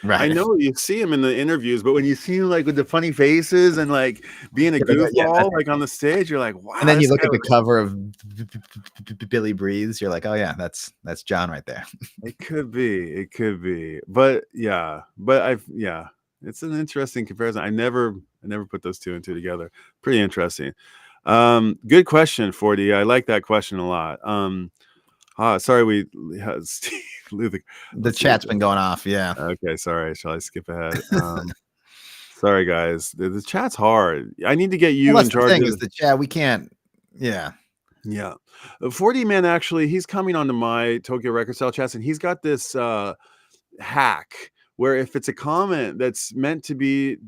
Right. know you see him in the interviews, but when you see him like with the funny faces and like being a Yeah, goofball like on the stage, you're like, wow. and then you this look guy at the was- cover of Billy Breathes, you're like, oh yeah, that's John right there. It could be, but yeah, it's an interesting comparison. I never put those two and two together. Pretty interesting. Good question, 40. I like that question a lot. Sorry, we had Steve. The Let's see. chat's been going off. Yeah. Okay, sorry. Shall I skip ahead? Sorry, guys. The chat's hard. I need to get you Well, in that's the charge thing of is the chat. We can't. Yeah. Yeah. 40 Man actually, he's coming onto my Tokyo Record Style chats, and he's got this hack where if it's a comment that's meant to be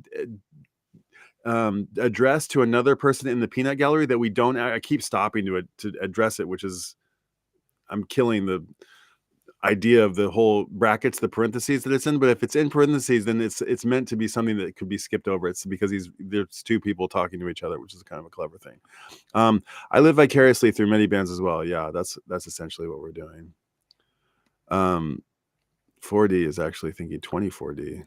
addressed to another person in the peanut gallery that we don't, I keep stopping to address it, which is I'm killing the idea of the whole brackets, the parentheses that it's in. But if it's in parentheses, then it's meant to be something that could be skipped over. It's because there's two people talking to each other, which is kind of a clever thing. I live vicariously through many bands as well. Yeah, that's essentially what we're doing. 4D is actually thinking 24D.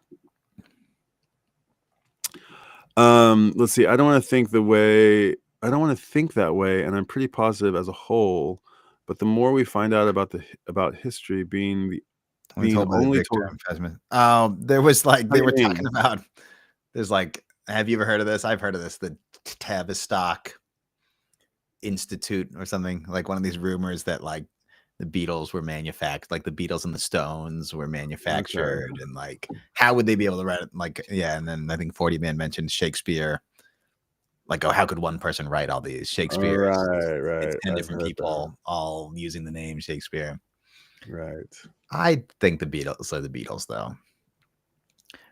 Let's see. I don't want to think that way, and I'm pretty positive as a whole. But the more we find out about history being only told. There was like they were talking about. There's like, have you ever heard of this? I've heard of this. The Tavistock Institute or something, like one of these rumors that like the Beatles were manufactured, like the Beatles and the Stones were manufactured, and like how would they be able to write it? Like, yeah, and then I think 40 Man mentioned Shakespeare. Like, oh, how could one person write all these Shakespeare? Right. It's 10 different people all using the name Shakespeare. Right. I think the Beatles are the Beatles, though.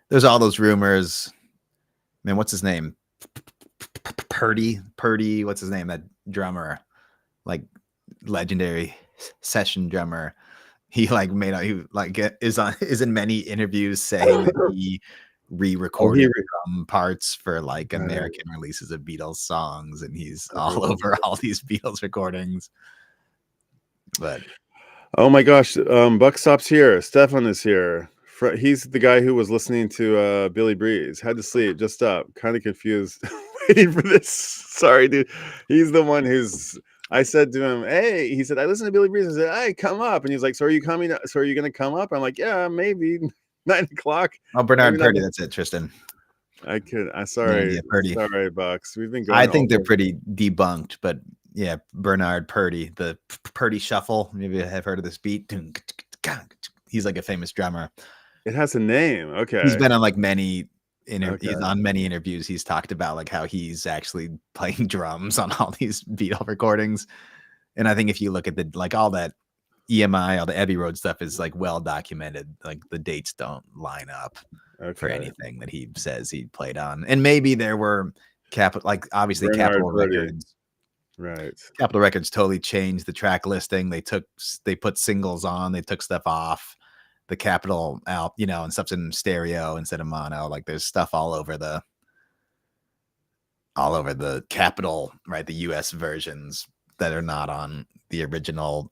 There's all those rumors. Man, what's his name? Purdy. What's his name? That drummer, like legendary session drummer. He like is in many interviews saying that he re-recorded drum parts for like American releases of Beatles songs, and he's all over all these Beatles recordings. But oh my gosh, Buck stops here. Stefan is here. He's the guy who was listening to Billy Breeze. Had to sleep, just up, kind of confused, waiting for this. Sorry, dude. He's the one who's. I said to him, "Hey," he said, "I listen to Billy Breeze." I said, "Hey, come up," and he's like, "So are you coming? So are you going to come up?" I'm like, "Yeah, maybe 9 o'clock." Oh, Bernard Purdy. That's it, Tristan. Sorry, Purdy. Sorry, Bucks. We've been going. I think they're pretty debunked, but yeah, Bernard Purdy, the Purdy Shuffle. Maybe I have heard of this beat. He's like a famous drummer. It has a name. Okay. He's been on like many on many interviews. He's talked about like how he's actually playing drums on all these Beatle recordings. And I think if you look at the like all that EMI, all the Abbey Road stuff is like well documented. Like the dates don't line up for anything that he says he played on. And maybe there were obviously Capitol Records. Right. Capitol Records totally changed the track listing. They put singles on, they took stuff off the Capitol out, and stuff's in stereo instead of mono. Like there's stuff all over the Capitol, right? The US versions that are not on the original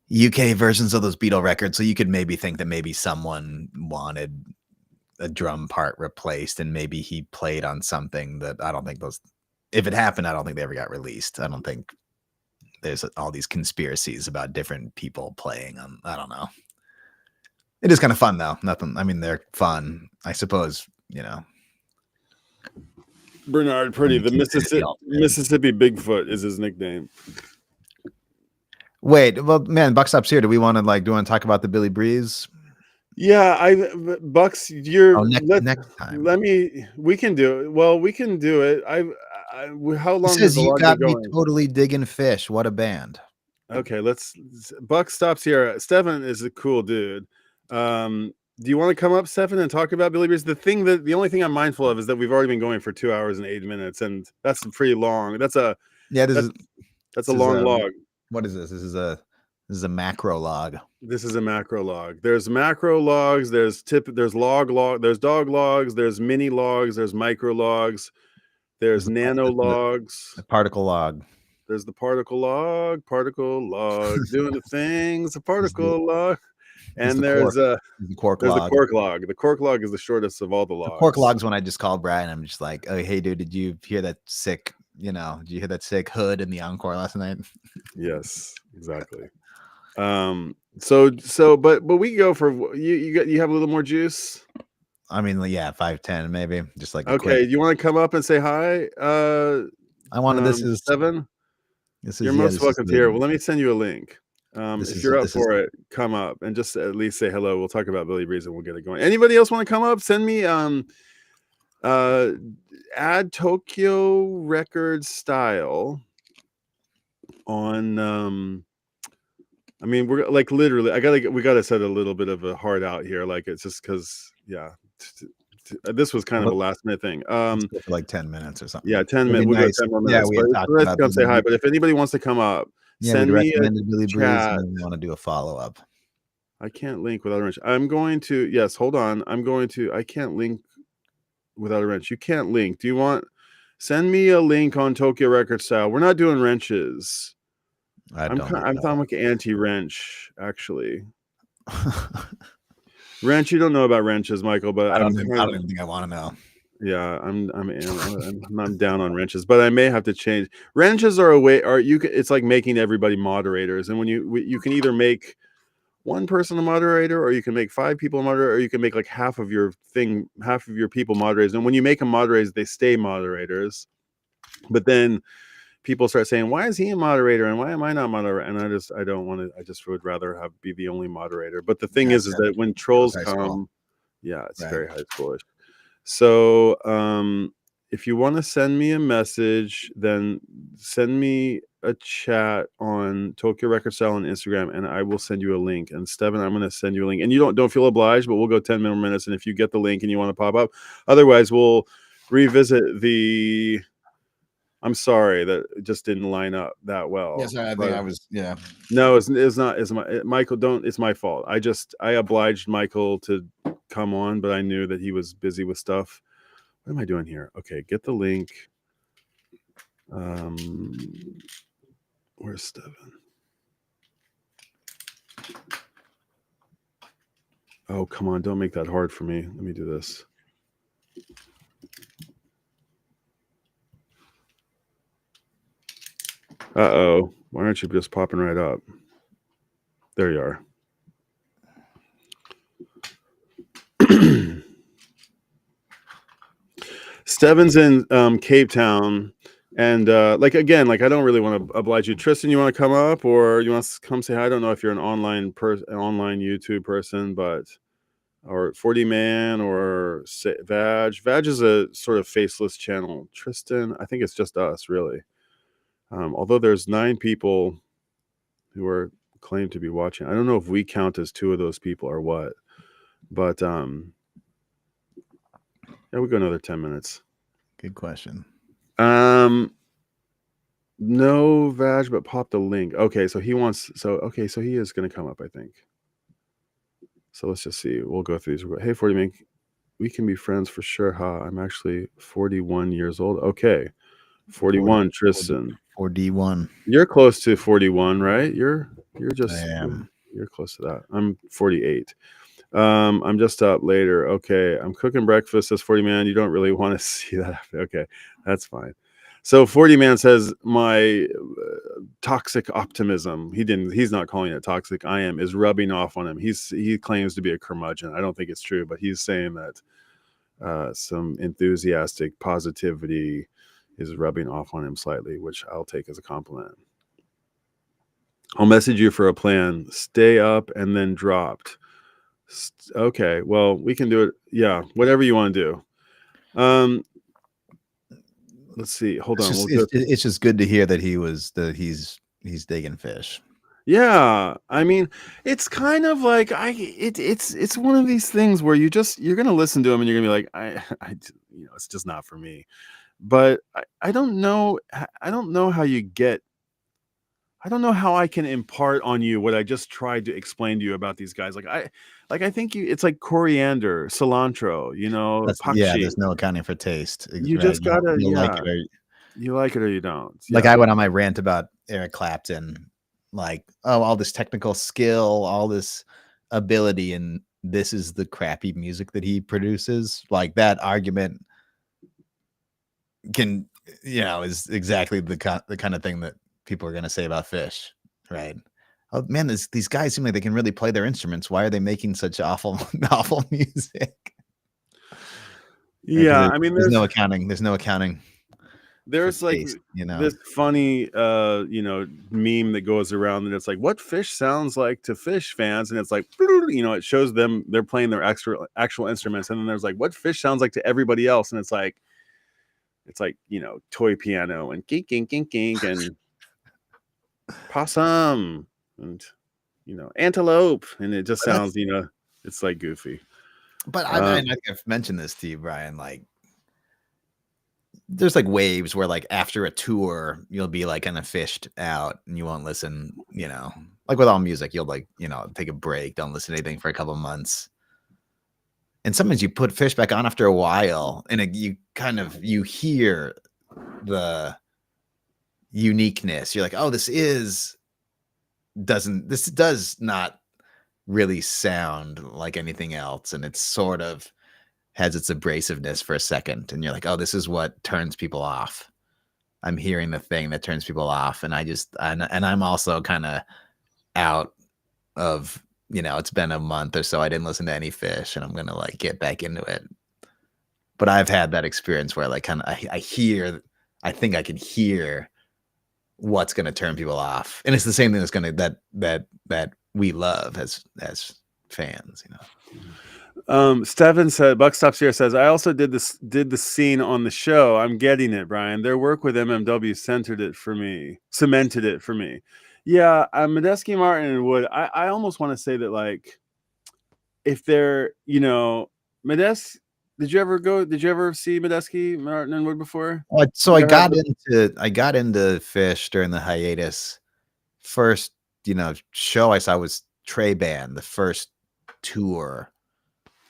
UK versions of those Beatle records. So you could maybe think that maybe someone wanted a drum part replaced, and maybe he played on something that I don't think if it happened, I don't think they ever got released. I don't think there's all these conspiracies about different people playing on. I don't know. It is kind of fun though. Nothing. I mean, they're fun, I suppose. Bernard Purdy, the Mississippi Bigfoot is his nickname. Wait, well, man, Buck stops here. Do we want to talk about the Billy Breeze? Yeah, Bucks. Next time. We can do it. Well, we can do it. How long? He says you got me totally digging Fish. What a band. Okay, Buck stops here. Stefan is a cool dude. Do you want to come up, Stefan, and talk about Billy Breeze? The only thing I'm mindful of is that we've already been going for 2 hours and 8 minutes, and that's pretty long. That's a long log. What is this? This is a macro log. This is a macro log. There's macro logs. There's log. There's dog logs. There's mini logs. There's micro logs. There's nano logs. A particle log. There's the particle log doing the things, the particle log. And there's the cork the log. cork log. The cork log is the shortest of all the logs. Cork log's when I just called Brian. I'm just like, oh, hey, dude, did you hear that sick, did you hear that sick hood in the encore last night? Yes, exactly. But we go for you have a little more juice. I mean, yeah, 5'10", maybe. Just like Okay, you want to come up and say hi? I wanted this is Seven. This is You're most welcome here. Well, let me send you a link. If you're up for it, come up and just at least say hello. We'll talk about Billy Breeze and we'll get it going. Anybody else want to come up? Send me add Tokyo Records style on I mean, we're like literally we gotta set a little bit of a heart out here. Like it's just because this was kind of a last minute thing. For like 10 minutes or something. Yeah, 10 minutes. We'll nice. go 10 more minutes. Yeah, let's come say hi. But if anybody wants to come up, send me a Billy Breeze chat. and we want to do a follow-up. I can't link without a wrench. I'm going to, yes, hold on. I can't link without a wrench. You can't link. Do you want, send me a link on Tokyo Record style. We're not doing wrenches. I'm talking like anti-wrench, actually. Wrench, you don't know about wrenches, Michael, but I don't even think I want to know. Yeah, I'm down on wrenches, but I may have to change. Wrenches are a way, it's like making everybody moderators, and when you can either make one person a moderator, or you can make 5 people a moderator, or you can make like half of your people moderators. And when you make them moderators, they stay moderators. But then people start saying, "Why is he a moderator and why am I not moderator?" And I don't want to. I just would rather be the only moderator. But the thing is that when trolls come, it's very high schoolish. So if you want to send me a message, then send me a chat on Tokyo Record Style on Instagram, and I will send you a link. And Steven, I'm going to send you a link. And you don't feel obliged, but we'll go 10 more minutes. And if you get the link and you want to pop up, otherwise we'll revisit the. I'm sorry that it just didn't line up that well. Yes, I think I was. Yeah. No, it's not. It's Michael. It's my fault. I obliged Michael to come on, but I knew that he was busy with stuff. What am I doing here? Okay, get the link. Where's Steven? Oh, come on. Don't make that hard for me. Let me do this. Uh-oh. Why aren't you just popping right up? There you are. Steven's in Cape Town. And I don't really want to oblige you. Tristan, you want to come up or you want to come say hi? I don't know if you're an online YouTube person, or 40 Man or Vag. Vag is a sort of faceless channel. Tristan, I think it's just us, really. Although there's 9 people who are claimed to be watching. I don't know if we count as 2 of those people or what. But we'll go another 10 minutes. Good question. No Vag, but pop the link. Okay, so he is going to come up, I think. So let's just see. We'll go through these. Hey, 40 Man, we can be friends for sure, huh? I'm actually 41 years old. Okay. 41, Tristan. 41. You're close to 41, right? You're close to that. I'm 48. I'm just up later. Okay, I'm cooking breakfast. Says 40 Man. You don't really want to see that. Okay, that's fine. So 40 Man says my toxic optimism. He's not calling it toxic. I am is rubbing off on him. He claims to be a curmudgeon. I don't think it's true, but he's saying that some enthusiastic positivity is rubbing off on him slightly, which I'll take as a compliment. I'll message you for a plan. Stay up and then dropped. Okay, well, we can do it. Yeah, whatever you want to do. Let's see. Hold on. It's just good to hear that he's digging fish. Yeah, I mean, it's kind of like it's one of these things where you're gonna listen to him and you're gonna be like, it's just not for me. But I don't know. I don't know how you get. I don't know how I can impart on you what I just tried to explain to you about these guys. I think it's like coriander, cilantro, pakshi. Yeah, there's no accounting for taste. You just gotta, You like it or you don't. Like Yeah. I went on my rant about Eric Clapton, like, oh, all this technical skill, all this ability, and this is the crappy music that he produces. Like that argument can, is exactly the kind of thing that people are going to say about Fish, right? Oh man, these guys seem like they can really play their instruments. Why are they making such awful music? Yeah, I mean, there's no accounting. There's no accounting. There's like taste, this funny meme that goes around, and it's like what Fish sounds like to Fish fans, and it's like it shows them they're playing their actual instruments, and then there's like what Fish sounds like to everybody else, and it's like toy piano and kink kink kink kink and possum and antelope, and it just sounds it's like goofy. But I think I've mentioned this to you, Brian, like there's like waves where like after a tour you'll be like kind of fished out and you won't listen, like with all music you'll like take a break, don't listen to anything for a couple of months, and sometimes you put Fish back on after a while and you hear the uniqueness. You're like, oh, this does not really sound like anything else, and it's sort of has its abrasiveness for a second, and you're like, oh, this is what turns people off. I'm hearing the thing that turns people off, and I'm also kind of out of, it's been a month or so I didn't listen to any Fish, and I'm gonna like get back into it. But I've had that experience where like kind of I think I can hear what's gonna turn people off, and it's the same thing that's gonna that we love as fans, Steven said, Buck Stops Here says, I also did the scene on the show. I'm getting it, Brian. Their work with MMW cemented it for me. Yeah, Medeski, Martin, and Wood. I almost want to say that, like, if they're, Medeski, did you ever see Medeski, Martin, and Wood before? So I got into Fish during the hiatus. First, show I saw was Trey Band, the first tour.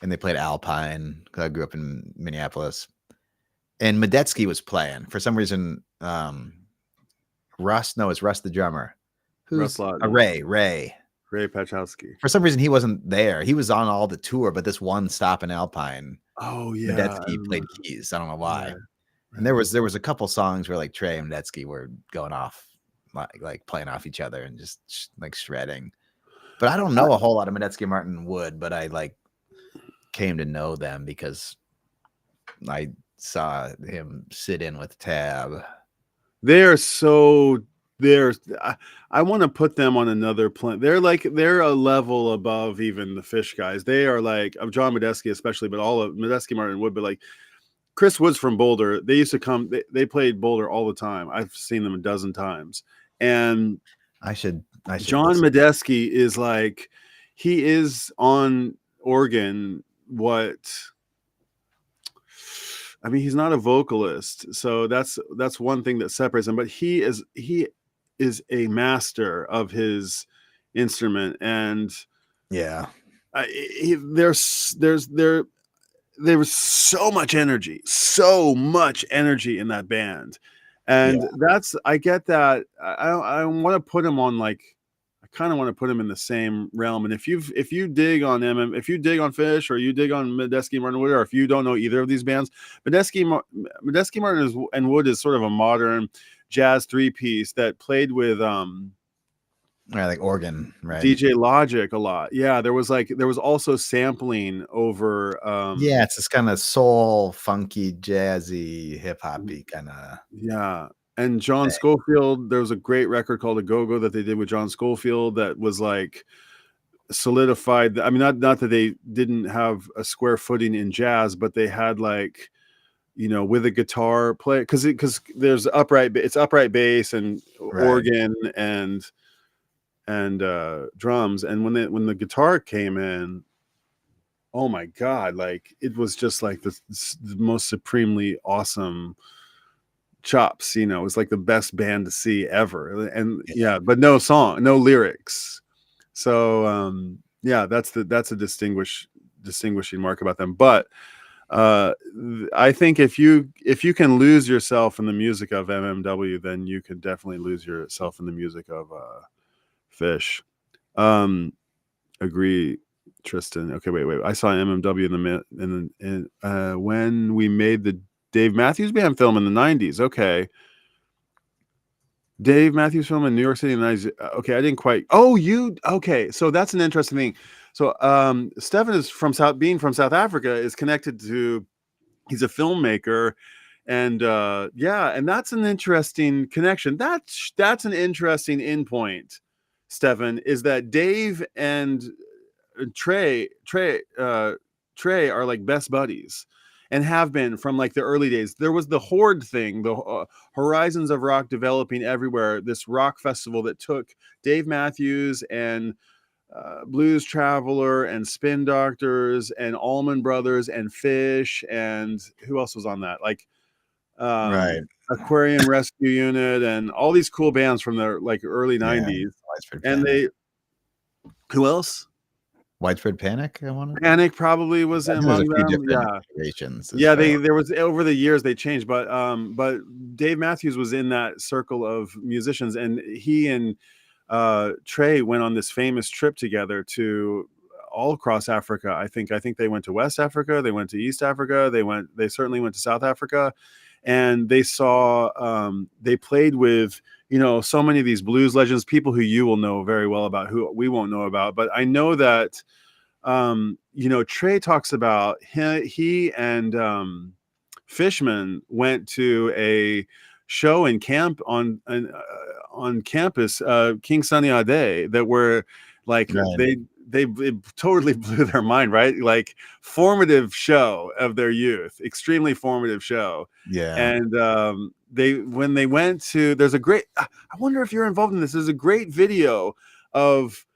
And they played Alpine, because I grew up in Minneapolis. And Medeski was playing. For some reason, Russ the drummer. Who's Ray Pachowski. For some reason, he wasn't there. He was on all the tour, but this one stop in Alpine, oh yeah, Medeski played keys. I don't know why. Yeah. And there was a couple songs where like Trey and Medeski were going off, like playing off each other and just like shredding. But I don't know a whole lot of Medeski, Martin, Wood, but I like came to know them because I saw him sit in with Tab. I want to put them on another plane. They're a level above even the Fish guys. They are like, of John Medeski especially, but all of Medeski, Martin, Wood, but like Chris Woods from Boulder. They used to come. They played Boulder all the time. I've seen them a dozen times. And I should John Medeski is like, he is on organ. He's not a vocalist, so that's one thing that separates him, but he is a master of his instrument. And yeah, there was so much energy in that band, and I get that. I want to put him on like, I kind of want to put him in the same realm. And if you dig on if you dig on Fish, or you dig on Medeski, Martin, Wood, or if you don't know either of these bands, Medeski, Martin, and Wood is sort of a modern jazz three-piece that played with like organ, right? DJ Logic a lot. Yeah, there was also sampling over it's this kind of soul, funky, jazzy, hip-hoppy kind of. Yeah. And John Schofield, there was a great record called A Go-Go that they did with John Schofield that was like solidified. I mean, not that they didn't have a square footing in jazz, but they had like, with a guitar play, because there's upright bass and organ and drums. And when the guitar came in, oh my God, like it was just like the most supremely awesome chops. It was like the best band to see ever. And but no song, no lyrics. So that's a distinguishing mark about them. But I think if you can lose yourself in the music of MMW, then you can definitely lose yourself in the music of Fish. Agree, Tristan. Okay, wait. I saw MMW when we made the Dave Matthews Band film in the 90s. Okay. Dave Matthews film in New York City in the 90s. Okay, I didn't quite. Okay. So that's an interesting thing. So Stefan is from South Africa is connected to, he's a filmmaker, and and that's an interesting connection. That's an interesting endpoint, Stefan, is that Dave and Trey are like best buddies and have been from like the early days. There was the Horde thing, the Horizons of Rock developing everywhere, this rock festival that took Dave Matthews and Blues Traveler and Spin Doctors and Allman Brothers and Fish, and who else was on that? Like Right. Aquarium Rescue Unit and all these cool bands from the like early 90s. And who else? Widespread Panic, I want to. Panic probably was among them. Yeah, there was over the years they changed, but Dave Matthews was in that circle of musicians, and he and Trey went on this famous trip together to all across Africa. I think they went to West Africa, they went to East Africa, they certainly went to South Africa, and they saw they played with so many of these blues legends, people who you will know very well about, who we won't know about. But I know that, Trey talks about he and Fishman went to a show in camp on campus, King Sunny Ade, that were like, right. It totally blew their mind, right? Like formative show of their youth, extremely formative show. Yeah. And when they went to, there's a great, I wonder if you're involved in this. There's a great video of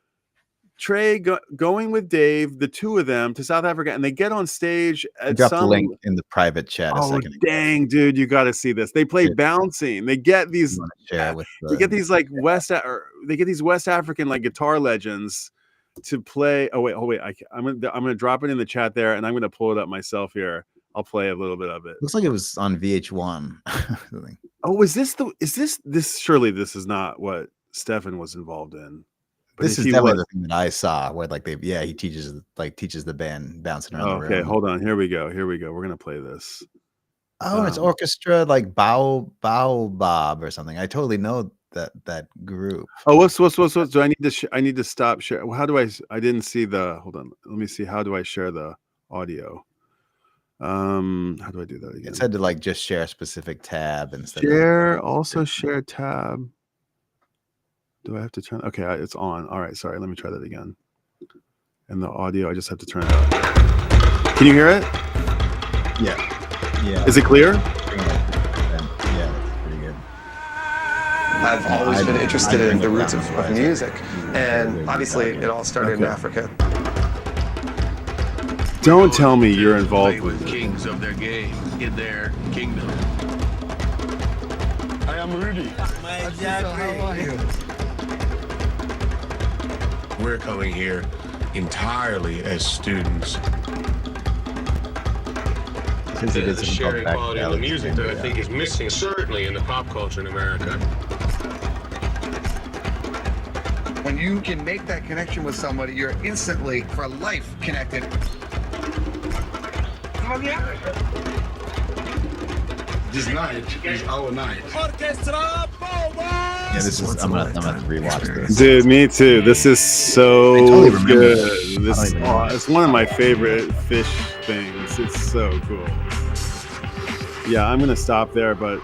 Trey going with Dave, the two of them, to South Africa, and they get on stage at the link in the private chat. Dang, dude, you got to see this. They play bouncing. They get these, they get these West African like guitar legends to play. Oh wait, I'm gonna drop it in the chat there, and I'm gonna pull it up myself here. I'll play a little bit of it. Looks like it was on VH1. Oh, is this? Surely this is not what Stefan was involved in. But this is definitely the thing that I saw, where he teaches the band bouncing around the room. Okay, hold on. Here we go. We're gonna play this. Oh, it's orchestra like Baobab or something. I totally know that group. Oh, what's do I need to stop share? How do I didn't see the, hold on, let me see, how do I share the audio? How do I do that again? It said to just share a specific tab instead of share tab. Do I have to turn? Okay, it's on. All right, sorry, let me try that again. And the audio, I just have to turn it up. Can you hear it? Yeah. Is it clear? I've always been interested in the roots of music, and obviously it all started in Africa. Don't tell me you're involved with kings of their game in their kingdom. I am Rudy. How are you? We're coming here entirely as students. The sharing quality of the music that I think is missing, certainly in the pop culture in America. When you can make that connection with somebody, you're instantly, for life, connected. This night is our night. Yeah, this is. I'm gonna rewatch this. Dude, me too. This is so good. It's one of my favorite Fish things. It's so cool. Yeah, I'm gonna stop there, but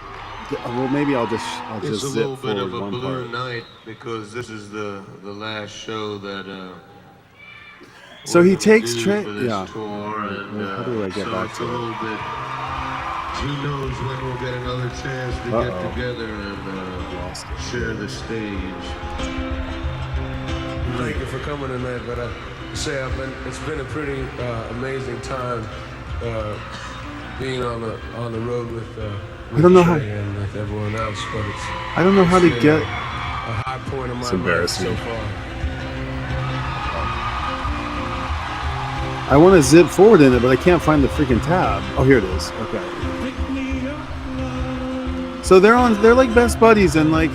maybe I'll just it's a little bit of a one balloon part. night because this is the last show that. So he takes Trey. Yeah. Tour and, how do I get back to it? A little bit. Who knows when we'll get another chance to get together and share the stage. Thank you for coming tonight, but it's been a pretty amazing time being on the road with I don't know how. and with everyone else, but I don't know how to get. a high point of my It's life embarrassing. so far. I want to zip forward in it, but I can't find the freaking tab. Oh, here it is. Okay. So they're like best buddies, and like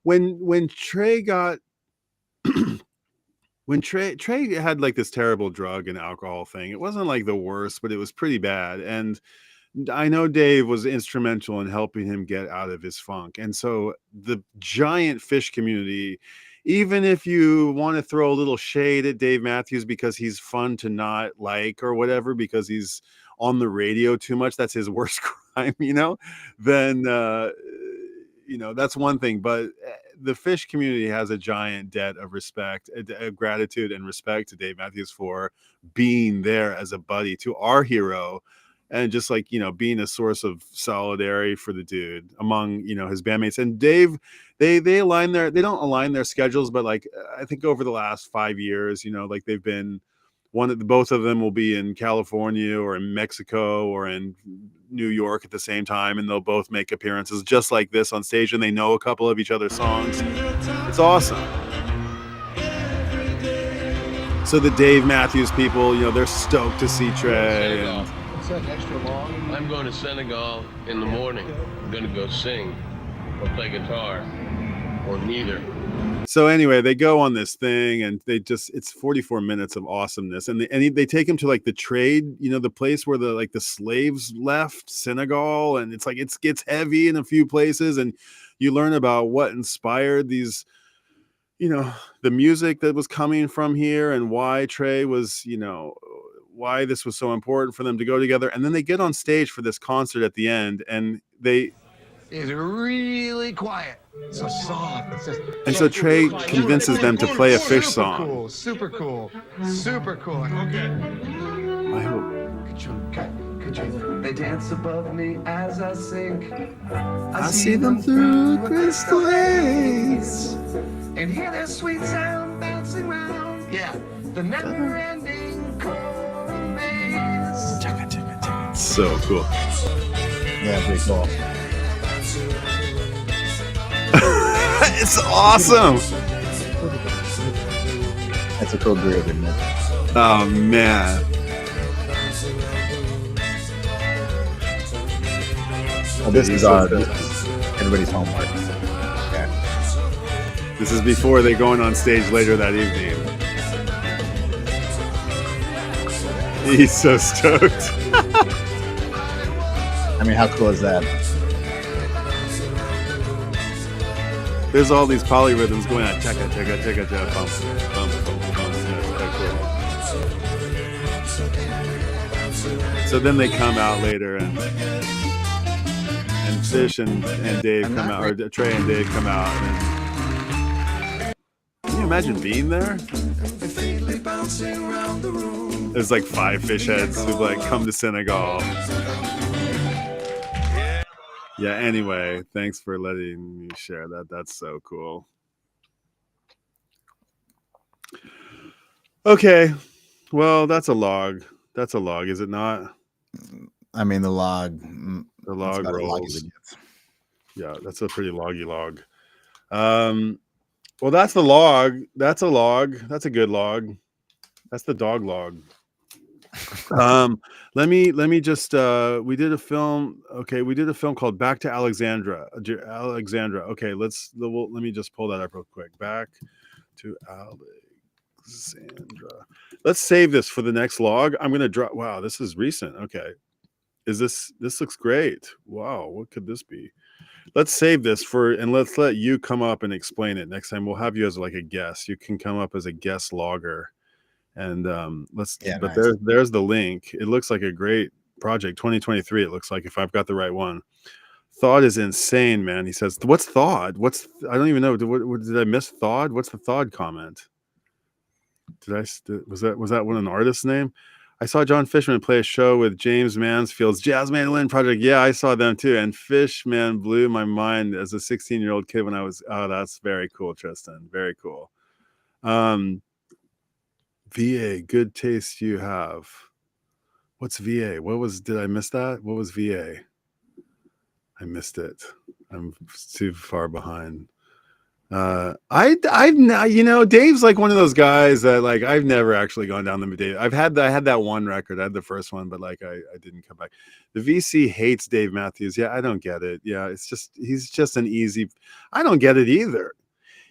when Trey got when Trey had like this terrible drug and alcohol thing. It wasn't like the worst, but it was pretty bad. And I know Dave was instrumental in helping him get out of his funk. And so the giant Fish community, even if you want to throw a little shade at Dave Matthews because he's fun to not like or whatever, because he's on the radio too much, that's his worst crime, then that's one thing. But the Fish community has a giant debt of respect, a gratitude and respect to Dave Matthews for being there as a buddy to our hero, and just like being a source of solidarity for the dude among his bandmates. And Dave, they don't align their schedules, but like I think over the last 5 years, like they've been both of them will be in California or in Mexico or in New York at the same time, and they'll both make appearances just like this on stage, and they know a couple of each other's songs. It's awesome. So the Dave Matthews people, they're stoked to see Trey. And I'm going to Senegal in the morning. I'm going to go sing or play guitar or neither. So anyway, they go on this thing, and it's 44 minutes of awesomeness. And they take him to like the trade, the place where the slaves left, Senegal. And it's like, it gets heavy in a few places, and you learn about what inspired these, the music that was coming from here, and why Trey was, why this was so important for them to go together. And then they get on stage for this concert at the end, and It's really quiet. So soft. It's just so Trey convinces them to play a Fish song. Super cool. Okay. I hope. They dance above me as I sink. I see them through crystal haze. And hear their sweet sound bouncing round. Yeah, the never-ending cold maze. So cool. Yeah, pretty cool. It's awesome. That's a cool groove, isn't it? Oh man. Well, this is everybody's homework. Okay. This is before they going on stage later that evening. He's so stoked. I mean, how cool is that? There's all these polyrhythms going on. Checka, checka, checka, checka, bump, bump, bump, bump. Yeah, cool. So then they come out later, and Fish and Dave come out, or Trey and Dave come out. And can you imagine being there? There's like 5 fish heads who like come to Senegal. Yeah, anyway, thanks for letting me share that. That's so cool. Okay. Well, that's a log. That's a log, is it not? I mean, the log. The log about as loggy rolls. as it gets. Yeah, that's a pretty loggy log. Well, that's the log. That's a log. That's a good log. That's the dog log. Let me just we did a film. Okay, we did a film called Back to Alexandra. Okay, let me just pull that up real quick. Back to Alexandra. Let's save this for the next log. I'm gonna draw. Wow, this is recent. Okay, this looks great. Wow, what could this be? Let's save this and let's let you come up and explain it next time. We'll have you as like a guest. You can come up as a guest logger. And nice. There's the link. It looks like a great project. 2023, it looks like, if I've got the right one. Thawed is insane, man. He says, what's Thawed? I don't even know. Did I miss Thawed? What's the Thawed comment? Was that one an artist's name? I saw John Fishman play a show with James Mansfield's Jazz Mandolin Project. Yeah, I saw them too. And Fishman blew my mind as a 16-year-old kid when I was. Oh, that's very cool, Tristan. Very cool. VA, good taste you have. What's VA? Did I miss that? What was VA? I missed it. I'm too far behind. I've not, you know, Dave's like one of those guys that like I've never actually gone down the Dave. I had that one record. I had the first one, but like I didn't come back. The VC hates Dave Matthews. Yeah, I don't get it. Yeah, it's just he's just an easy. I don't get it either.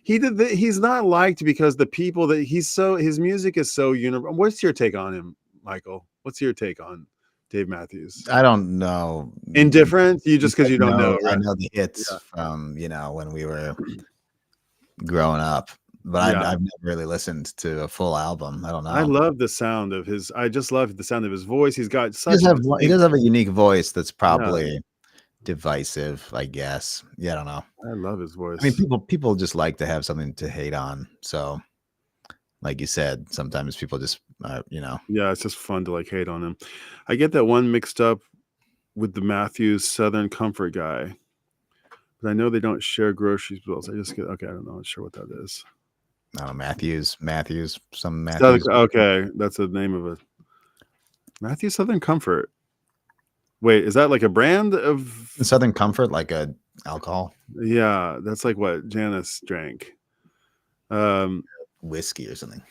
He's not liked because the people that his music is so universal. What's your take on him, Michael? What's your take on Dave Matthews? I don't know. Indifferent? You just because you don't know. I Right? know the hits from when we were growing up, but I've never really listened to a full album. I don't know. I love the sound of his. I just love the sound of his voice. He's got He such. he does have a unique voice that's probably divisive, I guess. Yeah, I don't know. I love his voice. I mean, people just like to have something to hate on. So, like you said, sometimes people just, Yeah, it's just fun to like hate on him. I get that one mixed up with the Matthews Southern Comfort guy, but I know they don't share grocery bills. I just get okay. I don't know. I'm not sure what that is. I don't know, Matthews, some Southern, Matthews. okay, that's the name of it. Matthews Southern Comfort. Wait, is that like a brand of Southern Comfort, like a alcohol? Yeah, that's like what Janice drank. Whiskey or something.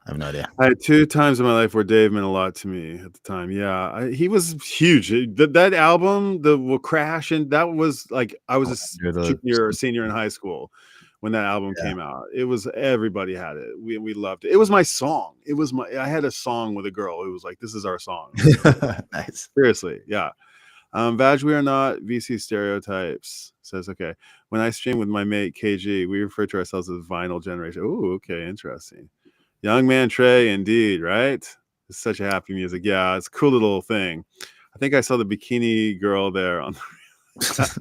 I have no idea. I had 2 times in my life where Dave meant a lot to me at the time. Yeah, he was huge. That album, the Crash, and that was like I was a junior or senior in high school when that album came out. It was everybody had it. We loved it. It was my song. I had a song with a girl. It was like this is our song. Nice. Seriously, yeah. Vag, we are not VC stereotypes. Says okay. When I stream with my mate KG, we refer to ourselves as Vinyl Generation. Oh, okay, interesting. Young Man Trey, indeed, right? It's such a happy music. Yeah, it's a cool little thing. I think I saw the bikini girl there on the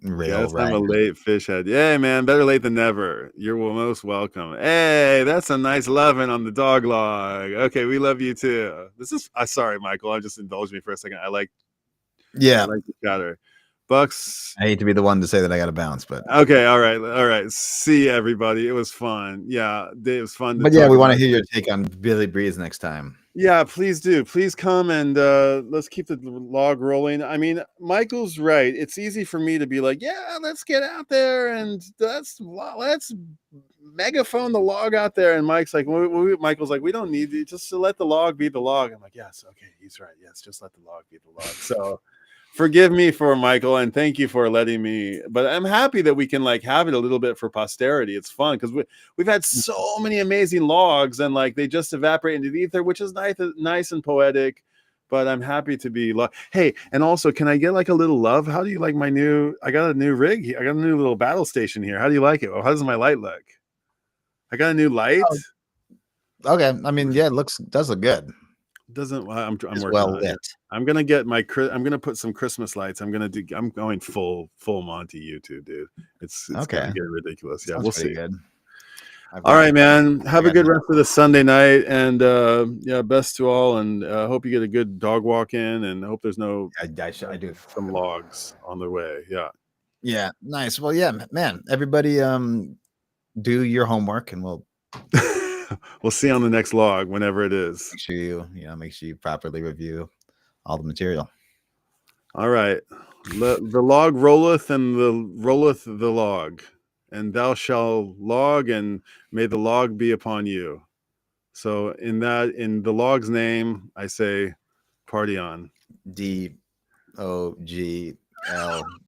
yes, I'm a late fish head. Yeah, man, better late than never. You're most welcome. Hey, that's a nice loving on the dog log. Okay, we love you too. This is sorry, Michael. I just indulge me for a second. I like the chatter. Bucks. I hate to be the one to say that I got to bounce, but okay, all right. See everybody. It was fun. Yeah, it was fun. But yeah, we want to hear your take on Billy Breeze next time. Yeah, please do. Please come and let's keep the log rolling. I mean, Michael's right. It's easy for me to be like, yeah, let's get out there and let's megaphone the log out there. And Mike's like, Michael's like, we don't need to just to let the log be the log. I'm like, yes, okay, he's right. Yes, just let the log be the log. So. Forgive me for Michael and thank you for letting me, but I'm happy that we can like have it a little bit for posterity. It's fun because we've had so many amazing logs and like they just evaporate into the ether, which is nice and poetic, but I'm happy to be hey, and also can I get like a little love? How do you like I got a new rig here. I got a new little battle station here. How do you like it? Well, how does my light look? I got a new light. Okay. I mean, yeah, does look good. I'm working well on lit. it. I'm gonna put some Christmas lights. I'm going full Monty YouTube, dude. It's okay. Gonna get ridiculous. Yeah, Sounds we'll see. Good. All right, man. Have a good rest of the Sunday night, and yeah, best to all. And hope you get a good dog walk in, and hope there's no I do some logs on the way. Yeah. Yeah. Nice. Well, yeah, man. Everybody, do your homework, and we'll see you on the next log whenever it is. Make sure you properly review all the material. All right. The log rolleth and rolleth the log, and thou shalt log, and may the log be upon you. So in the log's name, I say party on. DOGL